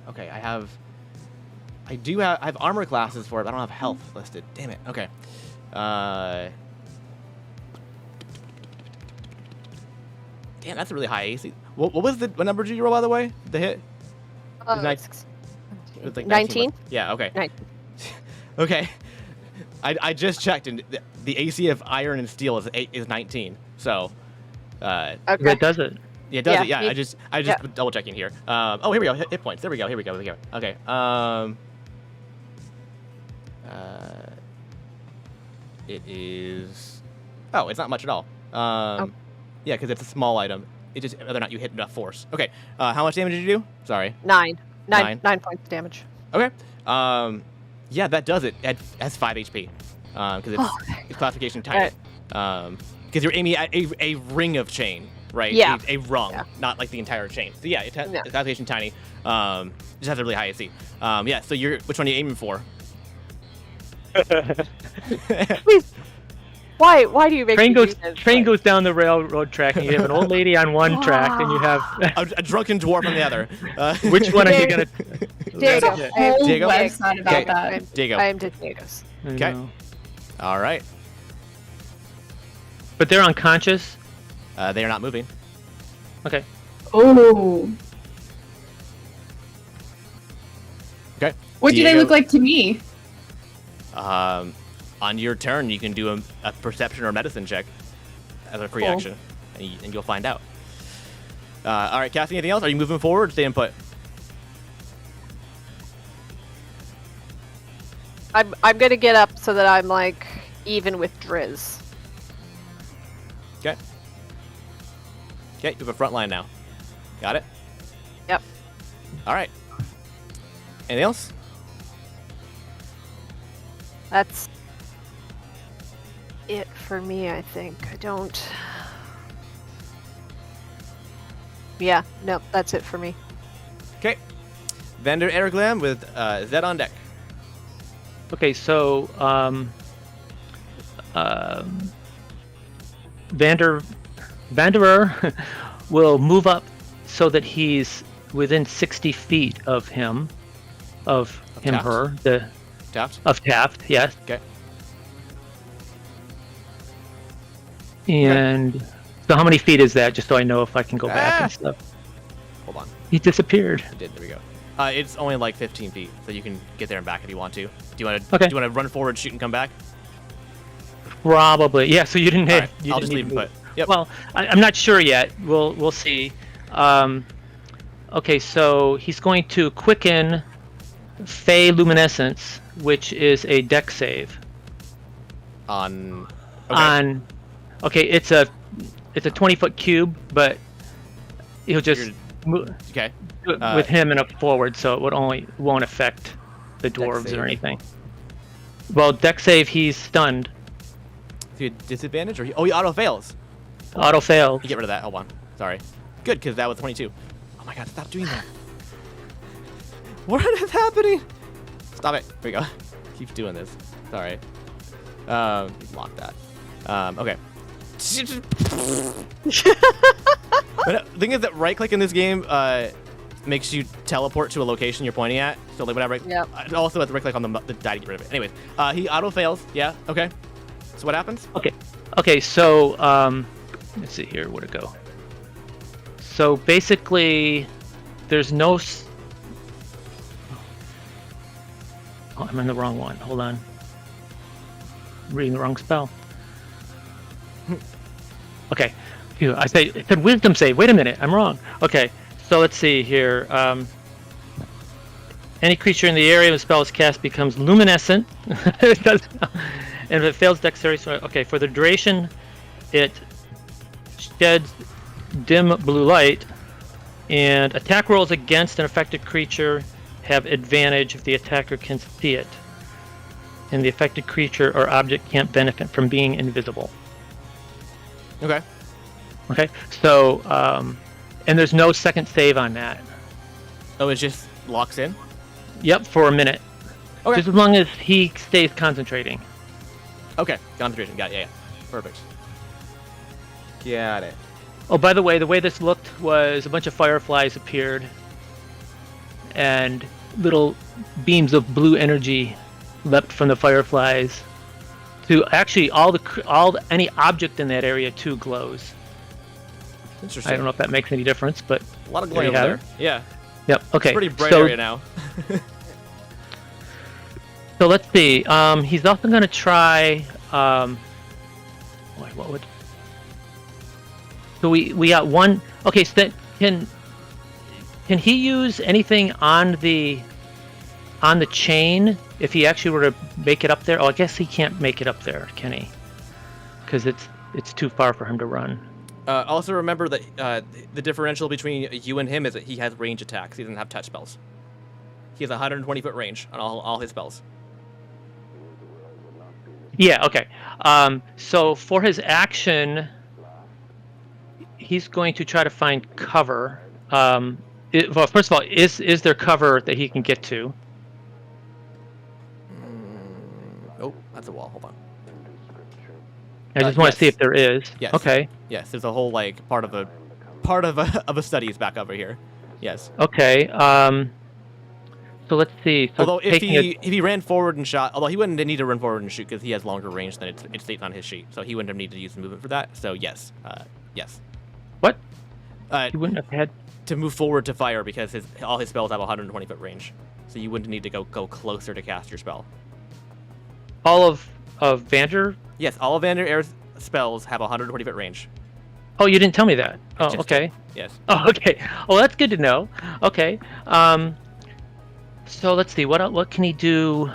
Speaker 1: Okay, I have I have armor classes for it, but I don't have health listed. Damn it. Okay. Damn, that's a really high AC. What number did you roll, by the way? The hit? It was like
Speaker 2: 19?
Speaker 1: Yeah, okay.
Speaker 2: 19.
Speaker 1: Okay. I just checked, and the AC of iron and steel is 19. So,
Speaker 2: Okay.
Speaker 4: That does it.
Speaker 1: yeah, it does it. Yeah,
Speaker 2: Yeah,
Speaker 1: I just double checking here. Oh, here we go. Hit points. There we go. Here we go. Okay. It is. Oh, it's not much at all. Yeah, because it's a small item. It just whether or not you hit enough force. Okay. How much damage did you do? Sorry.
Speaker 2: 9
Speaker 1: 9.
Speaker 2: points damage.
Speaker 1: Okay. Yeah, that does it. It has 5 HP. Because it's classification tiny. Because you're aiming at a ring of chain, right?
Speaker 2: Yeah.
Speaker 1: A rung,
Speaker 2: Yeah.
Speaker 1: not like the entire chain. So yeah, it's
Speaker 2: Yeah.
Speaker 1: classification tiny. Just has a really high AC. Yeah. So which one are you aiming for?
Speaker 2: Please. Why do you make me do this?
Speaker 4: Train goes down the railroad track, and you have an old lady on one track, and you have
Speaker 1: a drunken dwarf on the other.
Speaker 4: which one are you gonna?
Speaker 2: Diego.
Speaker 3: There's a whole
Speaker 1: Diego?
Speaker 3: website about
Speaker 1: Okay.
Speaker 3: that.
Speaker 1: Diego.
Speaker 2: I am Diego's.
Speaker 1: Okay. All right.
Speaker 4: But they're unconscious.
Speaker 1: They are not moving.
Speaker 4: Okay.
Speaker 3: Oh.
Speaker 1: Okay.
Speaker 3: What do they
Speaker 1: Diego.
Speaker 3: look like to me?
Speaker 1: On your turn, you can do a perception or medicine check as a free
Speaker 3: Cool.
Speaker 1: action, and you'll find out. All right, Cassie, anything else? Are you moving forward or staying put?
Speaker 2: I'm gonna get up so that I'm like even with Driz.
Speaker 1: Okay. Okay, you have a front line now. Got it?
Speaker 2: Yep.
Speaker 1: All right. Anything else?
Speaker 2: That's it for me, I think. I don't. Yeah, no, that's it for me.
Speaker 1: Okay. Vander Erglam with Zed on deck.
Speaker 4: Okay, so Vanderer will move up so that he's within 60 feet of him,
Speaker 1: Taft?
Speaker 4: her,
Speaker 1: Taft?
Speaker 4: of Taft, yes.
Speaker 1: Okay.
Speaker 4: And so how many feet is that, just so I know if I can go back and stuff?
Speaker 1: Hold on.
Speaker 4: He disappeared.
Speaker 1: It did. There we go. It's only like 15 feet, so you can get there and back if you want to. Do you want to?
Speaker 4: Okay.
Speaker 1: Do you want to run forward, shoot, and come back?
Speaker 4: Probably. Yeah, so you didn't
Speaker 1: All
Speaker 4: hit.
Speaker 1: right.
Speaker 4: You
Speaker 1: I'll
Speaker 4: didn't
Speaker 1: just leave
Speaker 4: even
Speaker 1: him put.
Speaker 4: move.
Speaker 1: Yep.
Speaker 4: Well, I'm not sure yet. We'll see. Okay, so he's going to quicken Fey Luminescence, which is a deck save.
Speaker 1: On. Okay.
Speaker 4: Okay, it's a 20-foot cube, but he'll just move
Speaker 1: Okay.
Speaker 4: with him and up forward, so won't affect the dwarves
Speaker 1: save.
Speaker 4: or anything. Well, deck save, he's stunned.
Speaker 1: Do you disadvantage or he auto fails?
Speaker 4: Auto fail.
Speaker 1: You get rid of that. Hold on. Sorry. Good, because that was 22. Oh my god! Stop doing that. What is happening? Stop it. Here we go. Keep doing this. Sorry. Lock that. Okay. But the thing is that right click in this game makes you teleport to a location you're pointing at. So like whenever
Speaker 2: Yep.
Speaker 1: also have to right click on the die to get rid of it. Anyways, he auto fails. Yeah. Okay. So what happens?
Speaker 4: Okay, so let's see here, where'd it go? So basically, there's no. Oh, I'm in the wrong one. Hold on. I'm reading the wrong spell. Okay, phew, it said wisdom save. Wait a minute, I'm wrong. Okay, so let's see here. Any creature in the area the spell is cast becomes luminescent. It does, and if it fails dexterity, so okay, for the duration, it sheds dim blue light, and attack rolls against an affected creature have advantage if the attacker can see it, and the affected creature or object can't benefit from being invisible.
Speaker 1: Okay.
Speaker 4: Okay, so and there's no second save on that.
Speaker 1: Oh, it just locks in.
Speaker 4: Yep, for a minute.
Speaker 1: Okay.
Speaker 4: Just as long as he stays concentrating.
Speaker 1: Okay. Concentration. Got it. Yeah. Perfect. Got it.
Speaker 4: Oh, by the way this looked was a bunch of fireflies appeared, and little beams of blue energy leapt from the fireflies. To actually, any object in that area too glows.
Speaker 1: Interesting.
Speaker 4: I don't know if that makes any difference, but
Speaker 1: A lot of
Speaker 4: there
Speaker 1: glare
Speaker 4: you
Speaker 1: over
Speaker 4: have
Speaker 1: there.
Speaker 4: it.
Speaker 1: Yeah.
Speaker 4: Yep. Okay.
Speaker 1: Pretty bright
Speaker 4: so,
Speaker 1: area now.
Speaker 4: So let's see. He's also going to try. What would? So we got one. Okay. So that can he use anything on the chain if he actually were to make it up there? Oh, I guess he can't make it up there, can he? Because it's too far for him to run.
Speaker 1: Also remember that the differential between you and him is that he has range attacks. He doesn't have touch spells. He has 120-foot range on all his spells.
Speaker 4: Yeah, okay. So for his action, he's going to try to find cover. Well, first of all, is there cover that he can get to?
Speaker 1: Oh, that's a wall. Hold on.
Speaker 4: I just want to see if there is.
Speaker 1: Yes.
Speaker 4: Okay.
Speaker 1: Yes, there's a whole like part of a studies back over here. Yes.
Speaker 4: Okay. So let's see. So
Speaker 1: Although if he ran forward and shot, although he wouldn't need to run forward and shoot because he has longer range than it states on his sheet, so he wouldn't have needed to use the movement for that. So yes, yes.
Speaker 4: What?
Speaker 1: He
Speaker 4: wouldn't have had
Speaker 1: to move forward to fire because all his spells have 120-foot range, so you wouldn't need to go closer to cast your spell.
Speaker 4: all of Vander.
Speaker 1: Yes, all of Vander Air's spells have 120-foot range.
Speaker 4: Oh, you didn't tell me that. Oh,
Speaker 1: Just
Speaker 4: okay.
Speaker 1: did. Yes.
Speaker 4: Oh, okay. Well, that's good to know. Okay. So let's see. What can he do?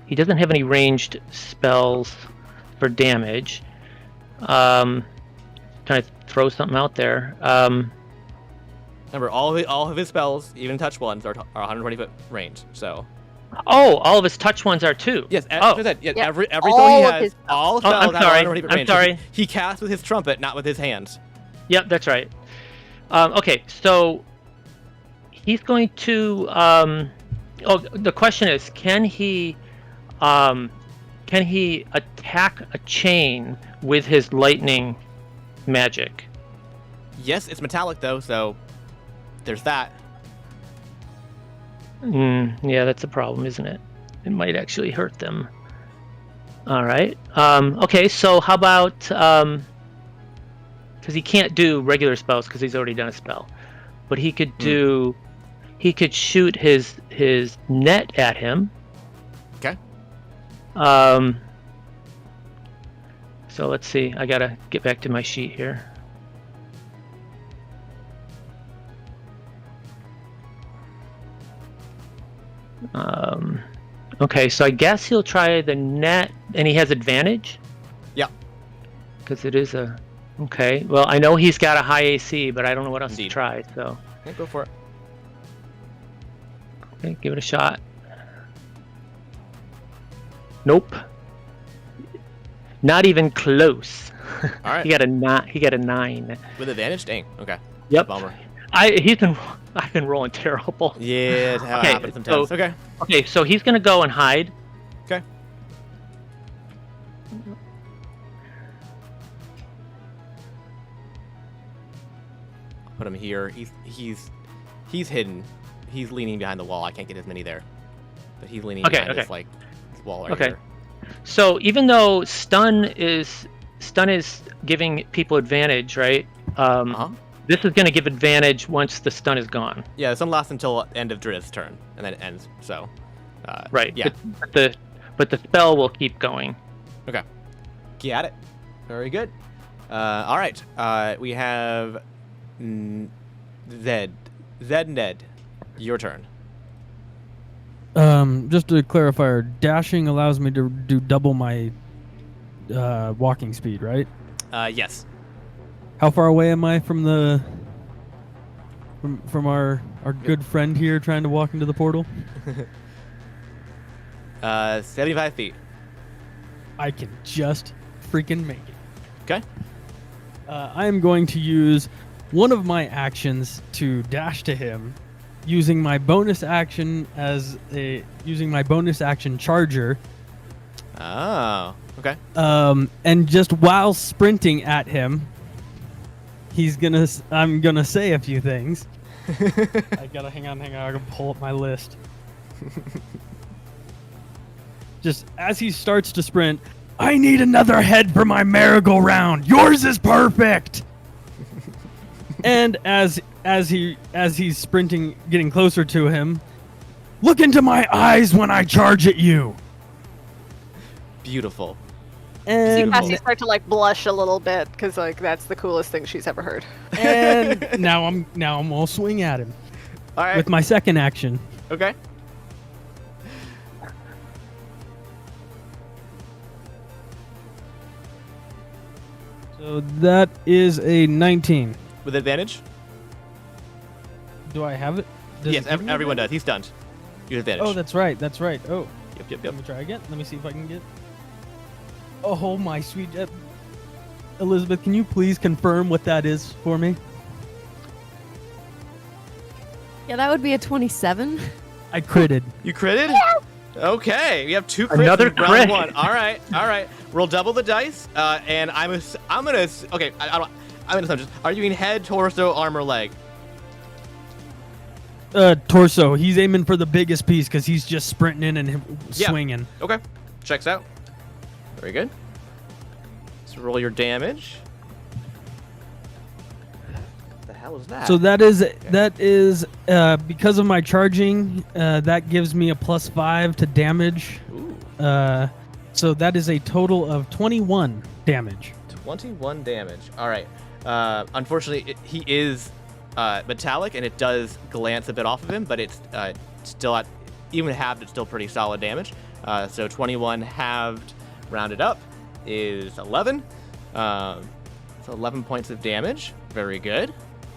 Speaker 4: He doesn't have any ranged spells for damage. Trying to throw something out there.
Speaker 1: Remember, all of his spells, even touch ones, are 120-foot range. So.
Speaker 4: Oh, all of his touch ones are too.
Speaker 1: Yes.
Speaker 4: Oh.
Speaker 1: Yeah,
Speaker 2: Yeah,
Speaker 1: every
Speaker 2: all
Speaker 1: spell he
Speaker 2: of
Speaker 1: has,
Speaker 2: his spells.
Speaker 1: all spells
Speaker 4: I'm
Speaker 1: have
Speaker 4: sorry.
Speaker 1: 120-foot
Speaker 4: I'm
Speaker 1: range.
Speaker 4: sorry.
Speaker 1: He casts with his trumpet, not with his hands.
Speaker 4: Yep, that's right. Okay, so he's going to. The question is, can he attack a chain with his lightning magic?
Speaker 1: Yes, it's metallic though, so there's that.
Speaker 4: Yeah, that's a problem, isn't it? It might actually hurt them. All right. Okay, so how about because he can't do regular spells because he's already done a spell, but he could do. He could shoot his net at him.
Speaker 1: Okay.
Speaker 4: So let's see. I gotta get back to my sheet here. Okay, so I guess he'll try the net, and he has advantage.
Speaker 1: Yeah.
Speaker 4: Because it is a. Okay. Well, I know he's got a high AC, but I don't know what else
Speaker 1: Indeed.
Speaker 4: to try. So.
Speaker 1: Yeah, go for it.
Speaker 4: Okay, give it a shot. Nope. Not even close.
Speaker 1: All right.
Speaker 4: He got a 9.
Speaker 1: With advantage? Dang. Okay.
Speaker 4: Yep.
Speaker 1: Bummer.
Speaker 4: I've been rolling terrible.
Speaker 1: Yeah, it
Speaker 4: Okay,
Speaker 1: happens sometimes.
Speaker 4: so-
Speaker 1: Okay.
Speaker 4: Okay, so he's gonna go and hide.
Speaker 1: Okay. Put him here. He's hidden. He's leaning behind the wall. I can't get as many there, but he's leaning
Speaker 4: Okay,
Speaker 1: behind
Speaker 4: okay.
Speaker 1: this wall right
Speaker 4: Okay.
Speaker 1: here.
Speaker 4: So even though stun is giving people advantage, right?
Speaker 1: Uh-huh.
Speaker 4: This is gonna give advantage once the stun is gone.
Speaker 1: Yeah, this one lasts until end of Driz's turn, and then it ends. So.
Speaker 4: Right.
Speaker 1: Yeah.
Speaker 4: But the spell will keep going.
Speaker 1: Okay. Got it. Very good. All right. We have Zed. Zed and Ed. Your turn.
Speaker 5: Just to clarify, dashing allows me to do double my walking speed, right?
Speaker 1: Yes.
Speaker 5: How far away am I from from our good friend here trying to walk into the portal?
Speaker 1: 75 feet.
Speaker 5: I can just freaking make it.
Speaker 1: Okay.
Speaker 5: I am going to use one of my actions to dash to him, using my bonus action charger.
Speaker 1: Oh. Okay.
Speaker 5: And just while sprinting at him, I'm gonna say a few things. I gotta hang on. I gotta pull up my list. Just as he starts to sprint, I need another head for my merry-go-round. Yours is perfect. And as he's sprinting, getting closer to him, look into my eyes when I charge at you.
Speaker 1: Beautiful.
Speaker 5: And
Speaker 2: Cassie start to like blush a little bit because like that's the coolest thing she's ever heard.
Speaker 5: and now I'm gonna swing at him
Speaker 1: All right.
Speaker 5: with my second action.
Speaker 1: Okay.
Speaker 5: So that is a 19.
Speaker 1: With advantage?
Speaker 5: Do I have it? Does
Speaker 1: Yes,
Speaker 5: it give me
Speaker 1: everyone does.
Speaker 5: advantage?
Speaker 1: He's stunned. You have advantage.
Speaker 5: Oh, that's right. That's right. Oh,
Speaker 1: Yep.
Speaker 5: let me try again. Let me see if I can get. Oh my sweet Elizabeth, can you please confirm what that is for me?
Speaker 6: Yeah, that would be a 27.
Speaker 5: I critted.
Speaker 1: You critted? Okay, we have 2 crits
Speaker 4: Another
Speaker 1: in round
Speaker 4: crit.
Speaker 1: 1. All right. Roll double the dice, and I'm gonna. Okay, I'm gonna assume. Are you in head, torso, armor, leg?
Speaker 5: Torso. He's aiming for the biggest piece because he's just sprinting in and
Speaker 1: Yeah.
Speaker 5: swinging.
Speaker 1: Okay, checks out. Very good. Let's roll your damage. What the hell is that?
Speaker 5: So that is because of my charging. That gives me a +5 to damage.
Speaker 1: Ooh,
Speaker 5: So that is a total of 21 damage.
Speaker 1: 21 damage. All right. Unfortunately, he is metallic, and it does glance a bit off of him, but it's still at even halved. It's still pretty solid damage. So 21 halved, rounded up, is 11. So 11 points of damage. Very good.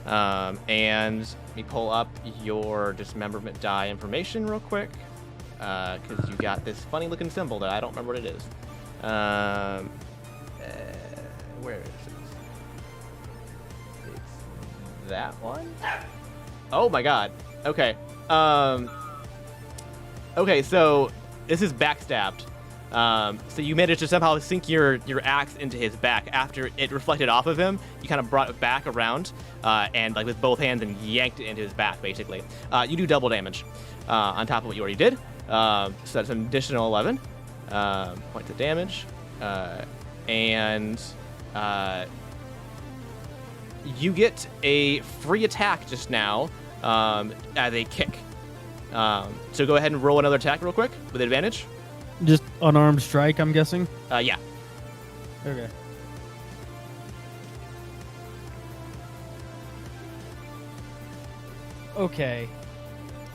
Speaker 1: And let me pull up your dismemberment die information real quick, because you got this funny looking symbol that I don't remember what it is. Where is it? It's that one? Oh my god. Okay. Okay, so this is backstabbed. So you managed to somehow sink your axe into his back. After it reflected off of him, you kind of brought it back around, and like with both hands and yanked it into his back, basically. You do double damage on top of what you already did. So that's an additional 11 points of damage. And you get a free attack just now as a kick. So go ahead and roll another attack real quick with advantage.
Speaker 5: Just unarmed strike, I'm guessing.
Speaker 1: Yeah.
Speaker 5: Okay. Okay.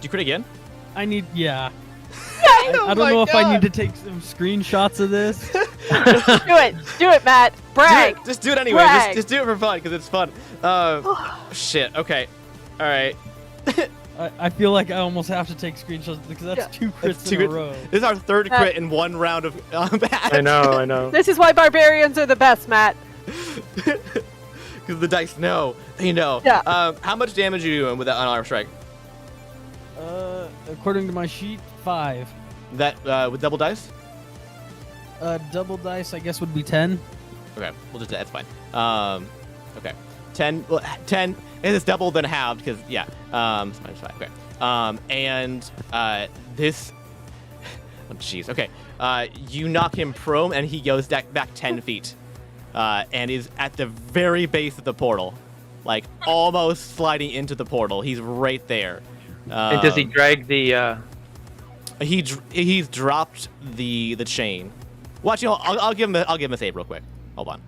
Speaker 1: Do you crit again?
Speaker 5: I need, yeah. I don't know if I need to take some screenshots of this.
Speaker 2: Do it, Matt. Brag.
Speaker 1: Just do it anyway.
Speaker 2: Brag.
Speaker 1: Just do it for fun because it's fun. Shit. Okay. All right.
Speaker 5: I feel like I almost have to take screenshots because that's 2 crits in a row.
Speaker 1: This is our third crit in one round of match.
Speaker 4: I know.
Speaker 2: This is why barbarians are the best, Matt.
Speaker 1: Because the dice know. They know.
Speaker 2: Yeah.
Speaker 1: How much damage are you doing with that unarmed strike?
Speaker 5: According to my sheet, 5.
Speaker 1: That with double dice?
Speaker 5: Double dice, I guess, would be 10.
Speaker 1: Okay, we'll just that's fine. Okay, 10. Well, 10. If it's double, then halved because yeah. It's minus 5. Okay. And this. Oh jeez. Okay. You knock him prone, and he goes back 10 feet, and is at the very base of the portal, like almost sliding into the portal. He's right there.
Speaker 4: And does he drag the?
Speaker 1: He's dropped the chain. Watch, I'll give him a save real quick. Hold on,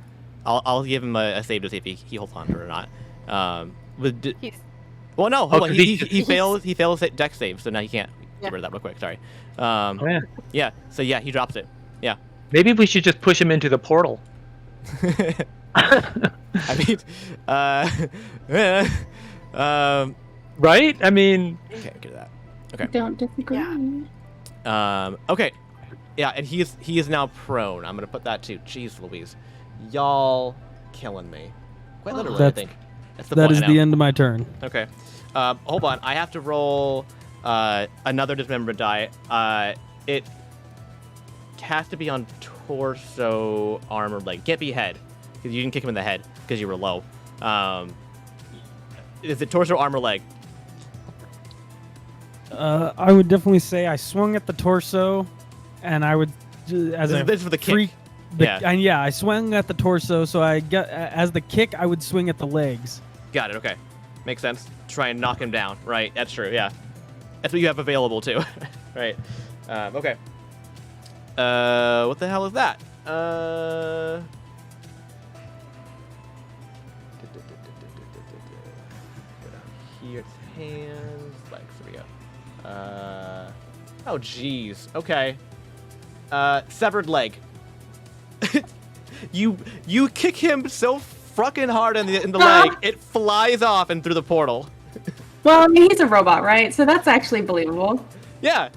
Speaker 1: I'll give him a save to see if he holds on to it or not. Well, no, hold on. He fails dex save, so now he can't get rid of that real quick. Sorry. Yeah. So yeah, he drops it. Yeah.
Speaker 4: Maybe we should just push him into the portal.
Speaker 1: I mean,
Speaker 4: right? I mean,
Speaker 1: okay, get that. Okay.
Speaker 3: Don't disagree.
Speaker 1: Okay. Yeah, and he is now prone. I'm gonna put that too. Jeez Louise. Y'all killing me. Quite literally, I think. That's the
Speaker 5: That
Speaker 1: point,
Speaker 5: is
Speaker 1: I
Speaker 5: the
Speaker 1: know.
Speaker 5: end of my turn.
Speaker 1: Okay. Hold on. I have to roll another dismemberment die. It has to be on torso, armor, leg. Can't be head, because you didn't kick him in the head because you were low. Is it torso, armor, leg?
Speaker 5: I would definitely say I swung at the torso, and I would as
Speaker 1: This
Speaker 5: a
Speaker 1: is- this is for the kick.
Speaker 5: freak.
Speaker 1: Yeah.
Speaker 5: And yeah, I swung at the torso, so I get as the kick, I would swing at the legs.
Speaker 1: Got it. Okay, makes sense. Try and knock him down. Right. That's true. Yeah, that's what you have available too. Right. Okay. What the hell is that? Here it's hands, legs. There we go. Oh jeez. Okay. Severed leg. you kick him so fucking hard in the leg, it flies off and through the portal.
Speaker 8: Well, I mean, he's a robot, right? So that's actually believable.
Speaker 1: Yeah.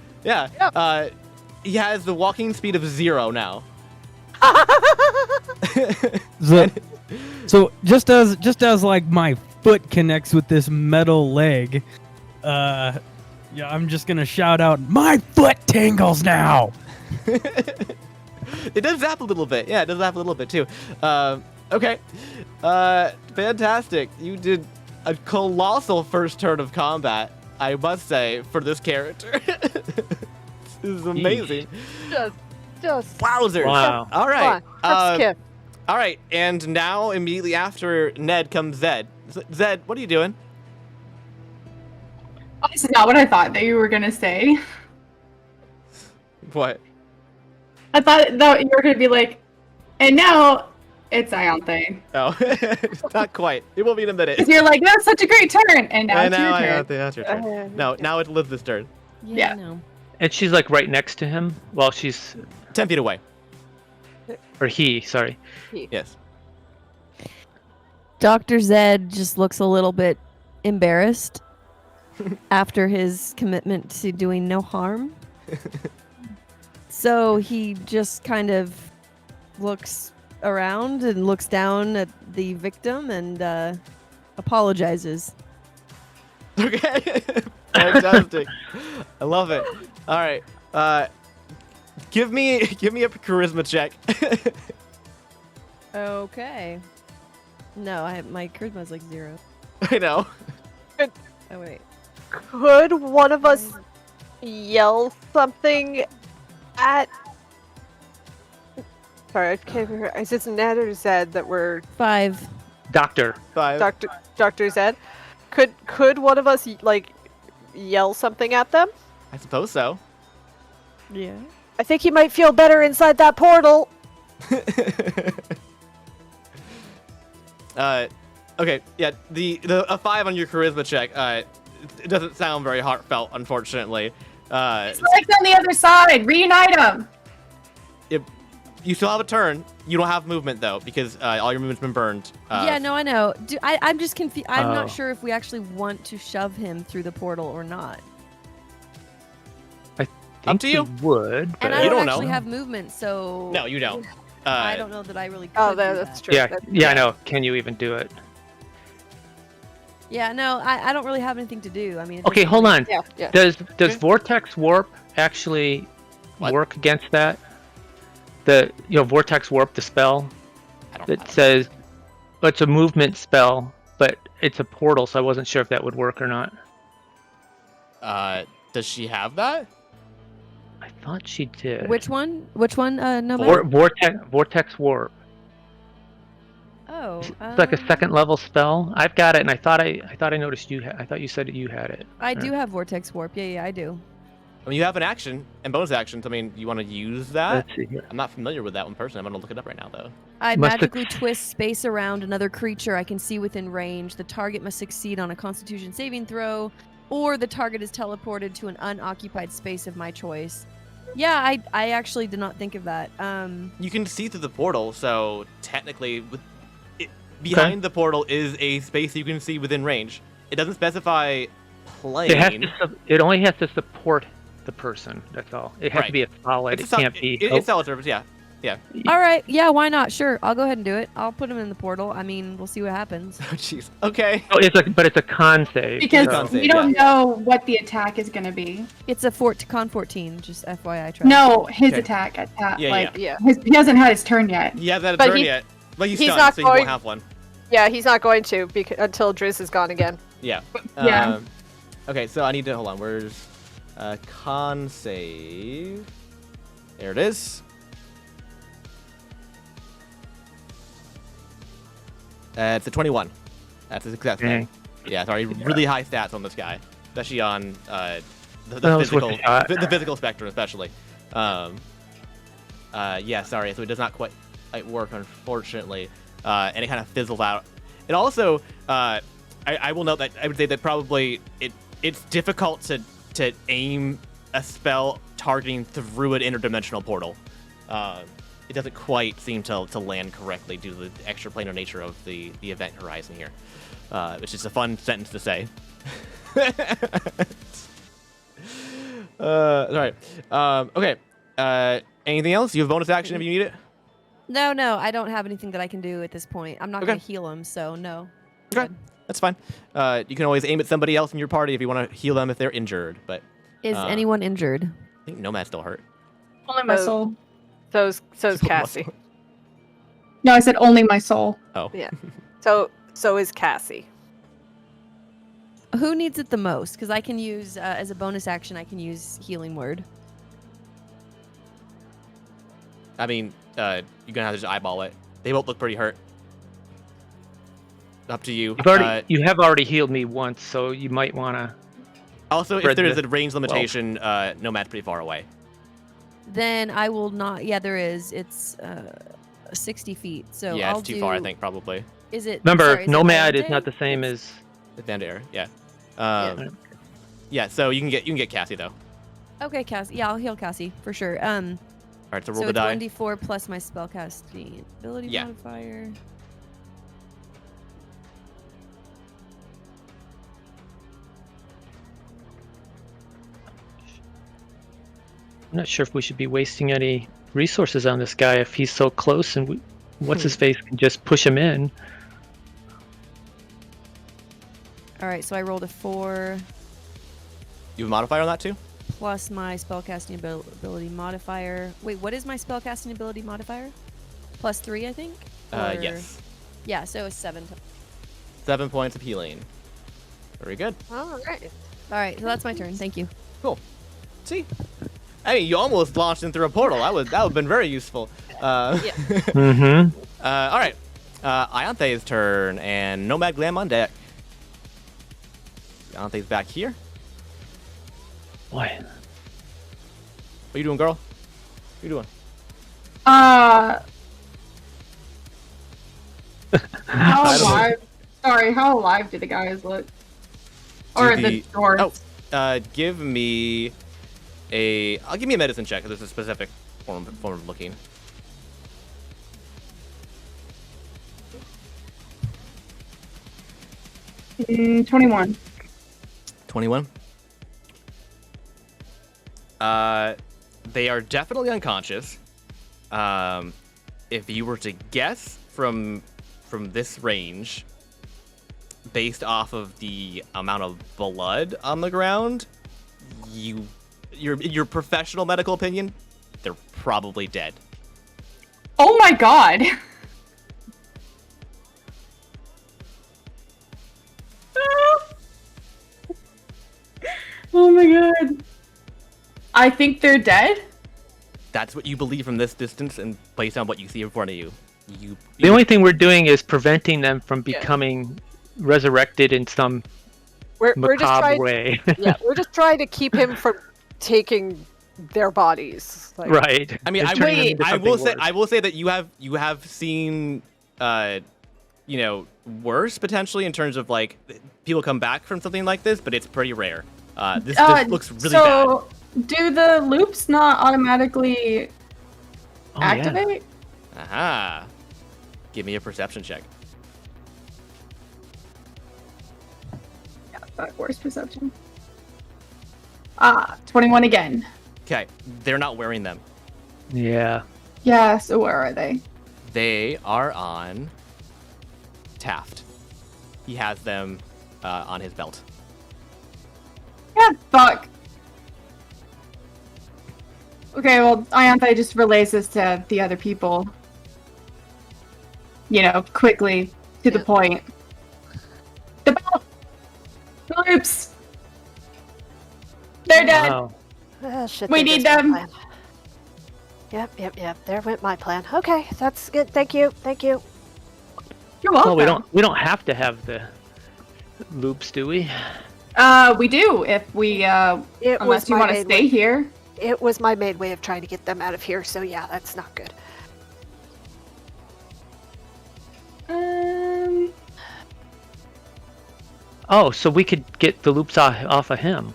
Speaker 1: He has the walking speed of 0 now.
Speaker 5: So just as like my foot connects with this metal leg, yeah, I'm just gonna shout out, "My foot tingles now!"
Speaker 1: It does zap a little bit. Yeah, it does zap a little bit too. Okay. Fantastic. You did a colossal first turn of combat, I must say, for this character. This is amazing.
Speaker 2: Just
Speaker 1: Wowzers.
Speaker 4: Wow.
Speaker 1: All right.
Speaker 2: Come on, skip.
Speaker 1: All right. And now, immediately after Ned comes Zed. Zed, what are you doing?
Speaker 8: Oh, this is not what I thought that you were gonna say.
Speaker 1: What?
Speaker 8: I thought that you were gonna be like, and now it's Ianthe.
Speaker 1: Oh, not quite. It will be in a minute.
Speaker 8: Because you're like, that's such a great turn, and now
Speaker 1: And
Speaker 8: it's your
Speaker 1: now
Speaker 8: turn.
Speaker 1: it's your turn. No, now it's Liv's turn.
Speaker 8: Yeah.
Speaker 6: No.
Speaker 4: And she's like right next to him while she's
Speaker 1: 10 feet away.
Speaker 4: or he, sorry.
Speaker 1: Yes.
Speaker 6: Dr. Zed just looks a little bit embarrassed after his commitment to doing no harm. So he just kind of looks around and looks down at the victim and apologizes.
Speaker 1: Okay. Fantastic. I love it. All right. Give me a charisma check.
Speaker 6: Okay. No, my charisma's like 0.
Speaker 1: I know.
Speaker 6: Oh wait.
Speaker 2: Could one of us yell something at? Sorry, I can't remember. Is it Ned or Zed that we're
Speaker 6: 5.
Speaker 4: Doctor.
Speaker 1: 5.
Speaker 2: Dr. Zed? Could one of us like yell something at them?
Speaker 1: I suppose so.
Speaker 6: Yeah.
Speaker 2: I think he might feel better inside that portal.
Speaker 1: Okay. Yeah. A 5 on your charisma check. It doesn't sound very heartfelt, unfortunately.
Speaker 8: It's like on the other side. Reunite them.
Speaker 1: You still have a turn. You don't have movement though, because all your movement's been burned.
Speaker 6: Yeah, no, I know. I'm just confused. I'm
Speaker 4: Oh.
Speaker 6: not sure if we actually want to shove him through the portal or not.
Speaker 1: Up to you.
Speaker 4: He would, but
Speaker 6: And I
Speaker 1: You
Speaker 6: don't
Speaker 1: don't
Speaker 6: actually
Speaker 1: know.
Speaker 6: have movement, so
Speaker 1: No, you don't.
Speaker 6: I don't know that I really could.
Speaker 2: Oh,
Speaker 6: do
Speaker 2: that's
Speaker 6: that.
Speaker 2: true.
Speaker 4: yeah,
Speaker 2: That's-
Speaker 4: yeah, I know. Can you even do it?
Speaker 6: Yeah, no, I don't really have anything to do. I mean, at
Speaker 4: Okay,
Speaker 6: this
Speaker 4: hold
Speaker 6: point-
Speaker 4: on.
Speaker 2: Yeah.
Speaker 4: Does
Speaker 1: Okay.
Speaker 4: Vortex Warp actually
Speaker 1: What?
Speaker 4: work against that? Vortex Warp, the spell
Speaker 1: I don't.
Speaker 4: that says it's a movement spell, but it's a portal, so I wasn't sure if that would work or not.
Speaker 1: Does she have that?
Speaker 4: I thought she did.
Speaker 6: Which one? Which one? No.
Speaker 4: Vortex Warp.
Speaker 6: Oh.
Speaker 4: It's like a second level spell. I've got it, and I thought I noticed you. I thought you said that you had it.
Speaker 6: I do have Vortex Warp. Yeah, I do.
Speaker 1: I mean, you have an action and bonus actions. I mean, you want to use that?
Speaker 4: Let's see here.
Speaker 1: I'm not familiar with that one personally. I'm gonna look it up right now, though.
Speaker 6: I
Speaker 4: Must have-
Speaker 6: magically twist space around another creature I can see within range. The target must succeed on a Constitution saving throw, or the target is teleported to an unoccupied space of my choice. Yeah, I actually did not think of that.
Speaker 1: You can see through the portal, so technically, behind the portal is a space you can see within range. It doesn't specify plane.
Speaker 4: It only has to support the person. That's all. It has
Speaker 1: Right.
Speaker 4: to be a solid.
Speaker 1: It's
Speaker 4: It can't be.
Speaker 1: It's solid surface. Yeah.
Speaker 6: All right, yeah, why not? Sure, I'll go ahead and do it. I'll put him in the portal. I mean, we'll see what happens.
Speaker 1: Oh, jeez. Okay.
Speaker 4: Oh, but it's a con save.
Speaker 8: Because
Speaker 1: Con save,
Speaker 8: we don't know what the attack is going to be.
Speaker 6: It's a con 14, just FYI. Try.
Speaker 8: No, his
Speaker 1: Okay.
Speaker 8: attack.
Speaker 1: Yeah,
Speaker 8: like,
Speaker 2: yeah.
Speaker 8: he hasn't had his turn yet.
Speaker 1: He hasn't had a
Speaker 2: But
Speaker 1: turn
Speaker 2: he-
Speaker 1: yet. But he's
Speaker 2: he's
Speaker 1: stunned,
Speaker 2: not
Speaker 1: so he won't
Speaker 2: going-
Speaker 1: have one.
Speaker 2: Yeah, he's not going to until Driz is gone again.
Speaker 1: Yeah.
Speaker 8: Yeah.
Speaker 1: Okay, so I need to hold on. Where's Con save. There it is. It's a 21. That's a success.
Speaker 4: Dang.
Speaker 1: Yeah, sorry, really high stats on this guy, especially on the
Speaker 4: That was worth
Speaker 1: physical,
Speaker 4: a shot.
Speaker 1: the physical spectrum, especially. Yeah, sorry, so it does not quite work, unfortunately, and it kind of fizzles out. It also, I will note that I would say that probably it's difficult to aim a spell targeting through an interdimensional portal. It doesn't quite seem to land correctly due to the extraplanar nature of the event horizon here, which is a fun sentence to say. All right. Okay. Anything else? You have bonus action if you need it?
Speaker 6: No, I don't have anything that I can do at this point. I'm not
Speaker 1: Okay.
Speaker 6: going to heal him, so no.
Speaker 1: Okay. That's fine. You can always aim at somebody else in your party if you want to heal them if they're injured, but
Speaker 6: Is anyone injured?
Speaker 1: I think Nomad's still hurt.
Speaker 3: Only my
Speaker 2: Oh.
Speaker 3: soul.
Speaker 2: So's Cassie.
Speaker 3: No, I said only my soul.
Speaker 1: Oh.
Speaker 2: Yeah. So is Cassie.
Speaker 6: Who needs it the most? Because I can use, as a bonus action, I can use Healing Word.
Speaker 1: I mean, you're gonna have to just eyeball it. They both look pretty hurt. Up to you.
Speaker 4: You have already healed me once, so you might want to.
Speaker 1: Also, if
Speaker 4: spread
Speaker 1: there is
Speaker 4: the
Speaker 1: a range limitation, Nomad's pretty far away.
Speaker 6: Then I will not. Yeah, there is. It's 60 feet. So
Speaker 1: Yeah,
Speaker 6: I'll
Speaker 1: it's too
Speaker 6: do,
Speaker 1: far, I think, probably.
Speaker 6: Is it?
Speaker 4: Remember,
Speaker 6: sorry, is it
Speaker 4: Nomad is
Speaker 6: Iante?
Speaker 4: not the same as.
Speaker 1: It's down to air. Yeah.
Speaker 6: Yeah.
Speaker 1: Yeah. So you can get Cassie though.
Speaker 6: Okay, Cassie. Yeah, I'll heal Cassie for sure.
Speaker 1: All right. So roll
Speaker 6: So
Speaker 1: the
Speaker 6: it's
Speaker 1: die.
Speaker 6: 1d4 plus my spellcasting ability
Speaker 1: Yeah.
Speaker 6: modifier.
Speaker 4: I'm not sure if we should be wasting any resources on this guy if he's so close and what's his face can just push him in.
Speaker 6: All right, so I rolled a 4
Speaker 1: You have a modifier on that too?
Speaker 6: plus my spellcasting ability modifier. Wait, what is my spellcasting ability modifier? Plus 3, I think? Or-
Speaker 1: Yes.
Speaker 6: Yeah, so it's 7.
Speaker 1: 7 points of healing. Very good.
Speaker 2: All right.
Speaker 6: All right, so that's my turn. Thank you.
Speaker 1: Cool. See, I mean, you almost launched him through a portal. That would have been very useful.
Speaker 4: Mm-hmm.
Speaker 1: All right. Ianthe's turn, and Nomad Glam on deck. Ianthe's back here.
Speaker 4: Boy.
Speaker 1: What you doing, girl? What you doing?
Speaker 3: How
Speaker 1: I don't know.
Speaker 3: alive? Sorry, how alive do the guys look? Or the dwarves?
Speaker 1: Give me I'll give me a medicine check because it's a specific form of looking.
Speaker 3: Mm, 21.
Speaker 1: 21. They are definitely unconscious. If you were to guess from this range, based off of the amount of blood on the ground, your professional medical opinion, they're probably dead.
Speaker 3: Oh my god! Oh my god. I think they're dead?
Speaker 1: That's what you believe from this distance and based on what you see in front of you.
Speaker 4: The only thing we're doing is preventing them from becoming resurrected in some
Speaker 2: We're just
Speaker 4: macabre
Speaker 2: trying.
Speaker 4: way.
Speaker 2: Yeah, we're just trying to keep him from taking their bodies. Like,
Speaker 4: Right.
Speaker 1: I mean,
Speaker 4: And
Speaker 1: I
Speaker 4: turning them
Speaker 1: will,
Speaker 4: into
Speaker 1: I
Speaker 4: something
Speaker 1: will say
Speaker 4: worse.
Speaker 1: I will say that you have seen worse potentially in terms of like people come back from something like this, but it's pretty rare. This looks really bad.
Speaker 3: So, do the loops not automatically
Speaker 4: Oh, yeah.
Speaker 3: activate?
Speaker 1: Aha. Give me a perception check.
Speaker 3: Yeah, that worse perception. 21 again.
Speaker 1: Okay, they're not wearing them.
Speaker 4: Yeah.
Speaker 3: Yeah, so where are they?
Speaker 1: They are on Taft. He has them on his belt.
Speaker 3: Yeah, fuck. Okay, well, Ianthe just relays this to the other people. You know, quickly, to the point. The belt! The loops! They're
Speaker 8: dead.
Speaker 4: Wow.
Speaker 2: Shit,
Speaker 8: We
Speaker 2: there
Speaker 8: need
Speaker 2: goes my
Speaker 8: them.
Speaker 2: plan. Yep. There went my plan. Okay, that's good. Thank you.
Speaker 8: You're welcome.
Speaker 4: Well, we don't have to have the loops, do we?
Speaker 8: We do if we
Speaker 2: It
Speaker 8: unless
Speaker 2: was
Speaker 8: you
Speaker 2: my
Speaker 8: want to
Speaker 2: maid
Speaker 8: stay
Speaker 2: way.
Speaker 8: here.
Speaker 2: It was my maid way of trying to get them out of here. So yeah, that's not good.
Speaker 4: Oh, so we could get the loops off of him.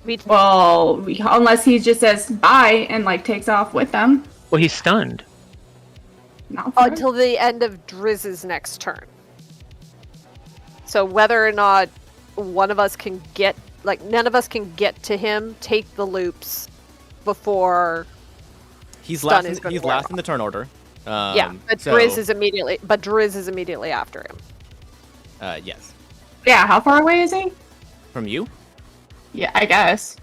Speaker 8: Unless he just says bye and like takes off with them.
Speaker 4: Well, he's stunned.
Speaker 8: Not for
Speaker 2: Until the end of Drizz's next turn. So whether or not one of us can get, like, none of us can get to him, take the loops before.
Speaker 1: He's
Speaker 2: Stun
Speaker 1: last.
Speaker 2: is gonna
Speaker 1: He's
Speaker 2: wear
Speaker 1: last
Speaker 2: off.
Speaker 1: in the turn order.
Speaker 2: Yeah, but
Speaker 1: so,
Speaker 2: Drizz is immediately after him.
Speaker 1: Yes.
Speaker 8: Yeah, how far away is he?
Speaker 1: From you,
Speaker 8: Yeah, I guess.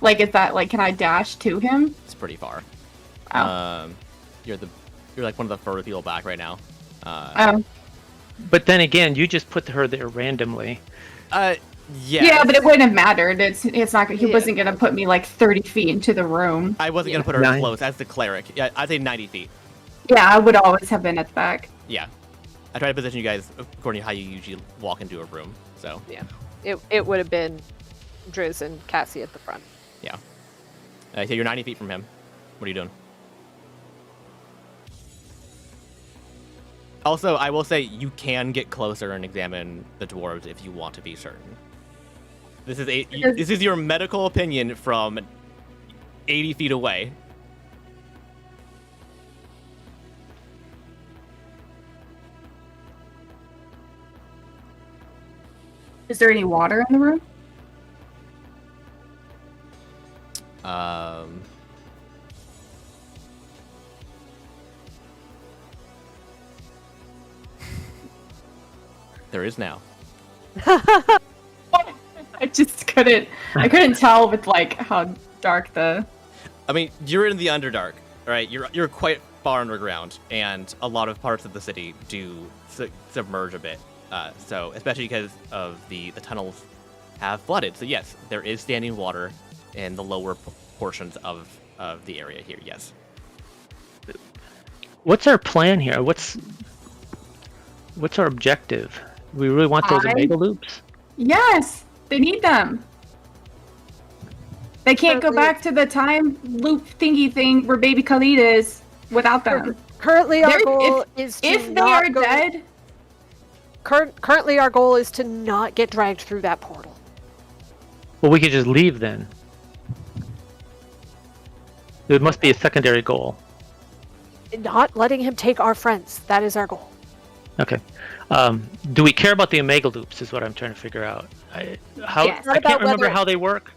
Speaker 8: Like, is that like, can I dash to him?
Speaker 1: it's pretty far.
Speaker 8: Oh.
Speaker 1: You're like one of the further people back right now.
Speaker 4: But then again, you just put her there randomly.
Speaker 1: Yeah.
Speaker 8: Yeah, but it wouldn't have mattered. It's not. He
Speaker 2: Yeah.
Speaker 8: wasn't gonna put me like 30 feet into the room.
Speaker 1: I wasn't gonna put her
Speaker 4: Nine.
Speaker 1: close as the cleric. Yeah, I'd say 90 feet.
Speaker 8: Yeah, I would always have been at the back.
Speaker 1: Yeah. I try to position you guys according to how you usually walk into a room. So
Speaker 2: Yeah. It would have been Drizz and Cassie at the front.
Speaker 1: yeah. So you're 90 feet from him. What are you doing? Also, I will say you can get closer and examine the dwarves if you want to be certain. This is your medical opinion from 80 feet away.
Speaker 8: Is there any water in the room?
Speaker 1: There is now.
Speaker 8: I just couldn't. I couldn't tell with like how dark the.
Speaker 1: I mean, you're in the Underdark, right? You're quite far underground, and a lot of parts of the city do submerge a bit. So especially because of the tunnels have flooded. So yes, there is standing water in the lower portions of the area here. Yes.
Speaker 4: What's our plan here? What's our objective? We really want those Omega loops?
Speaker 8: Yes, they need them. They can't go
Speaker 2: Currently-
Speaker 8: back to the time loop thingy thing where Baby Khalid is without them.
Speaker 2: Currently, our
Speaker 8: They're-
Speaker 2: goal is to
Speaker 8: If they
Speaker 2: not
Speaker 8: are
Speaker 2: go-
Speaker 8: dead,
Speaker 2: Currently, our goal is to not get dragged through that portal.
Speaker 4: Well, we could just leave then. There must be a secondary goal.
Speaker 2: Not letting him take our friends. That is our goal.
Speaker 4: Okay. Do we care about the Omega loops? Is what I'm trying to figure out.
Speaker 8: Yes.
Speaker 4: I
Speaker 2: Not
Speaker 4: can't
Speaker 2: about
Speaker 4: remember
Speaker 2: whether-
Speaker 4: how they work.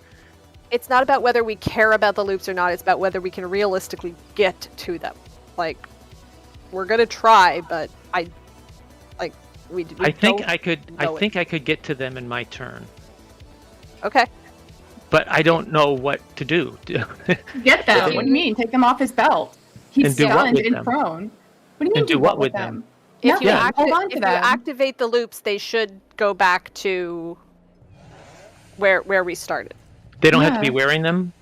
Speaker 2: It's not about whether we care about the loops or not. It's about whether we can realistically get to them. Like, we're gonna try, but we
Speaker 4: I think
Speaker 2: don't
Speaker 4: I could. I
Speaker 2: know it.
Speaker 4: think I could get to them in my turn,
Speaker 2: Okay.
Speaker 4: but I don't know what to do.
Speaker 8: get them.
Speaker 4: Okay.
Speaker 8: What do you mean? Take them off his belt. He's
Speaker 4: And do what
Speaker 8: stunned
Speaker 4: with
Speaker 8: and
Speaker 4: them?
Speaker 8: prone. What do you mean?
Speaker 4: And do what with them?
Speaker 2: If
Speaker 8: Nothing.
Speaker 2: you,
Speaker 4: Yeah.
Speaker 8: Hold on to
Speaker 2: if you
Speaker 8: them.
Speaker 2: activate the loops, they should go back to where we started.
Speaker 4: They don't have to be
Speaker 8: Yeah.
Speaker 4: wearing them.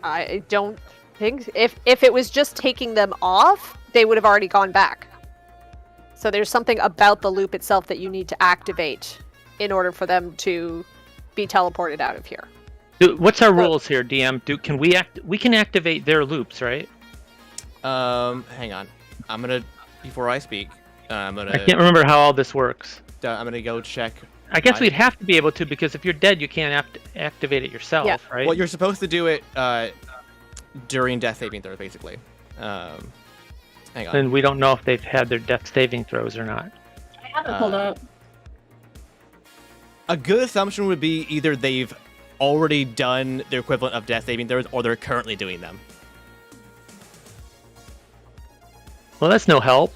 Speaker 2: I don't think if it was just taking them off, they would have already gone back. So there's something about the loop itself that you need to activate in order for them to be teleported out of here.
Speaker 4: What's our rules here, DM? Can we We can activate their loops, right?
Speaker 1: Hang on. I'm gonna before I speak. I'm
Speaker 4: I can't remember how all this works.
Speaker 1: gonna go check.
Speaker 4: I guess
Speaker 1: my-
Speaker 4: we'd have to be able to, because if you're dead, you can't activate it yourself,
Speaker 2: Yeah.
Speaker 4: right?
Speaker 1: Well, you're supposed to do it during death saving throw, basically. Hang on.
Speaker 4: And we don't know if they've had their death saving throws or not.
Speaker 8: I have it pulled up.
Speaker 1: A good assumption would be either they've already done the equivalent of death saving throws, or they're currently doing them.
Speaker 4: Well, that's no help.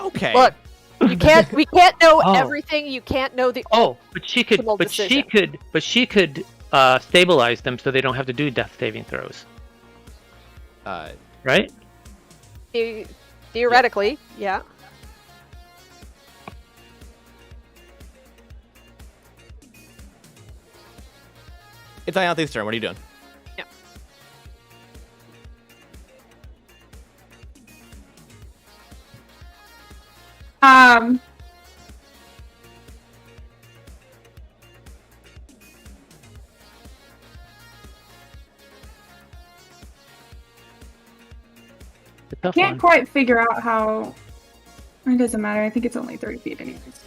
Speaker 1: Okay.
Speaker 2: Look, we can't know
Speaker 4: Oh.
Speaker 2: everything. You can't know the
Speaker 4: Oh, but she could.
Speaker 2: Optimal
Speaker 4: But she
Speaker 2: decision.
Speaker 4: could. But she could stabilize them so they don't have to do death saving throws, right?
Speaker 2: theoretically, yeah.
Speaker 1: It's Ianthe's turn. What are you doing?
Speaker 4: A tough
Speaker 8: Can't
Speaker 4: one.
Speaker 8: quite figure out how. It doesn't matter. I think it's only 30 feet anyways.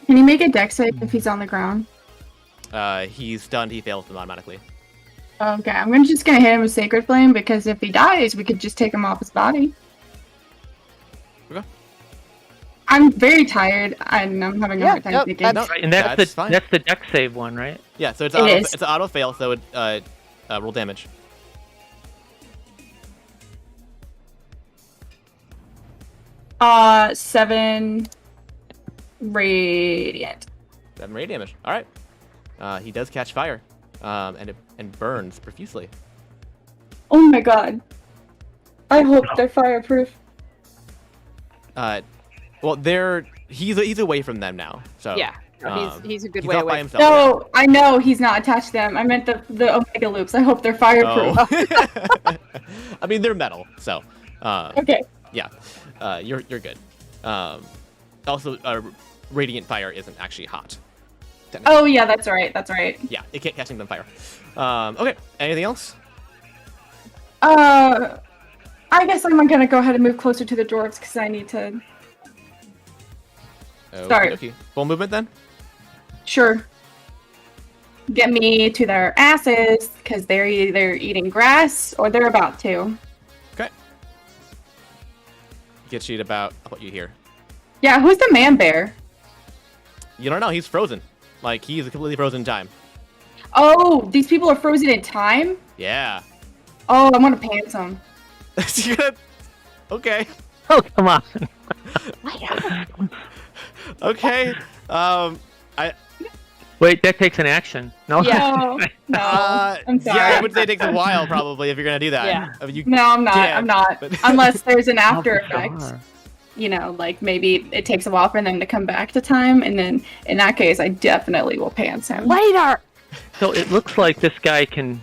Speaker 8: Can he make a dex save if he's on the ground?
Speaker 1: He's stunned. He fails them automatically.
Speaker 8: Okay, I'm just gonna hit him with Sacred Flame because if he dies, we could just take him off his body.
Speaker 1: Okay.
Speaker 8: I'm very tired and I'm having a hard time
Speaker 2: nope,
Speaker 8: thinking.
Speaker 2: that's-
Speaker 4: Right, and that's
Speaker 1: fine.
Speaker 4: the deck save one, right?
Speaker 1: Yeah, so it's
Speaker 8: It is.
Speaker 1: it's an auto fail, so it roll damage.
Speaker 8: Seven radiant.
Speaker 1: 7 radiant damage. All right. He does catch fire, and burns profusely.
Speaker 8: Oh my god. I hope they're fireproof.
Speaker 1: Well, he's away from them now. So
Speaker 2: Yeah. He's a good
Speaker 1: he's
Speaker 2: way
Speaker 1: not by
Speaker 2: away.
Speaker 1: himself.
Speaker 8: No, I know he's not attached to them. I meant the Omega loops. I hope they're fireproof.
Speaker 1: Oh. I mean, they're metal, so
Speaker 8: Okay.
Speaker 1: yeah, you're good. Also, radiant fire isn't actually hot. technically.
Speaker 8: Oh yeah, that's right. That's right.
Speaker 1: Yeah, it can't catch them fire. Okay, anything else?
Speaker 8: I guess I'm gonna go ahead and move closer to the dwarves because I need to. Sorry.
Speaker 1: Okay. Full movement then.
Speaker 8: Sure. Get me to their asses because they're either eating grass or they're about to.
Speaker 1: Okay. Get you at about. I'll put you here.
Speaker 8: Yeah, who's the man bear?
Speaker 1: You don't know. He's frozen. Like he's completely frozen in time.
Speaker 8: Oh, these people are frozen in time?
Speaker 1: Yeah.
Speaker 8: Oh, I want to pants them.
Speaker 1: You're gonna- Okay.
Speaker 4: Oh, come on.
Speaker 1: Okay.
Speaker 4: Wait, that takes an action. No.
Speaker 8: No, no. I'm sorry.
Speaker 1: Yeah, I would say it takes a while probably if you're gonna do that.
Speaker 2: Yeah.
Speaker 1: I mean, you
Speaker 8: No, I'm not.
Speaker 1: can,
Speaker 8: I'm not.
Speaker 1: but-
Speaker 8: Unless there's an
Speaker 4: Oh,
Speaker 8: after
Speaker 4: for
Speaker 8: effect.
Speaker 4: sure.
Speaker 8: You know, like maybe it takes a while for them to come back to time, and then in that case, I definitely will pants him.
Speaker 2: Later.
Speaker 4: So it looks like this guy can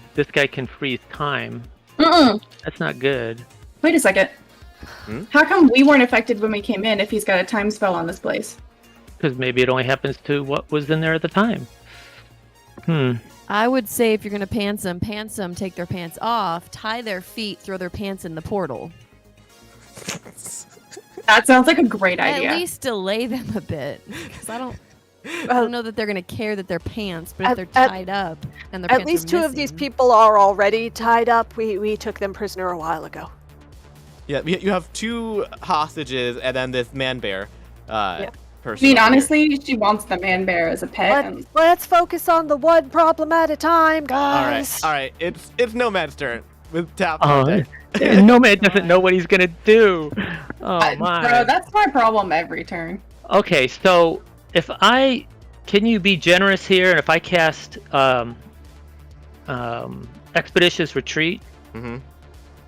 Speaker 4: freeze time.
Speaker 8: Mm-mm.
Speaker 4: That's not good.
Speaker 8: Wait a second.
Speaker 1: Hmm?
Speaker 8: How come we weren't affected when we came in if he's got a time spell on this place?
Speaker 4: Because maybe it only happens to what was in there at the time.
Speaker 6: I would say if you're gonna pants them, take their pants off, tie their feet, throw their pants in the portal.
Speaker 8: That sounds like a great idea.
Speaker 6: At least delay them a bit, because I don't know that they're gonna care that they're pants, but if they're tied up and their
Speaker 2: At
Speaker 6: pants
Speaker 2: least
Speaker 6: are
Speaker 2: two of these
Speaker 6: missing-
Speaker 2: people are already tied up. We took them prisoner a while ago.
Speaker 1: Yeah, you have two hostages and then this man bear
Speaker 8: I
Speaker 1: person.
Speaker 8: mean,
Speaker 1: over here.
Speaker 8: honestly, she wants the man bear as a pet. and-
Speaker 2: Let's focus on the one problem at a time,
Speaker 1: All
Speaker 2: guys.
Speaker 1: right. It's Nomad's turn with tap.
Speaker 4: Oh,
Speaker 1: on deck.
Speaker 4: Nomad doesn't know what he's gonna do. Oh my.
Speaker 8: Bro, that's my problem every turn.
Speaker 4: Okay, so can you be generous here? And if I cast Expeditious Retreat,
Speaker 1: Mm-hmm.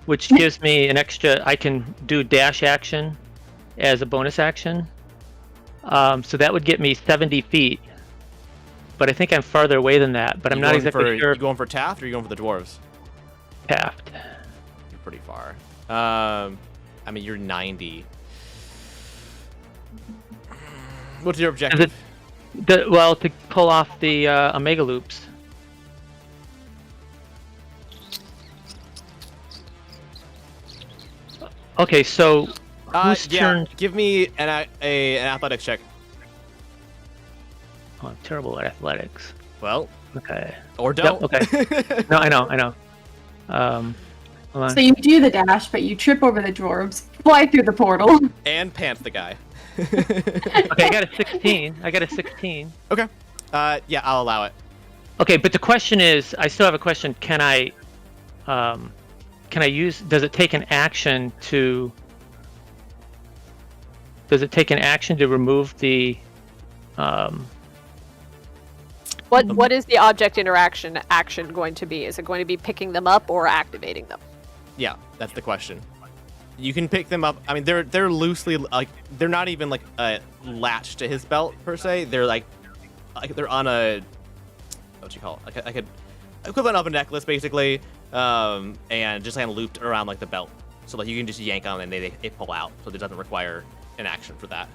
Speaker 4: which gives me an extra, I can do dash action as a bonus action. So that would get me 70 feet. But I think I'm farther away than that. But I'm not exactly sure.
Speaker 1: You going for Taft or you going for the dwarves?
Speaker 4: Taft.
Speaker 1: You're pretty far. I mean, you're 90. What's your objective?
Speaker 4: Well, to pull off the Omega loops. Okay, so whose
Speaker 1: Yeah,
Speaker 4: turn?
Speaker 1: give me an athletics check.
Speaker 4: Oh, I'm terrible at athletics.
Speaker 1: Well,
Speaker 4: Okay.
Speaker 1: or don't.
Speaker 4: okay. No, I know. Hold on.
Speaker 8: So you do the dash, but you trip over the dwarves, fly through the portal.
Speaker 1: And pants the guy.
Speaker 4: Okay, I got a 16.
Speaker 1: Okay. Yeah, I'll allow it.
Speaker 4: Okay, but the question is, I still have a question. Can I use? Does it take an action to does it take an action to remove the?
Speaker 2: What is the object interaction action going to be? Is it going to be picking them up or activating them?
Speaker 1: Yeah, that's the question. You can pick them up. I mean, they're loosely like they're not even like latched to his belt per se. They're like they're on a what you call it? Like a equivalent of a necklace basically, and just kind of looped around like the belt. So like you can just yank on them and they pull out. So it doesn't require an action for that.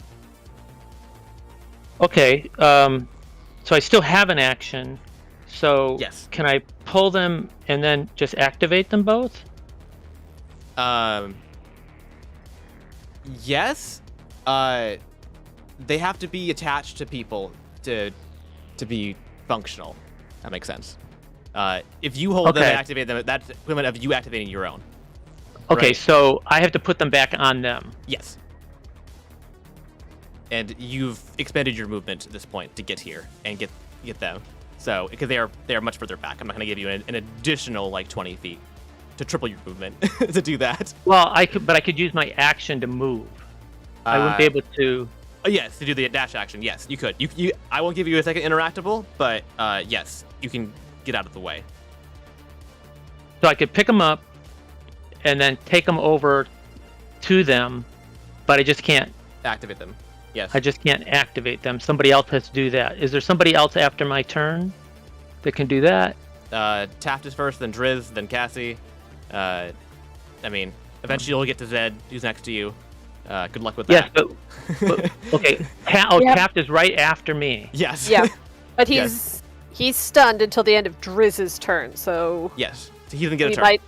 Speaker 4: Okay. So I still have an action. So
Speaker 1: Yes.
Speaker 4: Can I pull them and then just activate them both?
Speaker 1: Yes. They have to be attached to people to be functional. That makes sense. If you hold them
Speaker 4: Okay.
Speaker 1: and activate them, that's equivalent of you activating your own.
Speaker 4: Okay,
Speaker 1: Right.
Speaker 4: so I have to put them back on them.
Speaker 1: Yes. And you've expended your movement at this point to get here and get them. So because they are much further back, I'm not going to give you an additional like 20 feet to triple your movement to do that.
Speaker 4: Well, I could use my action to move. I wouldn't be able to.
Speaker 1: Yes, to do the dash action. Yes, you could. You I won't give you a second interactable, but yes, you can get out of the way.
Speaker 4: So I could pick them up and then take them over to them, but I just can't.
Speaker 1: Activate them. Yes.
Speaker 4: I just can't activate them. Somebody else has to do that. Is there somebody else after my turn that can do that?
Speaker 1: Taft is first, then Driz, then Cassie. I mean, eventually you'll get to Zed, who's next to you. Good luck with
Speaker 4: Yes,
Speaker 1: that.
Speaker 4: but okay.
Speaker 2: Yep.
Speaker 4: Taft is right after me.
Speaker 1: Yes.
Speaker 2: Yeah, but
Speaker 1: Yes.
Speaker 2: he's stunned until the end of Driz's turn, so
Speaker 1: Yes. So he doesn't get a turn.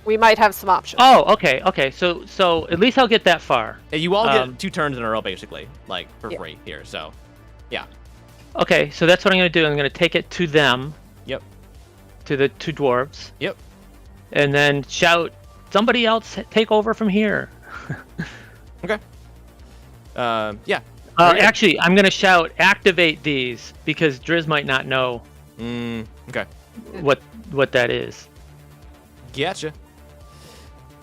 Speaker 2: we might have some options.
Speaker 4: Oh, okay. So at least I'll get that far.
Speaker 1: And you all get 2 turns in a row, basically, like for free here. So, yeah.
Speaker 4: Okay, so that's what I'm gonna do. I'm gonna take it to them.
Speaker 1: Yep.
Speaker 4: To the 2 dwarves.
Speaker 1: Yep.
Speaker 4: And then shout, "Somebody else take over from here."
Speaker 1: Okay. Yeah.
Speaker 4: Actually, I'm gonna shout, "Activate these," because Driz might not know
Speaker 1: Okay.
Speaker 4: what that is.
Speaker 1: Gotcha.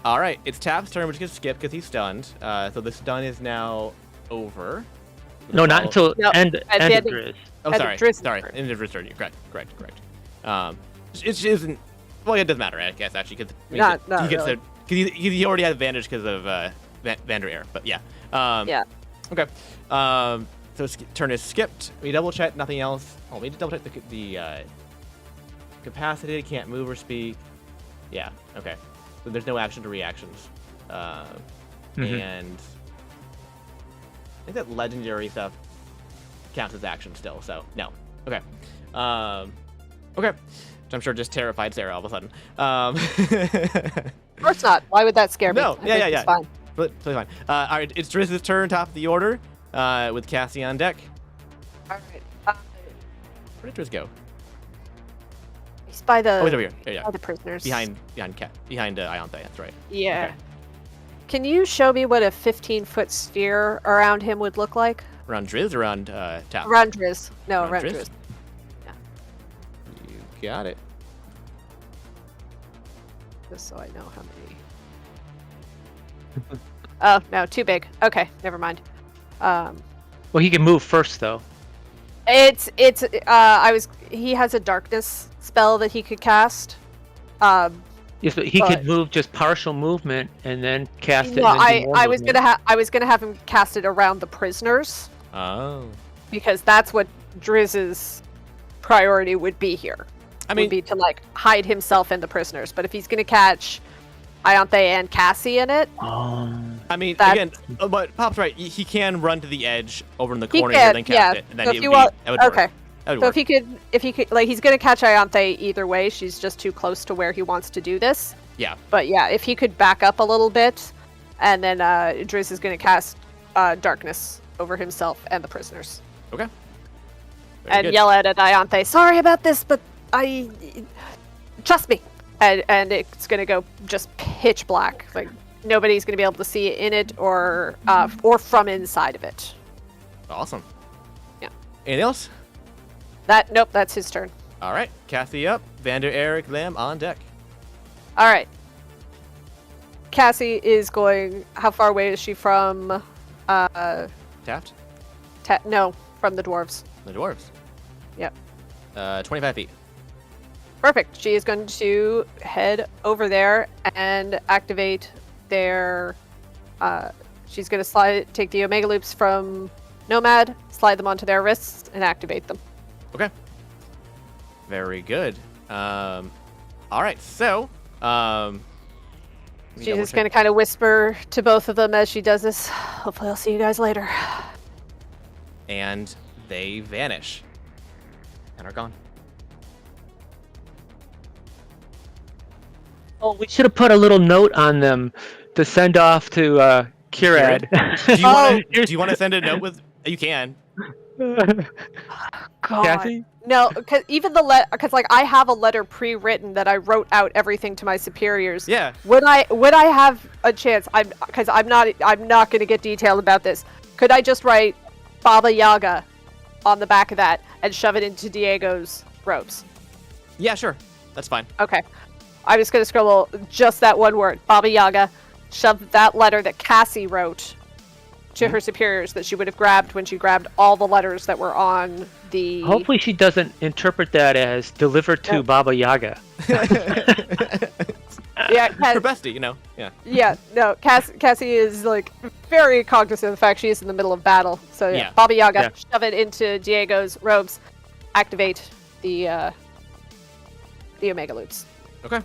Speaker 1: All right, it's Taft's turn, which gets skipped because he's stunned. So the stun is now over.
Speaker 4: No, not until
Speaker 2: No,
Speaker 4: end
Speaker 2: at the
Speaker 4: of
Speaker 2: end of-
Speaker 4: Driz.
Speaker 1: Oh,
Speaker 2: At
Speaker 1: sorry.
Speaker 2: Driz's
Speaker 1: Sorry.
Speaker 2: turn.
Speaker 1: End of Driz's turn. Correct. It isn't. Well, it doesn't matter, I guess, actually, because
Speaker 2: Not
Speaker 1: he gets
Speaker 2: really.
Speaker 1: because he already had advantage because of Vander Air. But yeah.
Speaker 2: Yeah.
Speaker 1: Okay. So turn is skipped. We double check. Nothing else. Oh, we need to double check the capacity. Can't move or speak. Yeah. Okay. So there's no action to reactions. And I think that legendary stuff counts as action still. So no. Okay. Okay. I'm sure just terrified Sarah all of a sudden.
Speaker 2: Of course not. Why would that scare me?
Speaker 1: No,
Speaker 2: I
Speaker 1: yeah,
Speaker 2: think
Speaker 1: yeah.
Speaker 2: it's fine.
Speaker 1: Totally fine. All right, it's Driz's turn, top of the order, with Cassie on deck.
Speaker 2: All right.
Speaker 1: Where did Driz go?
Speaker 2: He's by the
Speaker 1: Oh, he's over here. Yeah,
Speaker 2: by the prisoners.
Speaker 1: behind Ianthe. That's right.
Speaker 2: Yeah.
Speaker 1: Okay.
Speaker 2: Can you show me what a 15-foot sphere around him would look like?
Speaker 1: Around Driz, around Taft.
Speaker 2: Around Driz. No,
Speaker 1: Around
Speaker 2: around
Speaker 1: Driz?
Speaker 2: Driz.
Speaker 1: You got it.
Speaker 2: Just so I know how many. Oh no, too big. Okay, never mind.
Speaker 4: Well, he can move first, though.
Speaker 2: He has a darkness spell that he could cast.
Speaker 4: Yes, but he
Speaker 2: But-
Speaker 4: could move just partial movement and then cast it.
Speaker 2: No,
Speaker 4: and then do more
Speaker 2: I was
Speaker 4: movement.
Speaker 2: gonna have him cast it around the prisoners
Speaker 1: Oh.
Speaker 2: because that's what Driz's priority would be here.
Speaker 1: I mean,
Speaker 2: would be to like hide himself and the prisoners. But if he's gonna catch Ianthe and Cassie in it,
Speaker 1: I mean,
Speaker 2: That's-
Speaker 1: again, but Pop's right. He can run to the edge over in the
Speaker 2: he
Speaker 1: corner here,
Speaker 2: can.
Speaker 1: then cast
Speaker 2: Yeah.
Speaker 1: it, and then
Speaker 2: So
Speaker 1: it
Speaker 2: if
Speaker 1: would
Speaker 2: you
Speaker 1: be,
Speaker 2: want,
Speaker 1: that would work.
Speaker 2: okay.
Speaker 1: That would
Speaker 2: So
Speaker 1: work.
Speaker 2: if he could, like, he's gonna catch Ianthe either way. She's just too close to where he wants to do this.
Speaker 1: Yeah.
Speaker 2: But yeah, if he could back up a little bit, and then Driz is gonna cast darkness over himself and the prisoners,
Speaker 1: Okay. Very
Speaker 2: and
Speaker 1: good.
Speaker 2: yell at Ianthe. Sorry about this, but trust me. And it's gonna go just pitch black. Like nobody's gonna be able to see in it or from inside of it.
Speaker 1: Awesome.
Speaker 2: Yeah.
Speaker 1: Anything else?
Speaker 2: Nope, that's his turn.
Speaker 1: All right. Cassie up. Vander Eric Lamb on deck.
Speaker 2: All right. Cassie is going. How far away is she from
Speaker 1: Taft?
Speaker 2: No, from the dwarves.
Speaker 1: The dwarves.
Speaker 2: Yep.
Speaker 1: 25 feet.
Speaker 2: Perfect. She is going to head over there and activate their. She's going to take the Omega Loops from Nomad, slide them onto their wrists, and activate them.
Speaker 1: Okay. Very good. All right. So,
Speaker 2: she's just going to kind of whisper to both of them as she does this. Hopefully, I'll see you guys later.
Speaker 1: And they vanish and are gone.
Speaker 4: Oh, we should have put a little note on them to send off to Kirad.
Speaker 1: Do you want to send a note with? You can.
Speaker 2: God.
Speaker 4: Kathy?
Speaker 2: No, because even because like I have a letter pre-written that I wrote out everything to my superiors.
Speaker 1: Yeah.
Speaker 2: When I have a chance, I'm not going to get detailed about this. Could I just write Baba Yaga on the back of that and shove it into Diego's robes?
Speaker 1: Yeah, sure. That's fine.
Speaker 2: Okay. I'm just going to scribble just that one word, Baba Yaga, shove that letter that Cassie wrote to her superiors that she would have grabbed when she grabbed all the letters that were on the...
Speaker 4: Hopefully she doesn't interpret that as delivered to Baba Yaga.
Speaker 2: Yeah,
Speaker 1: Her bestie, you know. Yeah.
Speaker 2: Yeah, no, Cassie is like very cognizant of the fact she is in the middle of battle. So yeah. Baba Yaga, shove it into Diego's robes, activate the Omega Loops.
Speaker 1: Okay.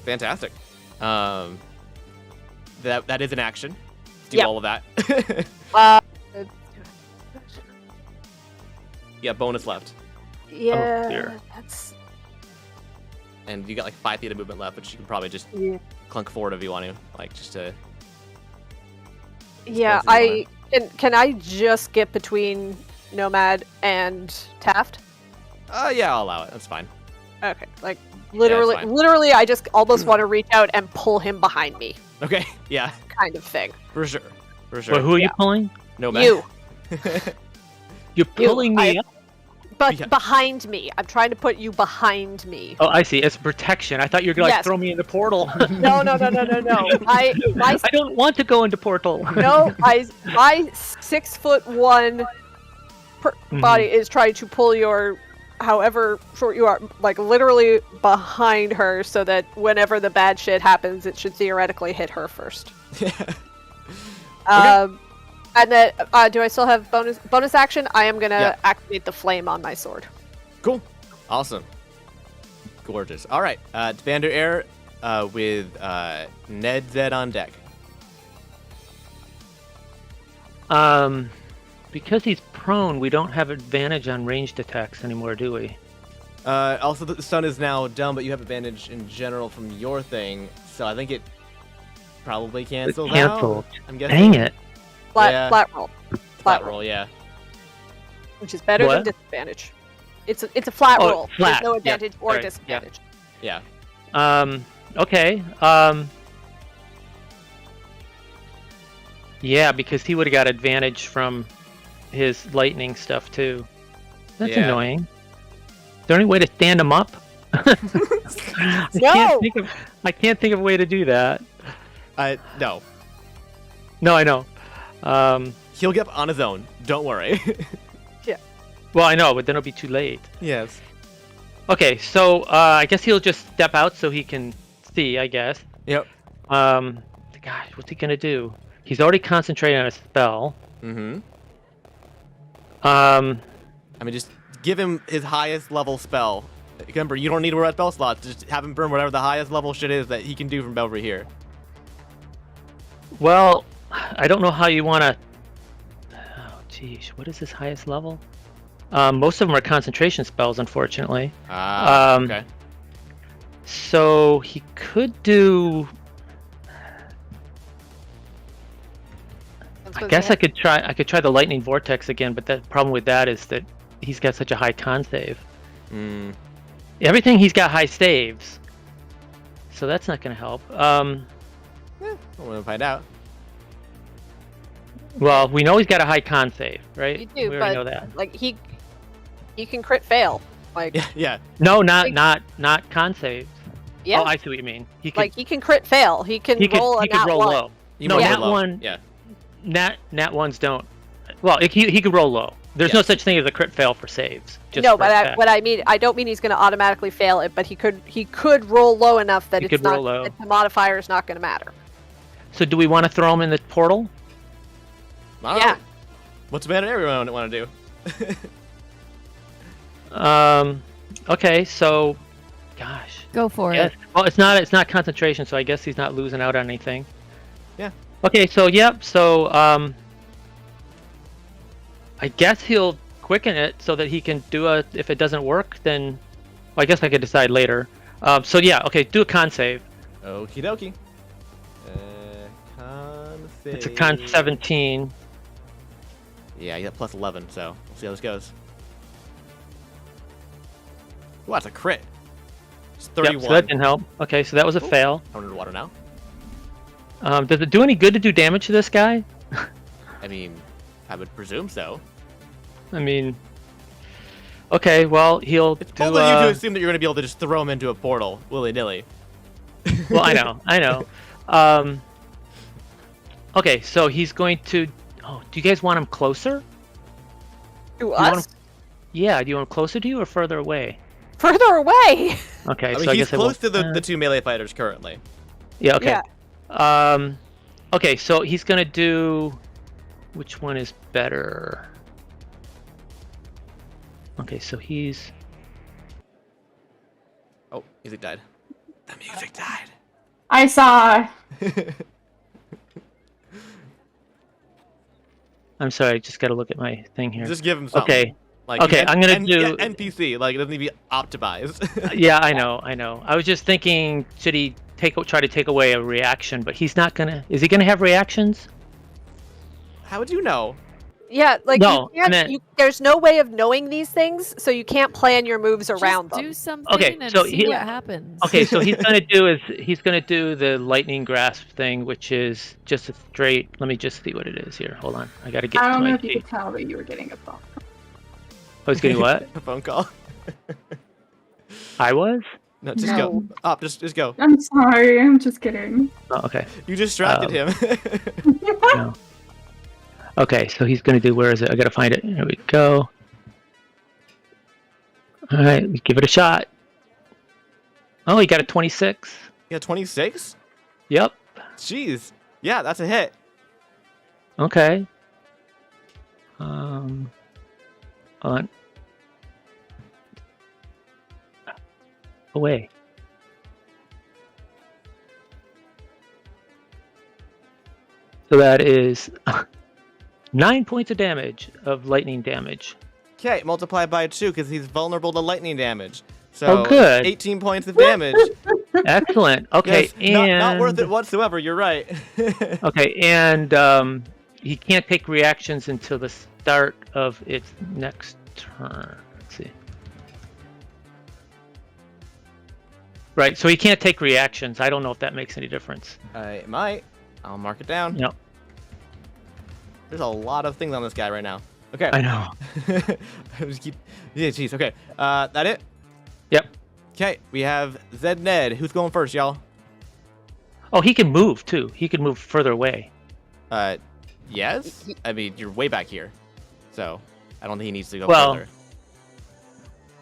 Speaker 1: Fantastic. That is an action. Do all of that. Yeah, bonus left.
Speaker 2: Yeah,
Speaker 4: dear.
Speaker 2: that's...
Speaker 1: And you got like 5 feet of movement left, but you can probably just clunk forward if you want to, like just to.
Speaker 2: Yeah, can I just get between Nomad and Taft?
Speaker 1: Yeah, I'll allow it. That's fine.
Speaker 2: Okay, like literally, I just almost want to reach out and pull him behind me,
Speaker 1: Okay. Yeah.
Speaker 2: kind of thing.
Speaker 1: For sure. For sure.
Speaker 4: Well, who are you pulling?
Speaker 1: No man.
Speaker 2: You,
Speaker 4: You're pulling me up?
Speaker 2: but behind me. I'm trying to put you behind me.
Speaker 4: Oh, I see. It's protection. I thought you were going to
Speaker 2: Yes.
Speaker 4: throw me in the portal.
Speaker 2: No. I
Speaker 4: don't want to go into portal.
Speaker 2: No, my 6'1" body is trying to pull your, however short you are, like literally behind her, so that whenever the bad shit happens, it should theoretically hit her first. And then, do I still have bonus action? I am gonna activate the flame on my sword.
Speaker 1: Cool. Awesome. Gorgeous. All right. It's Vander Air with Ned Zed on deck.
Speaker 4: Because he's prone, we don't have advantage on ranged attacks anymore, do we?
Speaker 1: Also, the stun is now done, but you have advantage in general from your thing, so I think it probably cancels
Speaker 4: Canceled.
Speaker 1: out. I'm guessing.
Speaker 4: Dang it.
Speaker 2: Flat roll.
Speaker 1: Flat roll, yeah.
Speaker 2: Which is better than disadvantage. It's a flat roll.
Speaker 4: Flat.
Speaker 2: There's no advantage or
Speaker 4: Right.
Speaker 2: disadvantage.
Speaker 1: Yeah.
Speaker 4: Okay. Yeah, because he would have got advantage from his lightning stuff too. That's annoying. Is there any way to stand him up? I can't think of a way to do that.
Speaker 1: No.
Speaker 4: No, I know.
Speaker 1: He'll get up on his own. Don't worry.
Speaker 4: Well, I know, but then it'll be too late.
Speaker 1: Yes.
Speaker 4: Okay, so I guess he'll just step out so he can see, I guess.
Speaker 1: Yep.
Speaker 4: Gosh, what's he gonna do? He's already concentrating on a spell.
Speaker 1: Mm-hmm.
Speaker 4: I
Speaker 1: mean, just give him his highest level spell. Remember, you don't need to worry about spell slots. Just have him burn whatever the highest level shit is that he can do from over here.
Speaker 4: Well, I don't know how you want to... Oh, geez. What is his highest level? Most of them are concentration spells, unfortunately.
Speaker 1: Okay.
Speaker 4: So he could do... I guess I could try the lightning vortex again, but the problem with that is that he's got such a high con save. Everything he's got high saves, so that's not going to help.
Speaker 1: We're gonna find out.
Speaker 4: Well, we know he's got a high con save, right?
Speaker 2: You do,
Speaker 4: we
Speaker 2: but
Speaker 4: already know that.
Speaker 2: like he can crit fail. Like
Speaker 1: Yeah.
Speaker 4: No, not con saves.
Speaker 2: yeah,
Speaker 4: Oh, I see what you mean.
Speaker 2: he can crit fail. He can roll a
Speaker 4: he
Speaker 2: nat
Speaker 4: could roll
Speaker 2: one.
Speaker 4: low.
Speaker 1: You
Speaker 4: No,
Speaker 1: roll
Speaker 4: nat
Speaker 1: low.
Speaker 4: one.
Speaker 1: Yeah.
Speaker 4: nat ones don't. Well, he could roll low. There's no
Speaker 1: Yes.
Speaker 4: such thing as a crit fail for saves. Just
Speaker 2: No,
Speaker 4: for attack.
Speaker 2: what I mean, I don't mean he's going to automatically fail it, but he could roll low enough that
Speaker 4: He
Speaker 2: it's
Speaker 4: could
Speaker 2: not
Speaker 4: roll low.
Speaker 2: that the modifier is not going to matter.
Speaker 4: So do we want to throw him in the portal?
Speaker 1: I don't
Speaker 2: Yeah.
Speaker 1: know. What's the matter everyone want to do?
Speaker 4: Okay, so, gosh.
Speaker 6: Go for
Speaker 4: Yes.
Speaker 6: it.
Speaker 4: Well, it's not concentration, so I guess he's not losing out on anything.
Speaker 1: Yeah.
Speaker 4: Okay, so yep, so I guess he'll quicken it so that he can do a. If it doesn't work, then well, I guess I could decide later. So yeah, okay, do a con save.
Speaker 1: Okie dokie. Con
Speaker 4: It's a con 17.
Speaker 1: Yeah, you got plus 11, so we'll see how this goes. Ooh, that's a crit. It's 31.
Speaker 4: Yep, so that didn't help. Okay, so that was a fail.
Speaker 1: I'm underwater now.
Speaker 4: Does it do any good to do damage to this guy?
Speaker 1: I mean, I would presume so.
Speaker 4: I mean, okay, well he'll
Speaker 1: It's
Speaker 4: do.
Speaker 1: bold of you to assume that you're going to be able to just throw him into a portal willy-nilly.
Speaker 4: Well, I know. Okay, so he's going to. Oh, do you guys want him closer?
Speaker 2: To
Speaker 4: you want
Speaker 2: us?
Speaker 4: Yeah, do you want him closer to you or further away?
Speaker 2: Further away.
Speaker 4: Okay,
Speaker 1: I mean,
Speaker 4: so I
Speaker 1: he's
Speaker 4: guess I
Speaker 1: close to
Speaker 4: will.
Speaker 1: the two melee fighters currently.
Speaker 4: Yeah. Okay.
Speaker 2: Yeah.
Speaker 4: Okay, so he's gonna do. Which one is better? Okay, so he's.
Speaker 1: Oh, music died. The music died.
Speaker 8: I saw.
Speaker 4: I'm sorry, I just gotta look at my thing here.
Speaker 1: Just give him something.
Speaker 4: Okay.
Speaker 1: Like,
Speaker 4: Okay, I'm gonna do-
Speaker 1: NPC. Like, it doesn't need to be optimized.
Speaker 4: Yeah, I know. I was just thinking, should he try to take away a reaction? But he's not gonna. Is he gonna have reactions?
Speaker 1: How would you know?
Speaker 2: Yeah, like
Speaker 4: No,
Speaker 2: you can't,
Speaker 4: I meant-
Speaker 2: there's no way of knowing these things, so you can't plan your moves around
Speaker 6: Just
Speaker 2: them.
Speaker 6: do something
Speaker 4: Okay,
Speaker 6: and
Speaker 4: so
Speaker 6: see what happens.
Speaker 4: Okay, so he's gonna do the lightning grasp thing, which is just a straight. Let me just see what it is here. Hold on, I gotta get
Speaker 8: I
Speaker 4: to
Speaker 8: don't
Speaker 4: my
Speaker 8: know if you
Speaker 4: key.
Speaker 8: could tell, but you were getting a phone.
Speaker 4: I was getting what?
Speaker 1: A phone call.
Speaker 4: I was?
Speaker 1: No, just go.
Speaker 8: No.
Speaker 1: Up, just go.
Speaker 8: I'm sorry, I'm just kidding.
Speaker 4: Oh, okay.
Speaker 1: You distracted him.
Speaker 4: No. Okay, so he's gonna do. Where is it? I gotta find it. Here we go. All right, let's give it a shot. Oh, he got a 26.
Speaker 1: You got 26?
Speaker 4: Yep.
Speaker 1: Jeez. Yeah, that's a hit.
Speaker 4: Okay. On. Away. So that is 9 points of damage, of lightning damage.
Speaker 1: Okay, multiply by 2 because he's vulnerable to lightning damage. So
Speaker 4: Oh, good.
Speaker 1: 18 points of damage.
Speaker 4: Excellent. Okay,
Speaker 1: Yes,
Speaker 4: and
Speaker 1: not worth it whatsoever. You're right.
Speaker 4: okay, and he can't take reactions until the start of its next turn. Let's see. Right, so he can't take reactions. I don't know if that makes any difference.
Speaker 1: I might. I'll mark it down.
Speaker 4: Yep.
Speaker 1: There's a lot of things on this guy right now. Okay.
Speaker 4: I know.
Speaker 1: I just keep. Yeah, jeez. Okay. That it?
Speaker 4: Yep.
Speaker 1: Okay. We have Zed Ned. Who's going first, y'all?
Speaker 4: Oh, he can move too. He can move further away.
Speaker 1: Yes. I mean, you're way back here, so I don't think he needs to go
Speaker 4: Well-
Speaker 1: further.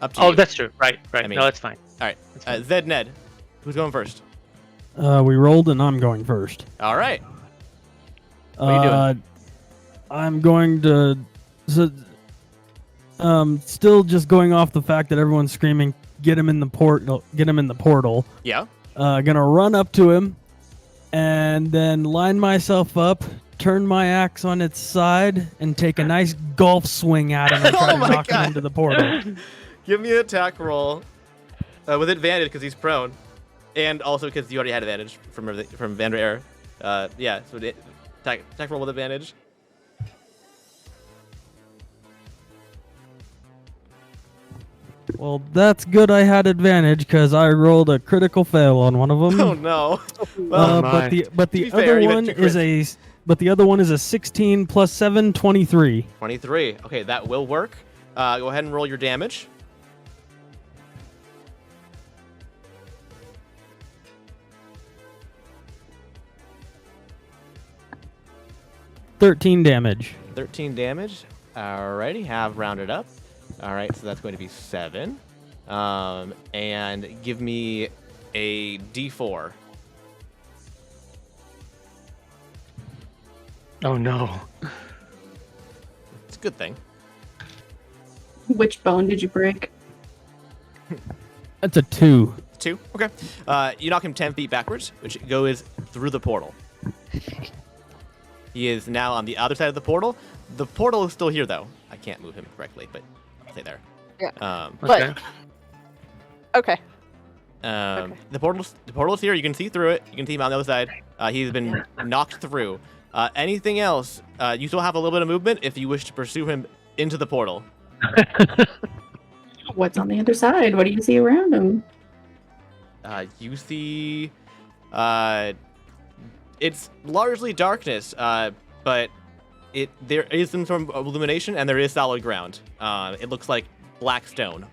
Speaker 1: Up to you.
Speaker 4: Oh, that's true. Right.
Speaker 1: I mean-
Speaker 4: No, that's fine.
Speaker 1: All right.
Speaker 4: That's fine.
Speaker 1: Zed Ned. Who's going first?
Speaker 5: We rolled and I'm going first.
Speaker 1: All right. What are you doing?
Speaker 5: I'm going to. Still just going off the fact that everyone's screaming, "Get him in the portal! Get him in the portal!"
Speaker 1: Yeah.
Speaker 5: Gonna run up to him, and then line myself up, turn my axe on its side, and take a nice golf swing at him and try
Speaker 1: Oh
Speaker 5: to
Speaker 1: my
Speaker 5: knock
Speaker 1: God.
Speaker 5: him into the portal.
Speaker 1: Give me an attack roll with advantage because he's prone, and also because you already had advantage from Vander Air. Yeah. So attack roll with advantage.
Speaker 5: Well, that's good. I had advantage because I rolled a critical fail on one of them.
Speaker 1: Oh no. Well,
Speaker 4: my.
Speaker 5: But
Speaker 1: To
Speaker 5: the
Speaker 1: be fair,
Speaker 5: other
Speaker 1: you had
Speaker 5: one
Speaker 1: two
Speaker 5: is
Speaker 1: crits.
Speaker 5: a 16 plus 7, 23.
Speaker 1: 23. Okay, that will work. Go ahead and roll your damage.
Speaker 5: 13 damage.
Speaker 1: 13 damage. Alrighty, have rounded up. Alright, so that's going to be 7. And give me a d4.
Speaker 4: Oh no.
Speaker 1: It's a good thing.
Speaker 8: Which bone did you break?
Speaker 5: That's a 2.
Speaker 1: 2. Okay. You knock him 10 feet backwards, which goes through the portal. He is now on the other side of the portal. The portal is still here, though. I can't move him correctly, but I'll stay there.
Speaker 2: Yeah.
Speaker 4: Okay.
Speaker 2: Okay.
Speaker 1: The portal is here. You can see through it. You can see him on the other side. He's been knocked through. Anything else? You still have a little bit of movement if you wish to pursue him into the portal.
Speaker 8: What's on the other side? What do you see around him?
Speaker 1: You see, it's largely darkness, but there is some sort of illumination and there is solid ground. It looks like black stone.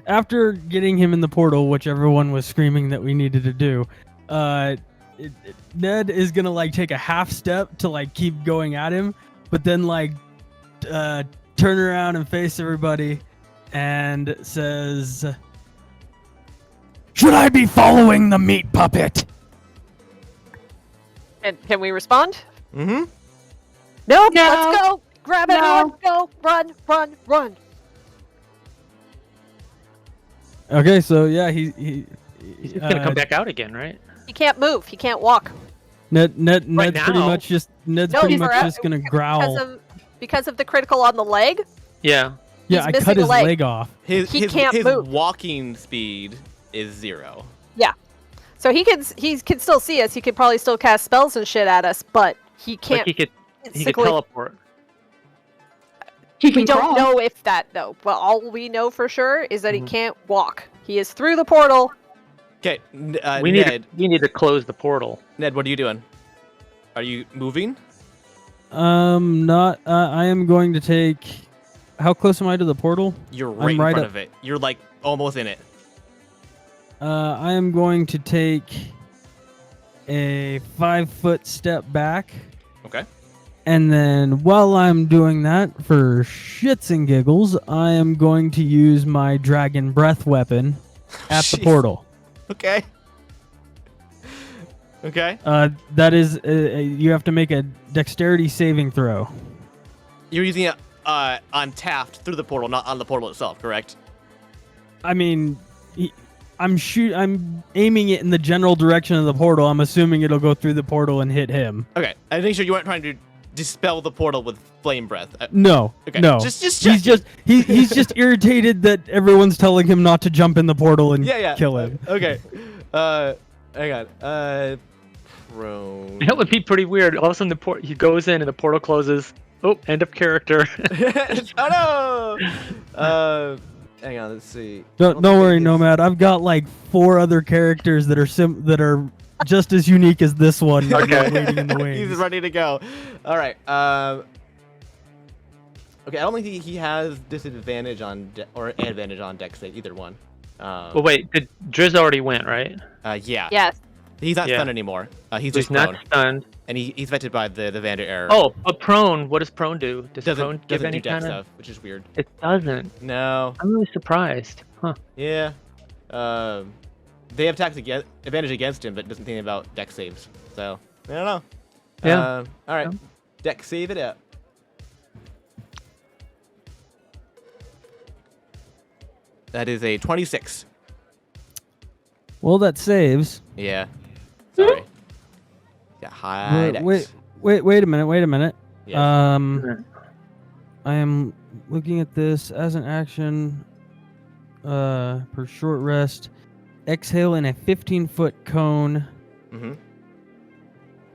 Speaker 5: After getting him in the portal, which everyone was screaming that we needed to do, Ned is gonna like take a half step to like keep going at him, but then like turn around and face everybody and says, "Should I be following the meat puppet?"
Speaker 2: And can we respond?
Speaker 1: Mm-hmm.
Speaker 2: No.
Speaker 8: No.
Speaker 2: Let's go. Grab
Speaker 8: No.
Speaker 2: everyone. Go. Run. Run. Run.
Speaker 5: Okay, so yeah,
Speaker 4: He's just gonna come back out again, right?
Speaker 2: He can't move. He can't walk.
Speaker 5: Ned's pretty
Speaker 4: now?
Speaker 5: much just gonna growl.
Speaker 2: Because of the critical on the leg.
Speaker 4: Yeah.
Speaker 5: Yeah,
Speaker 2: he's
Speaker 5: I
Speaker 2: missing
Speaker 5: cut
Speaker 2: a
Speaker 5: his
Speaker 2: leg.
Speaker 5: leg off.
Speaker 2: He can't
Speaker 1: his
Speaker 2: move.
Speaker 1: walking speed is 0.
Speaker 2: So he can still see us. He could probably still cast spells and shit at us, but he can't.
Speaker 4: Like he could
Speaker 2: physically-
Speaker 4: teleport.
Speaker 8: He can
Speaker 2: We don't
Speaker 8: crawl.
Speaker 2: know if that though. But all we know for sure is that he
Speaker 4: Mhm.
Speaker 2: can't walk. He is through the portal.
Speaker 1: Okay,
Speaker 4: We
Speaker 1: Ned.
Speaker 4: need to close the portal.
Speaker 1: Ned, what are you doing? Are you moving?
Speaker 5: Not. I am going to take. How close am I to the portal?
Speaker 1: You're
Speaker 5: I'm
Speaker 1: right in
Speaker 5: right
Speaker 1: front
Speaker 5: up-
Speaker 1: of it. You're like almost in it.
Speaker 5: I am going to take a 5-foot step back.
Speaker 1: Okay.
Speaker 5: And then while I'm doing that, for shits and giggles, I am going to use my dragon breath weapon at the
Speaker 1: Jeez.
Speaker 5: portal.
Speaker 1: Okay. Okay.
Speaker 5: That is, you have to make a dexterity saving throw.
Speaker 1: You're using it on Taft through the portal, not on the portal itself, correct?
Speaker 5: I mean, I'm aiming it in the general direction of the portal. I'm assuming it'll go through the portal and hit him.
Speaker 1: Okay. I make sure you weren't trying to dispel the portal with flame breath.
Speaker 5: No,
Speaker 1: Okay.
Speaker 5: no.
Speaker 1: Just
Speaker 5: he's just he's just irritated that everyone's telling him not to jump in the portal and
Speaker 1: yeah.
Speaker 5: kill him.
Speaker 1: Okay. Hang on. Prone.
Speaker 4: That would be pretty weird. All of a sudden, he goes in and the portal closes. Oh, end of character.
Speaker 1: Oh no! Hang on. Let's see.
Speaker 5: Don't worry, Nomad. I've got like 4 other characters that are just as unique as this one.
Speaker 4: Okay.
Speaker 5: Waiting in the wings.
Speaker 1: He's ready to go. All right. Okay. I don't think he has disadvantage on or advantage on dex save, either one.
Speaker 4: Well, wait. Driz already went, right?
Speaker 1: Yeah.
Speaker 2: Yes.
Speaker 1: He's not
Speaker 4: Yeah.
Speaker 1: stunned anymore. He's
Speaker 4: He's
Speaker 1: just prone,
Speaker 4: not stunned.
Speaker 1: and he's affected by the Vander error.
Speaker 4: Oh, but prone. What does prone do? Does prone
Speaker 1: doesn't
Speaker 4: give
Speaker 1: do
Speaker 4: any
Speaker 1: dex
Speaker 4: kind of?
Speaker 1: stuff, which is weird.
Speaker 4: It doesn't.
Speaker 1: No.
Speaker 4: I'm really surprised. Huh.
Speaker 1: Yeah. They have advantage against him, but doesn't think about dex saves. So I don't know.
Speaker 4: Yeah.
Speaker 1: All right.
Speaker 4: Yeah.
Speaker 1: Dex save it up. That is a 26.
Speaker 5: Well, that saves.
Speaker 1: Yeah. Sorry. Got high dex.
Speaker 5: Wait a minute.
Speaker 1: Yes.
Speaker 5: I am looking at this as an action. Per short rest, exhale in a 15-foot cone.
Speaker 1: Mm-hmm.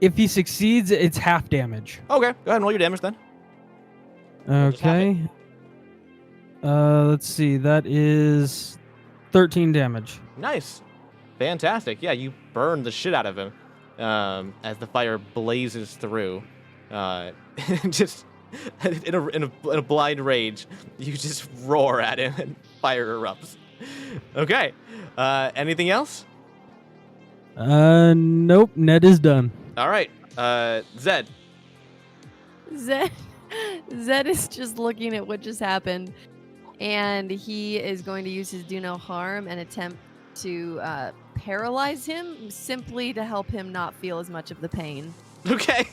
Speaker 5: If he succeeds, it's half damage.
Speaker 1: Okay. Go ahead and roll your damage then. Just half it.
Speaker 5: Okay. Let's see. That is 13 damage.
Speaker 1: Nice. Fantastic. Yeah, you burn the shit out of him as the fire blazes through. Just in a blind rage, you just roar at him and fire erupts. Okay. Anything else?
Speaker 5: Nope. Ned is done.
Speaker 1: All right. Zed.
Speaker 6: Zed is just looking at what just happened, and he is going to use his do no harm and attempt to paralyze him, simply to help him not feel as much of the pain.
Speaker 1: Okay.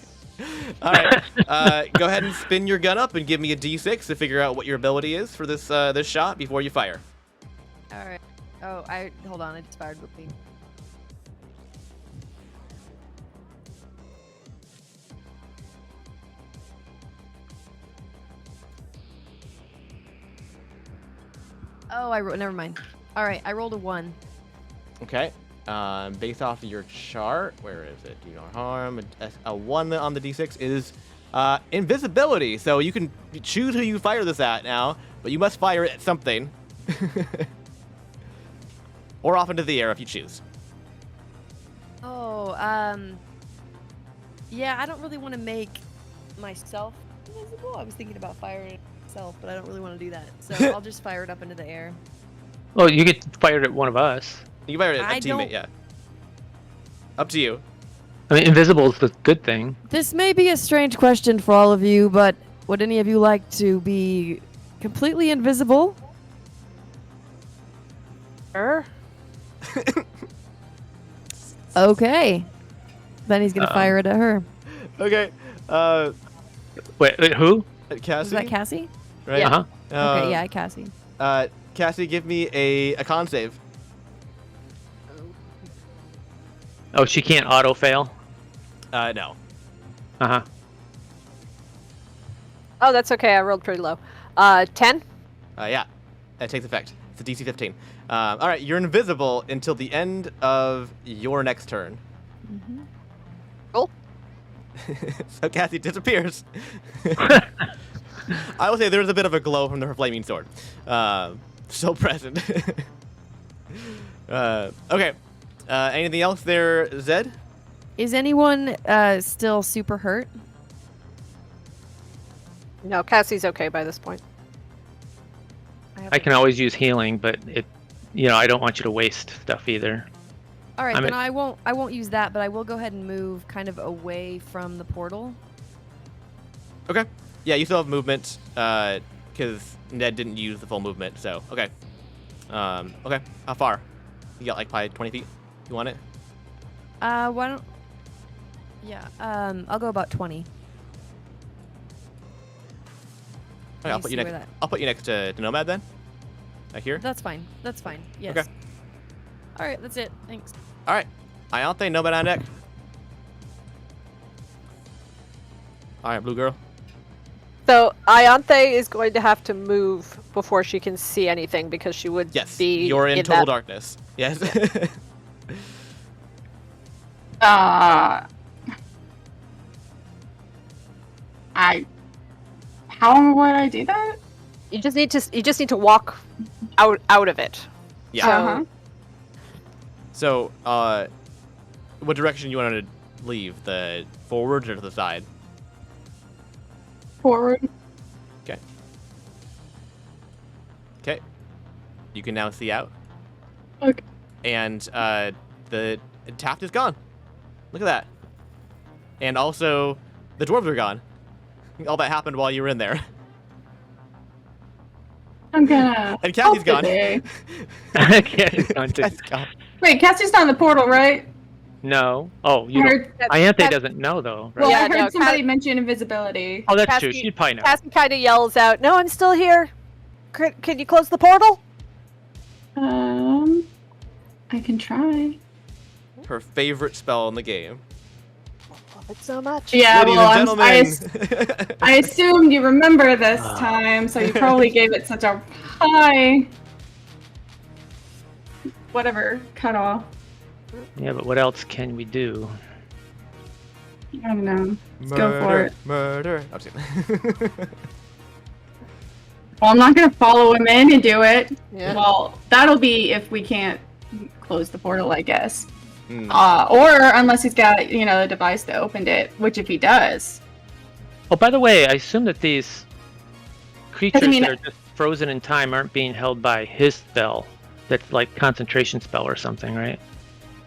Speaker 1: All right. Go ahead and spin your gun up and give me a d6 to figure out what your ability is for this this shot before you fire.
Speaker 6: All right. Oh, hold on. I just fired with me. Oh, never mind. All right, I rolled a 1.
Speaker 1: Okay. Based off of your chart, where is it? Do no harm. A 1 on the d6 is invisibility. So you can choose who you fire this at now, but you must fire it at something. Or off into the air if you choose.
Speaker 6: Oh, yeah, I don't really want to make myself invisible. I was thinking about firing it myself, but I don't really want to do that. So I'll just fire it up into the air.
Speaker 4: Well, you get fired at one of us.
Speaker 1: You can fire it at
Speaker 6: I
Speaker 1: a teammate,
Speaker 6: don't-
Speaker 1: yeah. Up to you.
Speaker 4: I mean, invisible is the good thing.
Speaker 6: This may be a strange question for all of you, but would any of you like to be completely invisible?
Speaker 2: Sure.
Speaker 6: Okay. Then he's gonna fire it at her.
Speaker 1: Okay.
Speaker 4: Wait, who?
Speaker 1: Cassie?
Speaker 6: Was that Cassie?
Speaker 1: Right?
Speaker 6: Yeah.
Speaker 4: Uh-huh.
Speaker 6: Okay, yeah, Cassie.
Speaker 1: Cassie, give me a con save.
Speaker 4: Oh, she can't auto fail.
Speaker 1: No.
Speaker 4: Uh-huh.
Speaker 2: Oh, that's okay. I rolled pretty low. 10?
Speaker 1: Yeah, that takes effect. It's a DC 15. All right, you're invisible until the end of your next turn.
Speaker 2: Cool.
Speaker 1: So Cassie disappears. I will say there's a bit of a glow from her flaming sword. Still present. Okay. Anything else there, Zed?
Speaker 6: Is anyone still super hurt?
Speaker 2: No, Cassie's okay by this point.
Speaker 4: I can always use healing, but I don't want you to waste stuff either.
Speaker 6: All right,
Speaker 4: I'm
Speaker 6: then
Speaker 4: at-
Speaker 6: I won't use that, but I will go ahead and move kind of away from the portal.
Speaker 1: Okay. Yeah, you still have movement, because Ned didn't use the full movement, so, okay. Okay, how far? You got, like, probably 20 feet? You want it?
Speaker 6: Why don't... Yeah, I'll go about 20.
Speaker 1: Okay, I'll
Speaker 6: me
Speaker 1: put you
Speaker 6: see
Speaker 1: next.
Speaker 6: where that-
Speaker 1: I'll put you next to Nomad then. Right here.
Speaker 6: That's fine. That's fine. Yes.
Speaker 1: Okay.
Speaker 6: All right, that's it. Thanks.
Speaker 1: All right. Iante, Nomad on deck. All right, blue girl.
Speaker 2: So, Ianthe is going to have to move before she can see anything because she would
Speaker 1: Yes.
Speaker 2: be
Speaker 1: You're in total
Speaker 2: that...
Speaker 1: darkness. Yes.
Speaker 8: How would I do that?
Speaker 2: You just need to walk out of it.
Speaker 1: Yeah.
Speaker 8: Uh-huh.
Speaker 1: So, what direction you want to leave? The forward or to the side?
Speaker 8: Forward.
Speaker 1: Okay. Okay. You can now see out.
Speaker 8: Okay.
Speaker 1: And the Taft is gone. Look at that. And also, the dwarves are gone. All that happened while you were in there.
Speaker 8: I'm gonna.
Speaker 1: And Kathy's gone.
Speaker 8: today.
Speaker 4: Kathy's gone too.
Speaker 1: Kathy's gone.
Speaker 8: Wait, Cassie's not in the portal, right?
Speaker 4: No. Oh,
Speaker 8: I
Speaker 4: you don't.
Speaker 8: heard,
Speaker 4: Ianthe doesn't know though, right?
Speaker 8: well,
Speaker 2: Yeah,
Speaker 8: I heard
Speaker 2: no,
Speaker 8: somebody
Speaker 2: Cass-
Speaker 8: mention invisibility.
Speaker 4: Oh, that's true.
Speaker 2: Cassie-
Speaker 4: She'd probably know.
Speaker 2: Cassie kind of yells out, "No, I'm still here. Can you close the portal?"
Speaker 8: I can try.
Speaker 1: Her favorite spell in the game.
Speaker 2: Love it so much.
Speaker 8: Yeah,
Speaker 1: Ladies
Speaker 8: well,
Speaker 1: and
Speaker 8: I
Speaker 1: gentlemen.
Speaker 8: assumed you remember this time, so you probably gave it such a high, whatever, cutoff.
Speaker 4: Yeah, but what else can we do?
Speaker 8: I don't know. Let's go for it.
Speaker 1: Murder. I'm just kidding.
Speaker 8: Well, I'm not gonna follow him in and do it.
Speaker 2: Yeah.
Speaker 8: Well, that'll be if we can't close the portal, I guess.
Speaker 1: Hmm.
Speaker 8: Or unless he's got, the device that opened it, which if he does.
Speaker 4: Oh, by the way, I assume that these creatures
Speaker 8: mean-
Speaker 4: that are just frozen in time aren't being held by his spell. That's like concentration spell or something, right?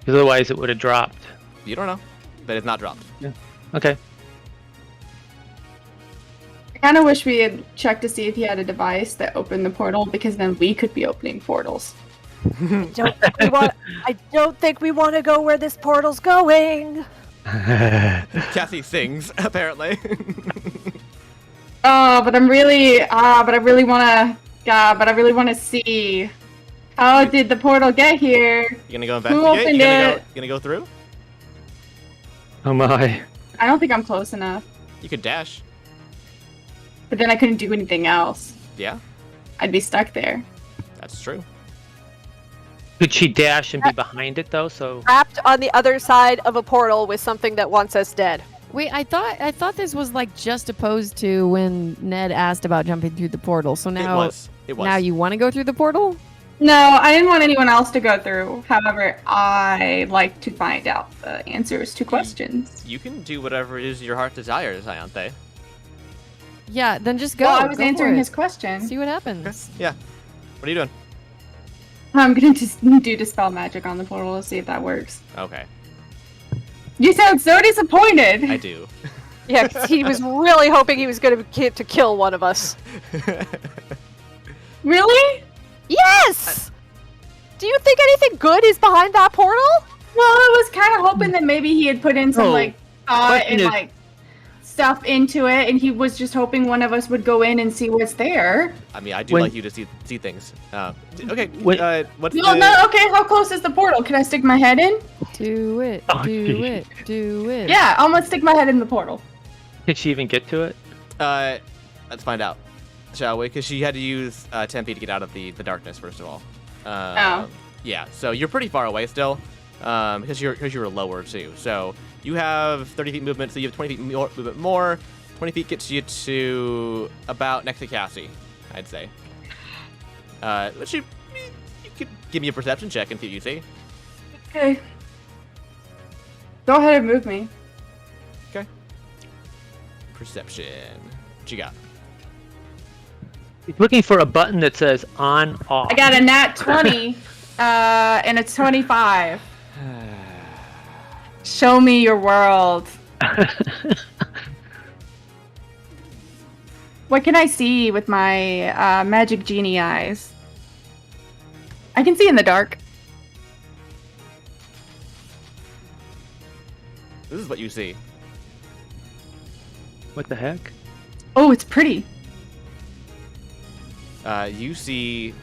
Speaker 4: Because otherwise it would have dropped.
Speaker 1: You don't know, but it's not dropped.
Speaker 4: Okay.
Speaker 8: I kind of wish we had checked to see if he had a device that opened the portal, because then we could be opening portals.
Speaker 2: I don't think we want to go where this portal's going.
Speaker 1: Cassie sings, apparently.
Speaker 8: Oh, but I really want to see. How did the portal get here?
Speaker 1: You gonna go
Speaker 8: Who
Speaker 1: investigate?
Speaker 8: opened
Speaker 1: You
Speaker 8: it?
Speaker 1: gonna go through?
Speaker 4: Oh my.
Speaker 8: I don't think I'm close enough.
Speaker 1: You could dash.
Speaker 8: But then I couldn't do anything else.
Speaker 1: Yeah,
Speaker 8: I'd be stuck there.
Speaker 1: that's true.
Speaker 4: Could she dash and be behind it though? So
Speaker 2: Trapped on the other side of a portal with something that wants us dead.
Speaker 6: Wait, I thought this was like just opposed to when Ned asked about jumping through the portal. So now
Speaker 1: It was.
Speaker 6: now you want to go through the portal?
Speaker 8: No, I didn't want anyone else to go through. However, I like to find out the answers to questions.
Speaker 1: You can do whatever it is your heart desires, Ianthe.
Speaker 6: Yeah, then just go.
Speaker 8: Well, I was
Speaker 6: Go for
Speaker 8: answering
Speaker 6: it.
Speaker 8: his question.
Speaker 6: See what happens.
Speaker 1: Yeah. What are you doing?
Speaker 8: I'm going to just do Dispel Magic on the portal to see if that works.
Speaker 1: Okay,
Speaker 8: You sound so disappointed.
Speaker 1: I do.
Speaker 2: Yeah, 'cause he was really hoping he was going to kill one of us.
Speaker 8: Really?
Speaker 2: Yes! Do you think anything good is behind that portal?
Speaker 8: Well, I was kind of hoping that maybe he had put in some
Speaker 4: No.
Speaker 8: like thought
Speaker 4: Question
Speaker 8: and
Speaker 4: is-
Speaker 8: like stuff into it, and he was just hoping one of us would go in and see what's there.
Speaker 1: I mean, I do
Speaker 4: When-
Speaker 1: like you to see things. Okay.
Speaker 4: When-
Speaker 1: What's
Speaker 8: No,
Speaker 1: the...
Speaker 8: no. Okay, how close is the portal? Can I stick my head in?
Speaker 6: Do it.
Speaker 4: Oh,
Speaker 6: do
Speaker 4: geez.
Speaker 6: it. Do it.
Speaker 8: Yeah, I'm gonna stick my head in the portal.
Speaker 4: Did she even get to it?
Speaker 1: Let's find out, shall we? Because she had to use 10 feet to get out of the darkness, first of all.
Speaker 8: Oh.
Speaker 1: Yeah, so you're pretty far away still, because you were lower too. So you have 30 feet movement, so you have 20 feet movement more. 20 feet gets you to about next to Cassie, I'd say. But you could give me a perception check and see what you see.
Speaker 8: Okay. Go ahead and move me.
Speaker 1: Okay. Perception. What you got?
Speaker 4: He's looking for a button that says on off.
Speaker 8: I got a nat 20, and it's 25. Show me your world. What can I see with my magic genie eyes? I can see in the dark.
Speaker 1: This is what you see.
Speaker 4: What the heck?
Speaker 8: Oh, it's pretty.
Speaker 1: You see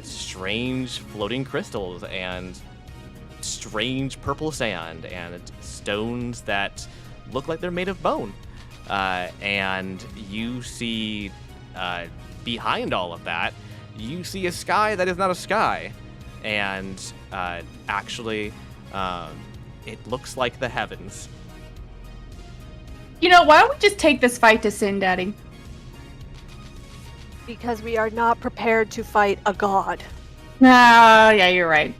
Speaker 1: strange floating crystals and strange purple sand and stones that look like they're made of bone. And you see behind all of that, you see a sky that is not a sky. And actually, it looks like the heavens.
Speaker 8: You know, why don't we just take this fight to Sin Daddy?
Speaker 2: Because we are not prepared to fight a god.
Speaker 8: Ah, yeah, you're right.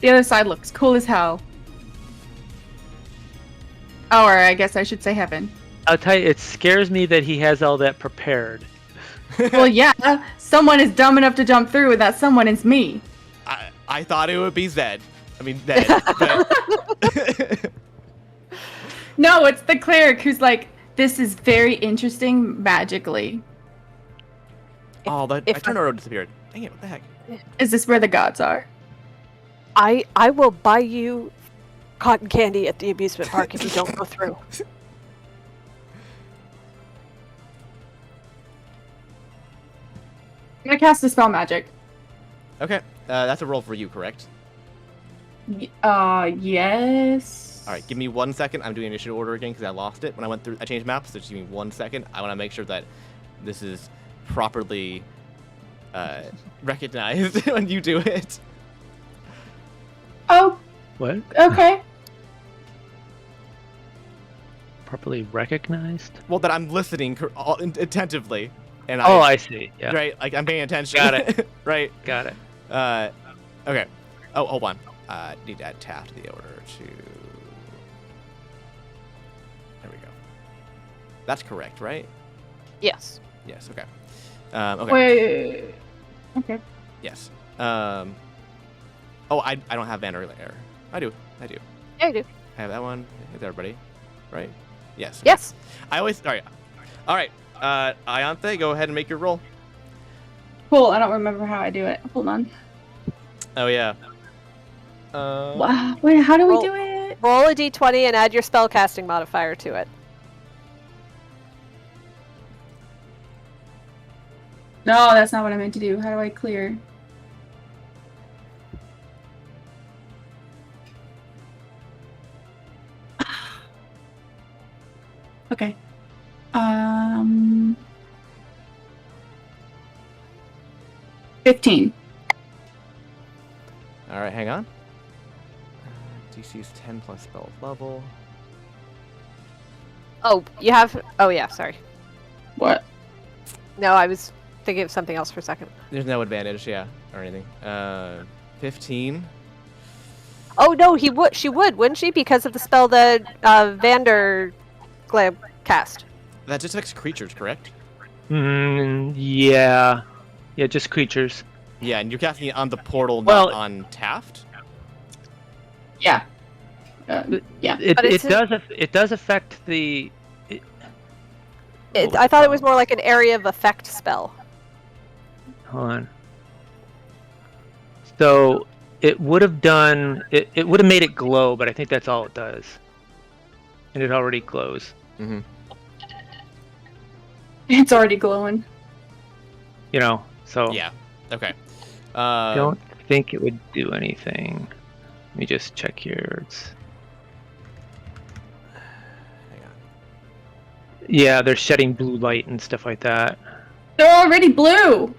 Speaker 8: The other side looks cool as hell. Oh, or I guess I should say heaven.
Speaker 4: I'll tell you, it scares me that he has all that prepared.
Speaker 8: Well, yeah, someone is dumb enough to jump through, and that someone is me.
Speaker 1: I thought it would be Zed. I mean, Zed. but-
Speaker 8: No, it's the cleric who's like, this is very interesting magically.
Speaker 1: Oh, I turned around and disappeared. Dang it, what the heck?
Speaker 8: Is this where the gods are?
Speaker 2: I will buy you cotton candy at the amusement park if you don't go through.
Speaker 8: I'm gonna cast Dispel Magic.
Speaker 1: Okay, that's a roll for you, correct?
Speaker 8: Yes.
Speaker 1: All right, give me 1 second. I'm doing initiative order again because I lost it when I went through. I changed maps, so just give me 1 second. I want to make sure that this is properly recognized when you do it.
Speaker 8: Oh,
Speaker 4: What?
Speaker 8: okay.
Speaker 4: Properly recognized?
Speaker 1: Well, that I'm listening attentively, and
Speaker 4: Oh, I see. Yeah.
Speaker 1: right, like I'm paying attention.
Speaker 4: Got it.
Speaker 1: Right.
Speaker 4: Got it.
Speaker 1: Okay. Oh, hold on. Need to add Taft to the order to. There we go. That's correct, right?
Speaker 2: Yes.
Speaker 1: Yes. Okay. Okay.
Speaker 8: Wait. Okay.
Speaker 1: Yes. Oh, I don't have Vander Air. I do.
Speaker 2: Yeah, you do.
Speaker 1: I have that one. With everybody, right? Yes.
Speaker 2: Yes.
Speaker 1: I always. All right. Ianthe, go ahead and make your roll.
Speaker 8: Cool. I don't remember how I do it. Hold on.
Speaker 1: Oh yeah.
Speaker 8: Wow. Wait, how do we
Speaker 2: Roll-
Speaker 8: do it?
Speaker 2: Roll a d20 and add your spellcasting modifier to it.
Speaker 8: No, that's not what I meant to do. How do I clear? Okay. 15.
Speaker 1: All right, hang on. DC is 10 plus spell level.
Speaker 2: Oh, you have. Oh, yeah, sorry.
Speaker 8: What?
Speaker 2: No, I was thinking of something else for a second.
Speaker 1: There's no advantage, yeah, or anything. 15.
Speaker 2: Oh, no, she would, wouldn't she? Because of the spell that Vander Glab cast.
Speaker 1: That just affects creatures, correct?
Speaker 4: Yeah. Yeah, just creatures.
Speaker 1: Yeah, and you're casting it on the portal,
Speaker 4: Well-
Speaker 1: not on Taft.
Speaker 8: Yeah. Yeah.
Speaker 2: But it's
Speaker 4: It does affect the.
Speaker 2: I thought it was more like an area of effect spell.
Speaker 4: Hold on. So it would have done. It would have made it glow, but I think that's all it does. And it already glows.
Speaker 1: Mm-hmm.
Speaker 8: It's already glowing.
Speaker 4: You know. So
Speaker 1: Yeah. Okay.
Speaker 4: I don't think it would do anything. Let me just check here.
Speaker 1: Hang on.
Speaker 4: Yeah, they're shedding blue light and stuff like that.
Speaker 8: They're already blue.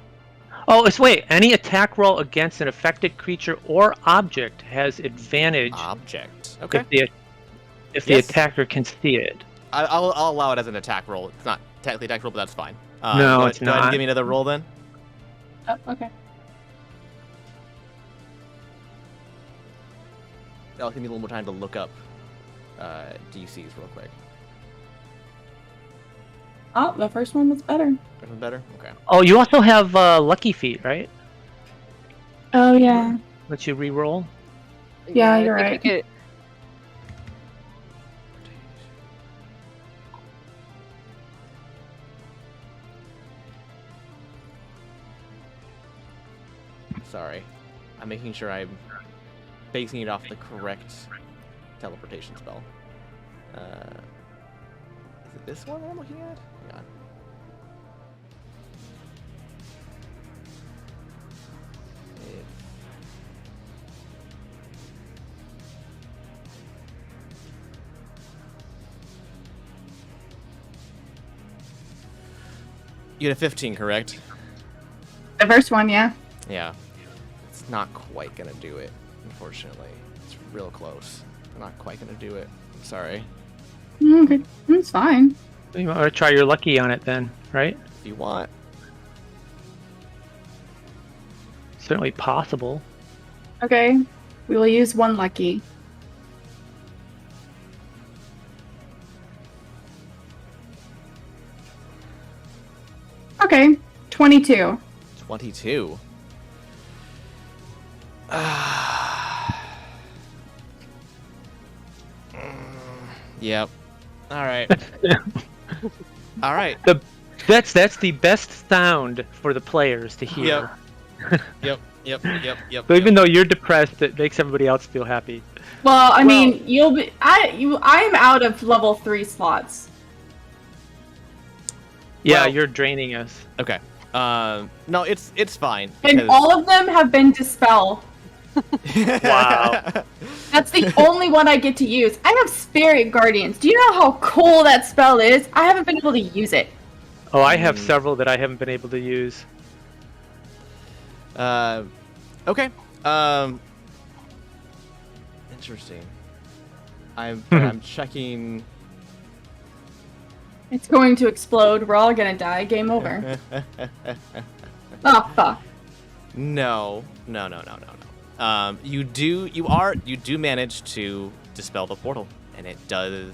Speaker 4: Oh, wait. Any attack roll against an affected creature or object has advantage
Speaker 1: Object. Okay.
Speaker 4: if the
Speaker 1: Yes.
Speaker 4: attacker can see it.
Speaker 1: I'll allow it as an attack roll. It's not technically attack roll, but that's fine.
Speaker 4: No,
Speaker 1: go
Speaker 4: it's
Speaker 1: Go ahead and
Speaker 4: not.
Speaker 1: give me another roll then.
Speaker 8: Oh, okay.
Speaker 1: I'll give me a little more time to look up DCs real quick.
Speaker 8: Oh, the first one was better.
Speaker 1: First one better? Okay.
Speaker 4: Oh, you also have Lucky Feet, right?
Speaker 8: Oh, yeah.
Speaker 4: Let you re-roll.
Speaker 8: Yeah,
Speaker 2: I
Speaker 8: you're
Speaker 2: think
Speaker 8: right.
Speaker 2: you could-
Speaker 1: Sorry. I'm making sure I'm basing it off the correct teleportation spell. Is it this one that I'm looking at? Hang on. You had a 15, correct?
Speaker 8: The first one, yeah.
Speaker 1: Yeah. It's not quite gonna do it, unfortunately. It's real close. Not quite gonna do it. Sorry.
Speaker 8: Okay, it's fine.
Speaker 4: You want to try your lucky on it then, right?
Speaker 1: If you want.
Speaker 4: Certainly possible.
Speaker 8: Okay, we will use one lucky. Okay, 22.
Speaker 1: 22. Yep. All right. All right.
Speaker 4: That's the best sound for the players to hear.
Speaker 1: Yep.
Speaker 4: So even though you're depressed, it makes everybody else feel happy.
Speaker 8: Well, I mean, you'll be. I'm out of level 3 slots.
Speaker 4: Yeah,
Speaker 1: Well-
Speaker 4: you're draining us.
Speaker 1: Okay. No, it's fine.
Speaker 8: And
Speaker 1: because-
Speaker 8: all of them have been Dispel.
Speaker 4: Wow.
Speaker 8: That's the only one I get to use. I have Spirit Guardians. Do you know how cool that spell is? I haven't been able to use it.
Speaker 4: Oh, I have several that I haven't been able to use.
Speaker 1: Okay. Interesting. I'm checking.
Speaker 8: It's going to explode. We're all gonna die. Game over. Oh, fuck.
Speaker 1: No. You do manage to dispel the portal, and it does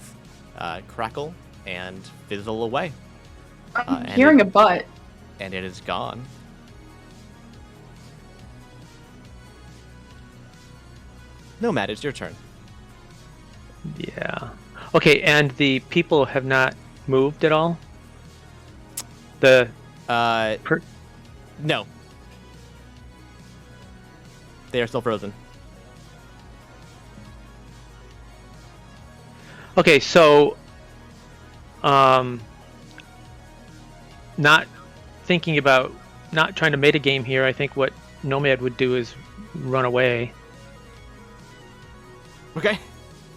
Speaker 1: crackle and fizzle away,
Speaker 8: I'm
Speaker 1: and
Speaker 8: hearing a butt.
Speaker 1: and it is gone. Nomad, it's your turn.
Speaker 4: Yeah. Okay, and the people have not moved at all? The
Speaker 1: No. They are still frozen.
Speaker 4: Okay, so not thinking about not trying to metagame here, I think what Nomad would do is run away.
Speaker 1: Okay.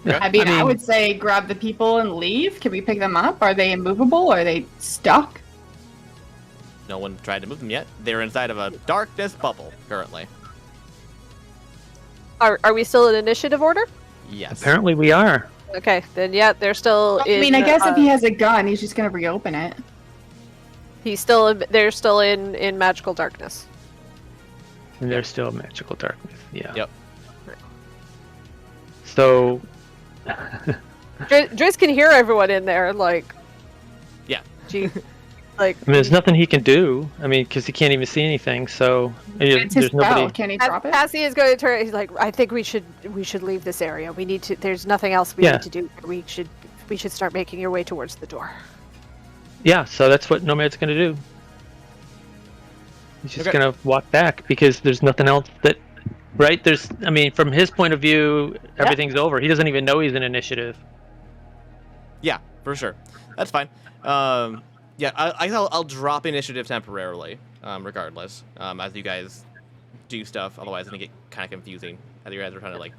Speaker 8: I mean, I would say grab the people and leave. Can we pick them up? Are they immovable? Are they stuck?
Speaker 1: No one tried to move them yet. They're inside of a darkness bubble currently.
Speaker 2: Are we still in initiative order?
Speaker 1: Yes.
Speaker 4: Apparently we are.
Speaker 2: Okay, then yeah, they're still in.
Speaker 8: I mean, I guess if he has a gun, he's just gonna reopen it.
Speaker 2: They're still in magical darkness.
Speaker 4: And there's still magical darkness. Yeah.
Speaker 1: Yep.
Speaker 4: So
Speaker 2: Driz can hear everyone in there, like.
Speaker 1: Yeah.
Speaker 2: Gee, like.
Speaker 4: I mean, there's nothing he can do. I mean, because he can't even see anything. So
Speaker 8: It's his
Speaker 4: there's nobody.
Speaker 8: spell. Can he drop it?
Speaker 2: Cassie is going to turn. He's like, I think we should leave this area. We need to. There's nothing else we
Speaker 4: Yeah.
Speaker 2: need to do. We should start making your way towards the door.
Speaker 4: Yeah. So that's what Nomad's gonna do. He's just
Speaker 1: Okay.
Speaker 4: gonna walk back because there's nothing else that. Right? I mean, from his point of view, everything's over. He doesn't even know he's in initiative.
Speaker 1: Yeah, for sure. That's fine. Yeah, I'll drop initiative temporarily, regardless, as you guys do stuff. Otherwise, it's gonna get kind of confusing as you guys are trying to like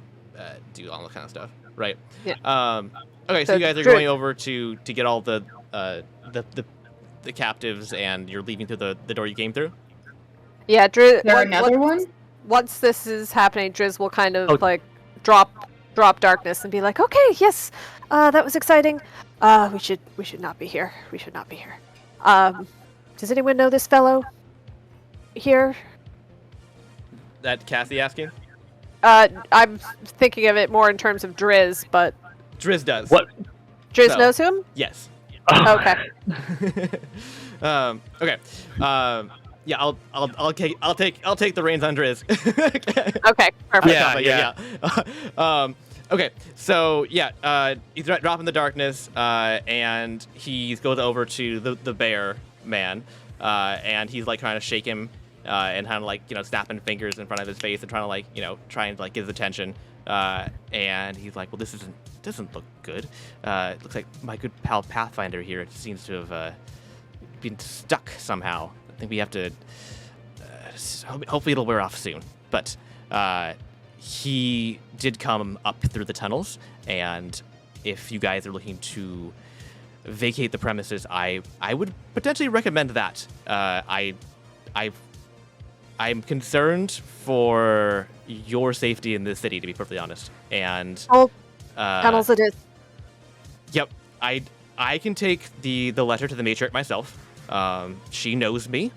Speaker 1: do all that kind of stuff, right?
Speaker 2: Yeah.
Speaker 1: Okay, so you guys are going over to get all the captives, and you're leaving through the door you came through.
Speaker 2: Yeah, Driz.
Speaker 8: Is there another one?
Speaker 2: Once this is happening, Driz will kind of like drop darkness and be like, "Okay, yes, that was exciting. We should not be here. We should not be here. Does anyone know this fellow here?"
Speaker 1: That Cassie asking?
Speaker 2: I'm thinking of it more in terms of Driz, but
Speaker 1: Driz does.
Speaker 4: What?
Speaker 2: Driz
Speaker 1: So-
Speaker 2: knows him.
Speaker 1: Yes.
Speaker 2: Okay.
Speaker 1: Okay. Yeah, I'll take the reins on Driz.
Speaker 2: Okay. Perfect.
Speaker 4: Yeah.
Speaker 1: Okay, so yeah, he's dropping the darkness, and he goes over to the bear man, and he's like trying to shake him, and kind of like snapping fingers in front of his face and trying to like trying to like get his attention, and he's like, well, this doesn't look good. It looks like my good pal Pathfinder here seems to have been stuck somehow. I think we have to. Hopefully, it'll wear off soon. But he did come up through the tunnels, and if you guys are looking to vacate the premises, I would potentially recommend that. I'm concerned for your safety in this city, to be perfectly honest. And
Speaker 2: Tunnels it is.
Speaker 1: Yep, I can take the letter to the matriarch myself. She knows me.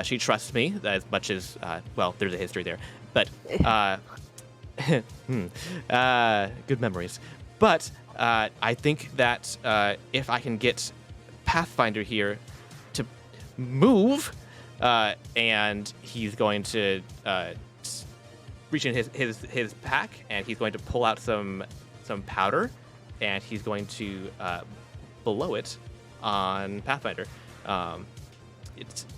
Speaker 1: She trusts me as much as well. There's a history there, but good memories. But I think that if I can get Pathfinder here to move, and he's going to reach in his pack, and he's going to pull out some powder, and he's going to blow it on Pathfinder.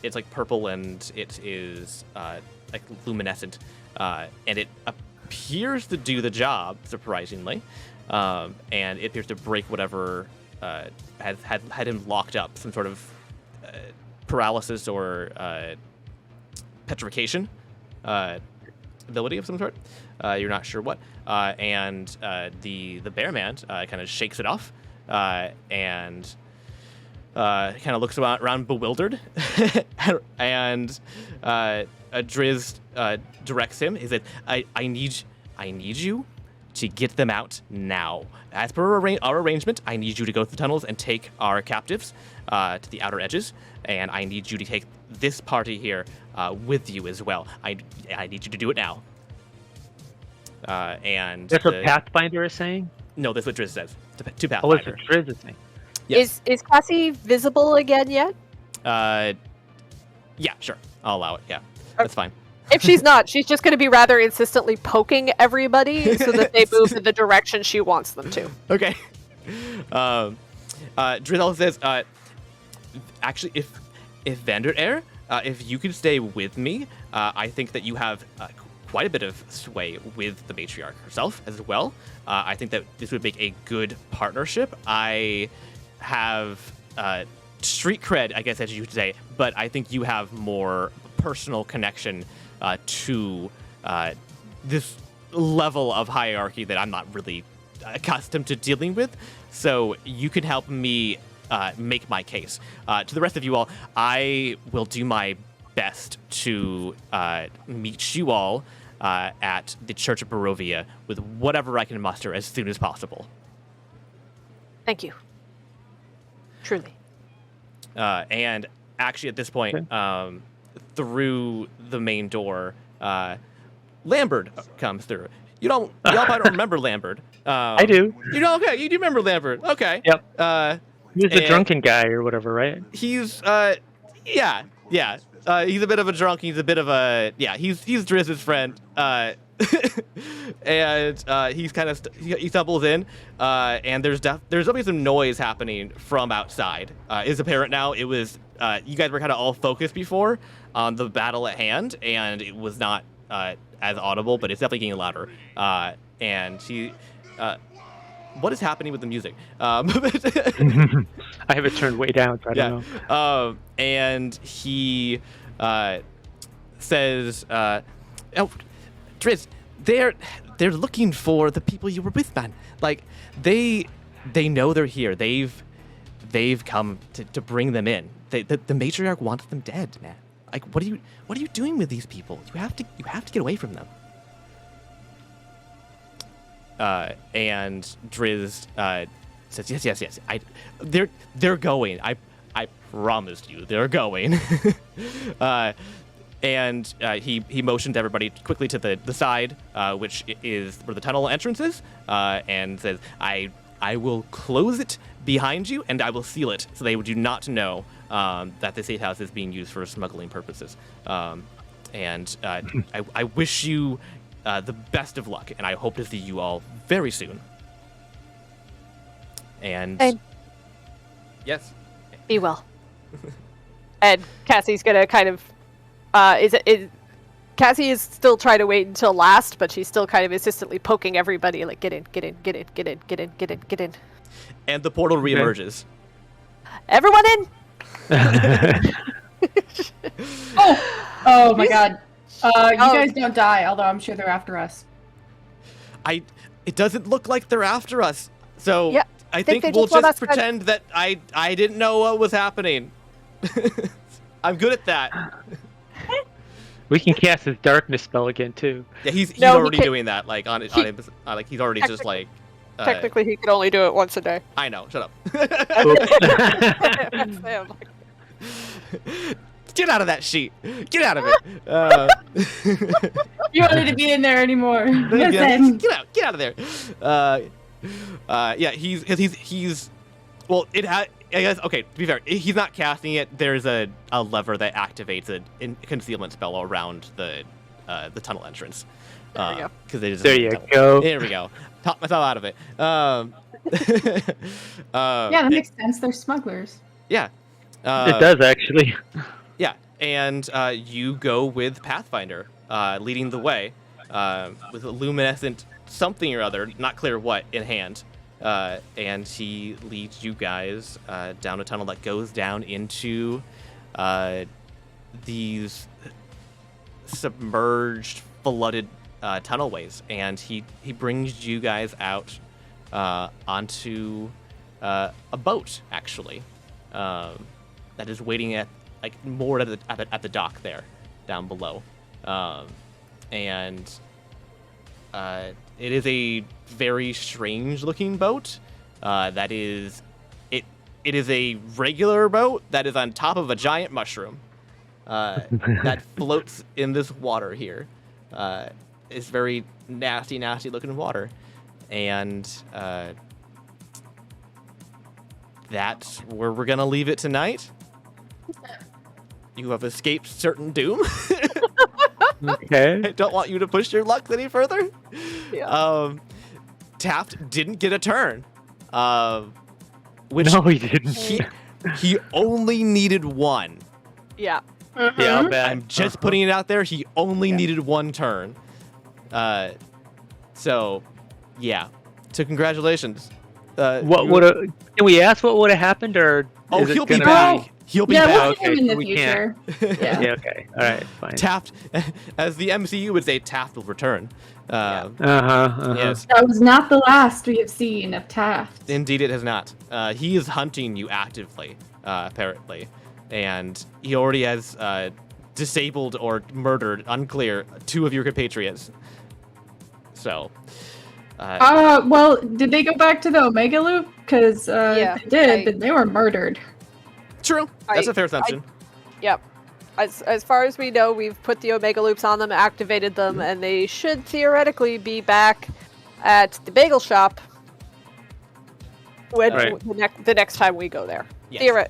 Speaker 1: It's like purple, and it is like luminescent, and it appears to do the job, surprisingly, and it appears to break whatever had him locked up, some sort of paralysis or petrification ability of some sort. You're not sure what, and the bear man kind of shakes it off, and kind of looks around bewildered, and Driz directs him. He said, "I need you to get them out now. As per our arrangement, I need you to go through the tunnels and take our captives to the outer edges, and I need you to take this party here with you as well. I need you to do it now." And
Speaker 4: That's what Pathfinder is saying?
Speaker 1: No, that's what Driz says to
Speaker 4: Oh, that's
Speaker 1: Pathfinder.
Speaker 4: what Driz is saying.
Speaker 1: Yes.
Speaker 2: Is Cassie visible again yet?
Speaker 1: Yeah, sure. I'll allow it. Yeah, that's fine.
Speaker 2: If she's not, she's just going to be rather insistently poking everybody so that they move in the direction she wants them to.
Speaker 1: Okay. Drizzle says, actually, if Vander Air, if you could stay with me, I think that you have quite a bit of sway with the matriarch herself as well. I think that this would make a good partnership. I have street cred, I guess, as you would say, but I think you have more personal connection to this level of hierarchy that I'm not really accustomed to dealing with. So you could help me make my case. To the rest of you all, I will do my best to meet you all at the Church of Barovia with whatever I can muster as soon as possible.
Speaker 2: Thank you. Truly.
Speaker 1: And actually, at this point, through the main door, Lambert comes through. Y'all probably don't remember Lambert.
Speaker 4: I do.
Speaker 1: You know, okay, you do remember Lambert. Okay.
Speaker 4: Yep. He's the drunken guy or whatever, right?
Speaker 1: He's, yeah. He's a bit of a drunk. He's a bit of a, he's Drizz's friend. And he's kind of, he stumbles in, and there's definitely some noise happening from outside. It's apparent now. It was, you guys were kind of all focused before on the battle at hand, and it was not as audible, but it's definitely getting louder. And he, what is happening with the music?
Speaker 4: I have it turned way down, so I don't know.
Speaker 1: And he says, "Oh, Driz, they're looking for the people you were with, man. Like they know they're here. They've come to bring them in. The matriarch wants them dead, man. Like what are you doing with these people? You have to get away from them." And Driz says, yes. They're going. I promised you, they're going. And he motioned everybody quickly to the side, which is where the tunnel entrance is, and says, I will close it behind you, and I will seal it so they do not know that the safe house is being used for smuggling purposes. And I wish you the best of luck, and I hope to see you all very soon. And yes,
Speaker 2: be well. And Cassie's gonna kind of, Cassie is still trying to wait until last, but she's still kind of insistently poking everybody, like get in.
Speaker 1: And the portal reemerges.
Speaker 2: Everyone in.
Speaker 8: Oh my God. You guys don't die, although I'm sure they're after us.
Speaker 1: It doesn't look like they're after us. So
Speaker 2: yeah,
Speaker 1: I think we'll just pretend that I didn't know what was happening. I'm good at that.
Speaker 4: We can cast his darkness spell again too.
Speaker 1: Yeah, he's already doing that. Like on his, like he's already just like.
Speaker 2: Technically, he can only do it once a day.
Speaker 1: I know. Shut up. Get out of that sheet. Get out of it.
Speaker 8: You wanted to be in there anymore.
Speaker 1: Listen. Get out of there. Yeah, he's. Well, I guess. Okay, to be fair, he's not casting it. There's a lever that activates a concealment spell around the tunnel entrance.
Speaker 2: There we go.
Speaker 4: There you go.
Speaker 1: There we go. Talked myself out of it.
Speaker 8: Yeah, that makes sense. They're smugglers.
Speaker 1: Yeah.
Speaker 4: It does actually.
Speaker 1: Yeah, and you go with Pathfinder leading the way with a luminescent something or other, not clear what, in hand. And he leads you guys down a tunnel that goes down into these submerged, flooded tunnelways. And he brings you guys out onto a boat, actually, that is waiting at more at the dock there, down below, and it is a very strange-looking boat. That is, it is a regular boat that is on top of a giant mushroom that floats in this water here. It's very nasty-looking water, and that's where we're gonna leave it tonight. You have escaped certain doom.
Speaker 4: Okay.
Speaker 1: I don't want you to push your luck any further.
Speaker 2: Yeah.
Speaker 1: Taft didn't get a turn. Which
Speaker 4: No, he didn't.
Speaker 1: he only needed one.
Speaker 2: Yeah.
Speaker 4: Yeah, I'll bet.
Speaker 1: I'm just putting it out there. He only needed one turn. So, yeah. So congratulations.
Speaker 4: What would can we ask what would have happened, or
Speaker 1: Oh,
Speaker 4: is it
Speaker 1: he'll be
Speaker 4: gonna
Speaker 1: back. He'll be
Speaker 8: Yeah,
Speaker 1: back.
Speaker 8: we'll see him in the
Speaker 4: we
Speaker 8: future.
Speaker 4: can't.
Speaker 8: Yeah.
Speaker 4: Yeah. Okay. All right. Fine.
Speaker 1: Taft, as the MCU would say, Taft will return. Yes,
Speaker 8: That was not the last we have seen of Taft.
Speaker 1: indeed it has not. He is hunting you actively, apparently, and he already has disabled or murdered, unclear, 2 of your compatriots. So,
Speaker 8: Well, did they go back to the Omega Loop? Because
Speaker 2: Yeah,
Speaker 8: if they did, then they were murdered.
Speaker 1: true. That's a fair assumption.
Speaker 2: Yep. As far as we know, we've put the Omega Loops on them, activated them, and they should theoretically be back at the bagel shop when
Speaker 4: Right.
Speaker 2: the next time we go there.
Speaker 1: Yes.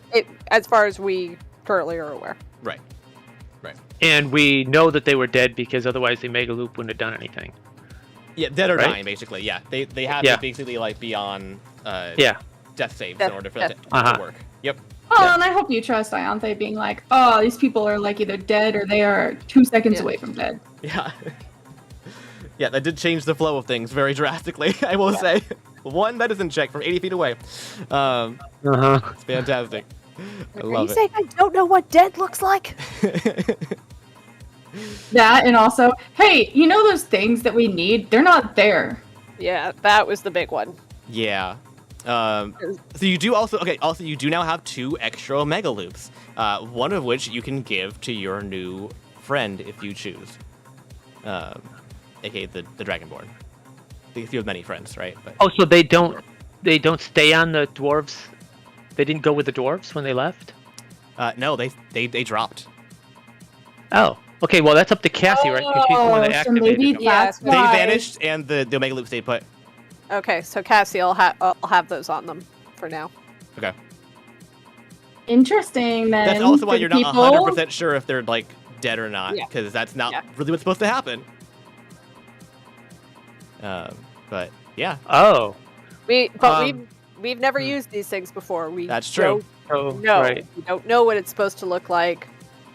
Speaker 2: As far as we currently are aware.
Speaker 1: Right.
Speaker 4: And we know that they were dead because otherwise the Mega Loop wouldn't have done anything.
Speaker 1: Yeah, dead or
Speaker 4: Right?
Speaker 1: dying, basically. Yeah, they have
Speaker 4: Yeah.
Speaker 1: to basically like be on
Speaker 4: Yeah.
Speaker 1: death saves
Speaker 2: Death-
Speaker 1: in order for
Speaker 2: death.
Speaker 1: that to
Speaker 4: Uh-huh.
Speaker 1: work. Yep.
Speaker 8: Oh, and I hope you trust Ianthe being like, oh, these people are like either dead or they are 2 seconds
Speaker 2: Yeah.
Speaker 8: away from dead.
Speaker 1: Yeah. Yeah, that did change the flow of things very drastically, I will say. One medicine check from 80 feet away. It's fantastic. I
Speaker 2: Are
Speaker 1: love
Speaker 2: you
Speaker 1: it.
Speaker 2: saying I don't know what dead looks like?
Speaker 8: That, and also, hey, you know those things that we need? They're not there.
Speaker 2: Yeah, that was the big one.
Speaker 1: Yeah. So you do also you do now have 2 extra Omega Loops. One of which you can give to your new friend if you choose. AKA the Dragonborn. Because you have many friends, right? But
Speaker 4: Oh, so they don't stay on the dwarves? They didn't go with the dwarves when they left?
Speaker 1: no, they dropped.
Speaker 4: Oh. Okay, well that's up to Cassie, right? 'Cause she's the one that
Speaker 8: so
Speaker 4: activated
Speaker 8: maybe
Speaker 4: them.
Speaker 2: Yeah,
Speaker 8: that's
Speaker 2: they
Speaker 1: They
Speaker 8: why.
Speaker 1: vanished and the Omega Loop stayed put.
Speaker 2: Okay, so Cassie, I'll have those on them for now.
Speaker 1: Okay.
Speaker 8: Interesting, then.
Speaker 1: That's also why
Speaker 8: good
Speaker 1: you're not
Speaker 8: people.
Speaker 1: 100% sure if they're like dead or not,
Speaker 2: Yeah.
Speaker 1: because that's not
Speaker 2: Yeah.
Speaker 1: really what's supposed to happen. But yeah,
Speaker 4: Oh.
Speaker 2: We've never used these things before. We
Speaker 1: that's true.
Speaker 4: Oh,
Speaker 2: don't know.
Speaker 4: right.
Speaker 2: We don't know what it's supposed to look like.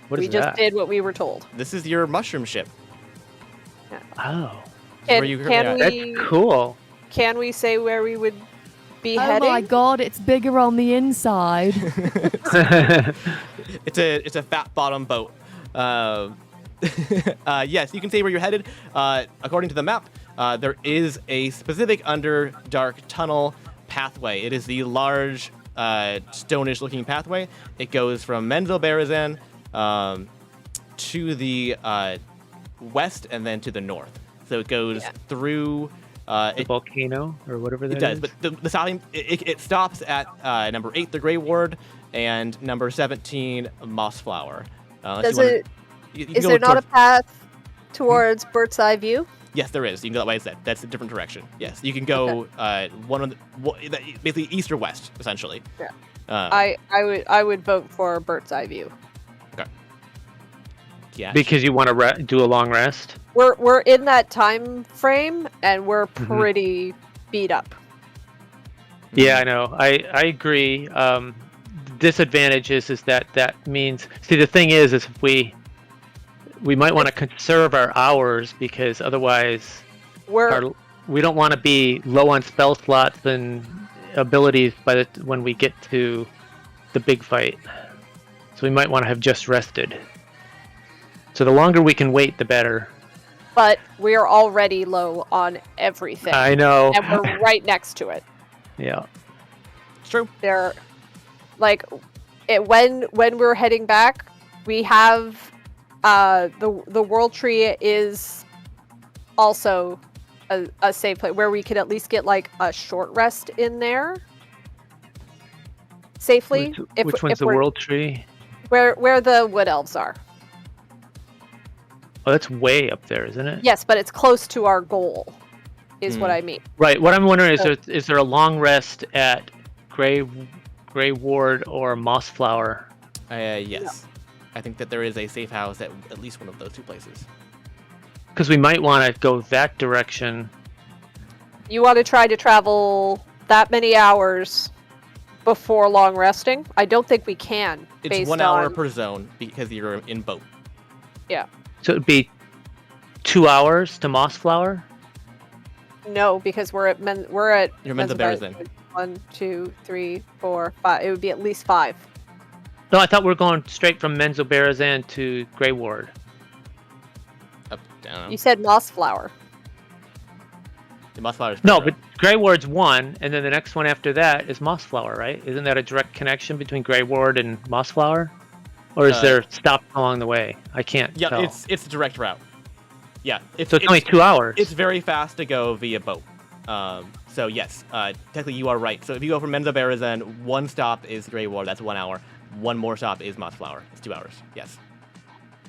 Speaker 4: What
Speaker 2: we
Speaker 4: is
Speaker 2: just
Speaker 4: that?
Speaker 2: did what we were told.
Speaker 1: This is your mushroom ship.
Speaker 4: Oh.
Speaker 1: Where you currently are.
Speaker 4: That's cool.
Speaker 2: Can we say where we would be
Speaker 6: Oh
Speaker 2: heading?
Speaker 6: my god, it's bigger on the inside.
Speaker 1: It's a fat bottom boat. Yes, you can say where you're headed. According to the map, there is a specific underdark tunnel pathway. It is the large, stonish-looking pathway. It goes from Menzelberzen to the west and then to the north. So it goes through.
Speaker 4: The volcano or whatever that
Speaker 1: It does,
Speaker 4: is.
Speaker 1: but the stopping it stops at number 8, the Grey Ward, and number 17, Mossflower.
Speaker 2: Is there not a path towards Bird's Eye View?
Speaker 1: Yes, there is. You can go that way. I said that's a different direction. Yes, you can go basically east or west, essentially.
Speaker 2: Yeah.
Speaker 1: Uh,
Speaker 2: I would vote for Bird's Eye View.
Speaker 1: yeah.
Speaker 4: Because you want to do a long rest?
Speaker 2: We're in that time frame and we're
Speaker 4: Mm-hmm.
Speaker 2: pretty beat up.
Speaker 4: Yeah, I know. I agree. Disadvantage is that means. See, the thing is if we might want to conserve our hours because otherwise we don't want to be low on spell slots and abilities when we get to the big fight. So we might want to have just rested. So the longer we can wait, the better.
Speaker 2: But we're already low on everything.
Speaker 4: I know.
Speaker 2: And we're right next to it.
Speaker 4: Yeah.
Speaker 1: It's true.
Speaker 2: They're like when we're heading back, we have the World Tree is also a safe place where we could at least get like a short rest in there safely.
Speaker 4: Which one's the World Tree?
Speaker 2: Where the Wood Elves are.
Speaker 4: Oh, that's way up there, isn't it?
Speaker 2: Yes, but it's close to our goal, is what I mean.
Speaker 4: Right. What I'm wondering is there a long rest at Grey Ward or Mossflower?
Speaker 1: Yes. I think that there is a safe house at least one of those 2 places.
Speaker 4: Because we might want to go that direction.
Speaker 2: You want to try to travel that many hours before long resting? I don't think we can.
Speaker 1: It's
Speaker 2: based
Speaker 1: 1 hour
Speaker 2: on...
Speaker 1: per zone because you're in boat.
Speaker 2: Yeah.
Speaker 4: So it'd be 2 hours to Mossflower?
Speaker 2: No, because we're at
Speaker 1: You're Menza Berezin.
Speaker 2: 1, 2, 3, 4, 5. It would be at least 5.
Speaker 4: No, I thought we were going straight from Menzo Berezin to Grey Ward.
Speaker 1: Up, down.
Speaker 2: You said Mossflower.
Speaker 1: The Mossflower's
Speaker 4: No,
Speaker 1: further
Speaker 4: but Grey Ward's 1, and then the next one after that is Mossflower, right? Isn't that a direct connection between Grey Ward and Mossflower? Or is there stops along the way? I can't tell.
Speaker 1: Yeah, it's a direct route. Yeah.
Speaker 4: So it's only 2 hours.
Speaker 1: It's very fast to go via boat. So yes, technically you are right. So if you go from Menza Berezin, 1 stop is Grey Ward, that's 1 hour. 1 more stop is Mossflower. It's 2 hours. Yes.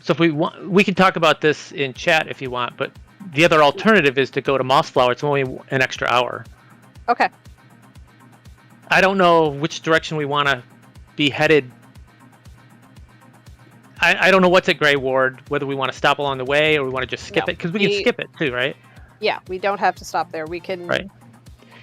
Speaker 4: So if we want, we can talk about this in chat if you want, but the other alternative is to go to Mossflower. It's only an extra hour.
Speaker 2: Okay.
Speaker 4: I don't know which direction we want to be headed. I don't know what's at Grey Ward, whether we want to stop along the way or we want to just skip
Speaker 2: No,
Speaker 4: it, because we can skip it too, right?
Speaker 2: Yeah, we don't have to stop there. We can.
Speaker 4: Right.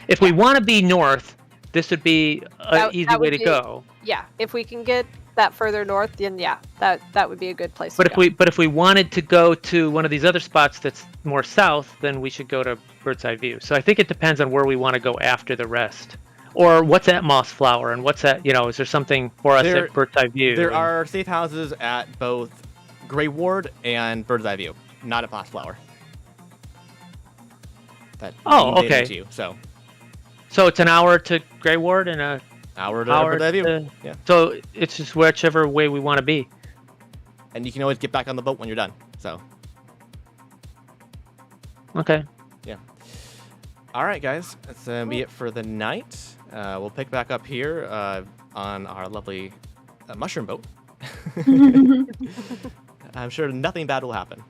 Speaker 4: If we want to be north, this would be an easy way to go.
Speaker 2: Yeah, if we can get that further north, then yeah, that would be a good place.
Speaker 4: But
Speaker 2: to
Speaker 4: if we wanted to go to one of these other spots that's more south, then we should go to Bird's Eye View. So I think it depends on where we want to go after the rest, or what's at Mossflower, and what's at, is there something for us at Bird's Eye View?
Speaker 1: There are safe houses at both Grey Ward and Bird's Eye View, not at Mossflower. That
Speaker 4: okay.
Speaker 1: To you, so
Speaker 4: it's an hour to Grey Ward and a
Speaker 1: hour to
Speaker 4: hour
Speaker 1: Bird's Eye View.
Speaker 4: to-
Speaker 1: Yeah.
Speaker 4: So it's just whichever way we want to be.
Speaker 1: And you can always get back on the boat when you're done. So
Speaker 4: Okay.
Speaker 1: yeah. All right, guys. That's be it for the night. We'll pick back up here on our lovely mushroom boat. I'm sure nothing bad will happen.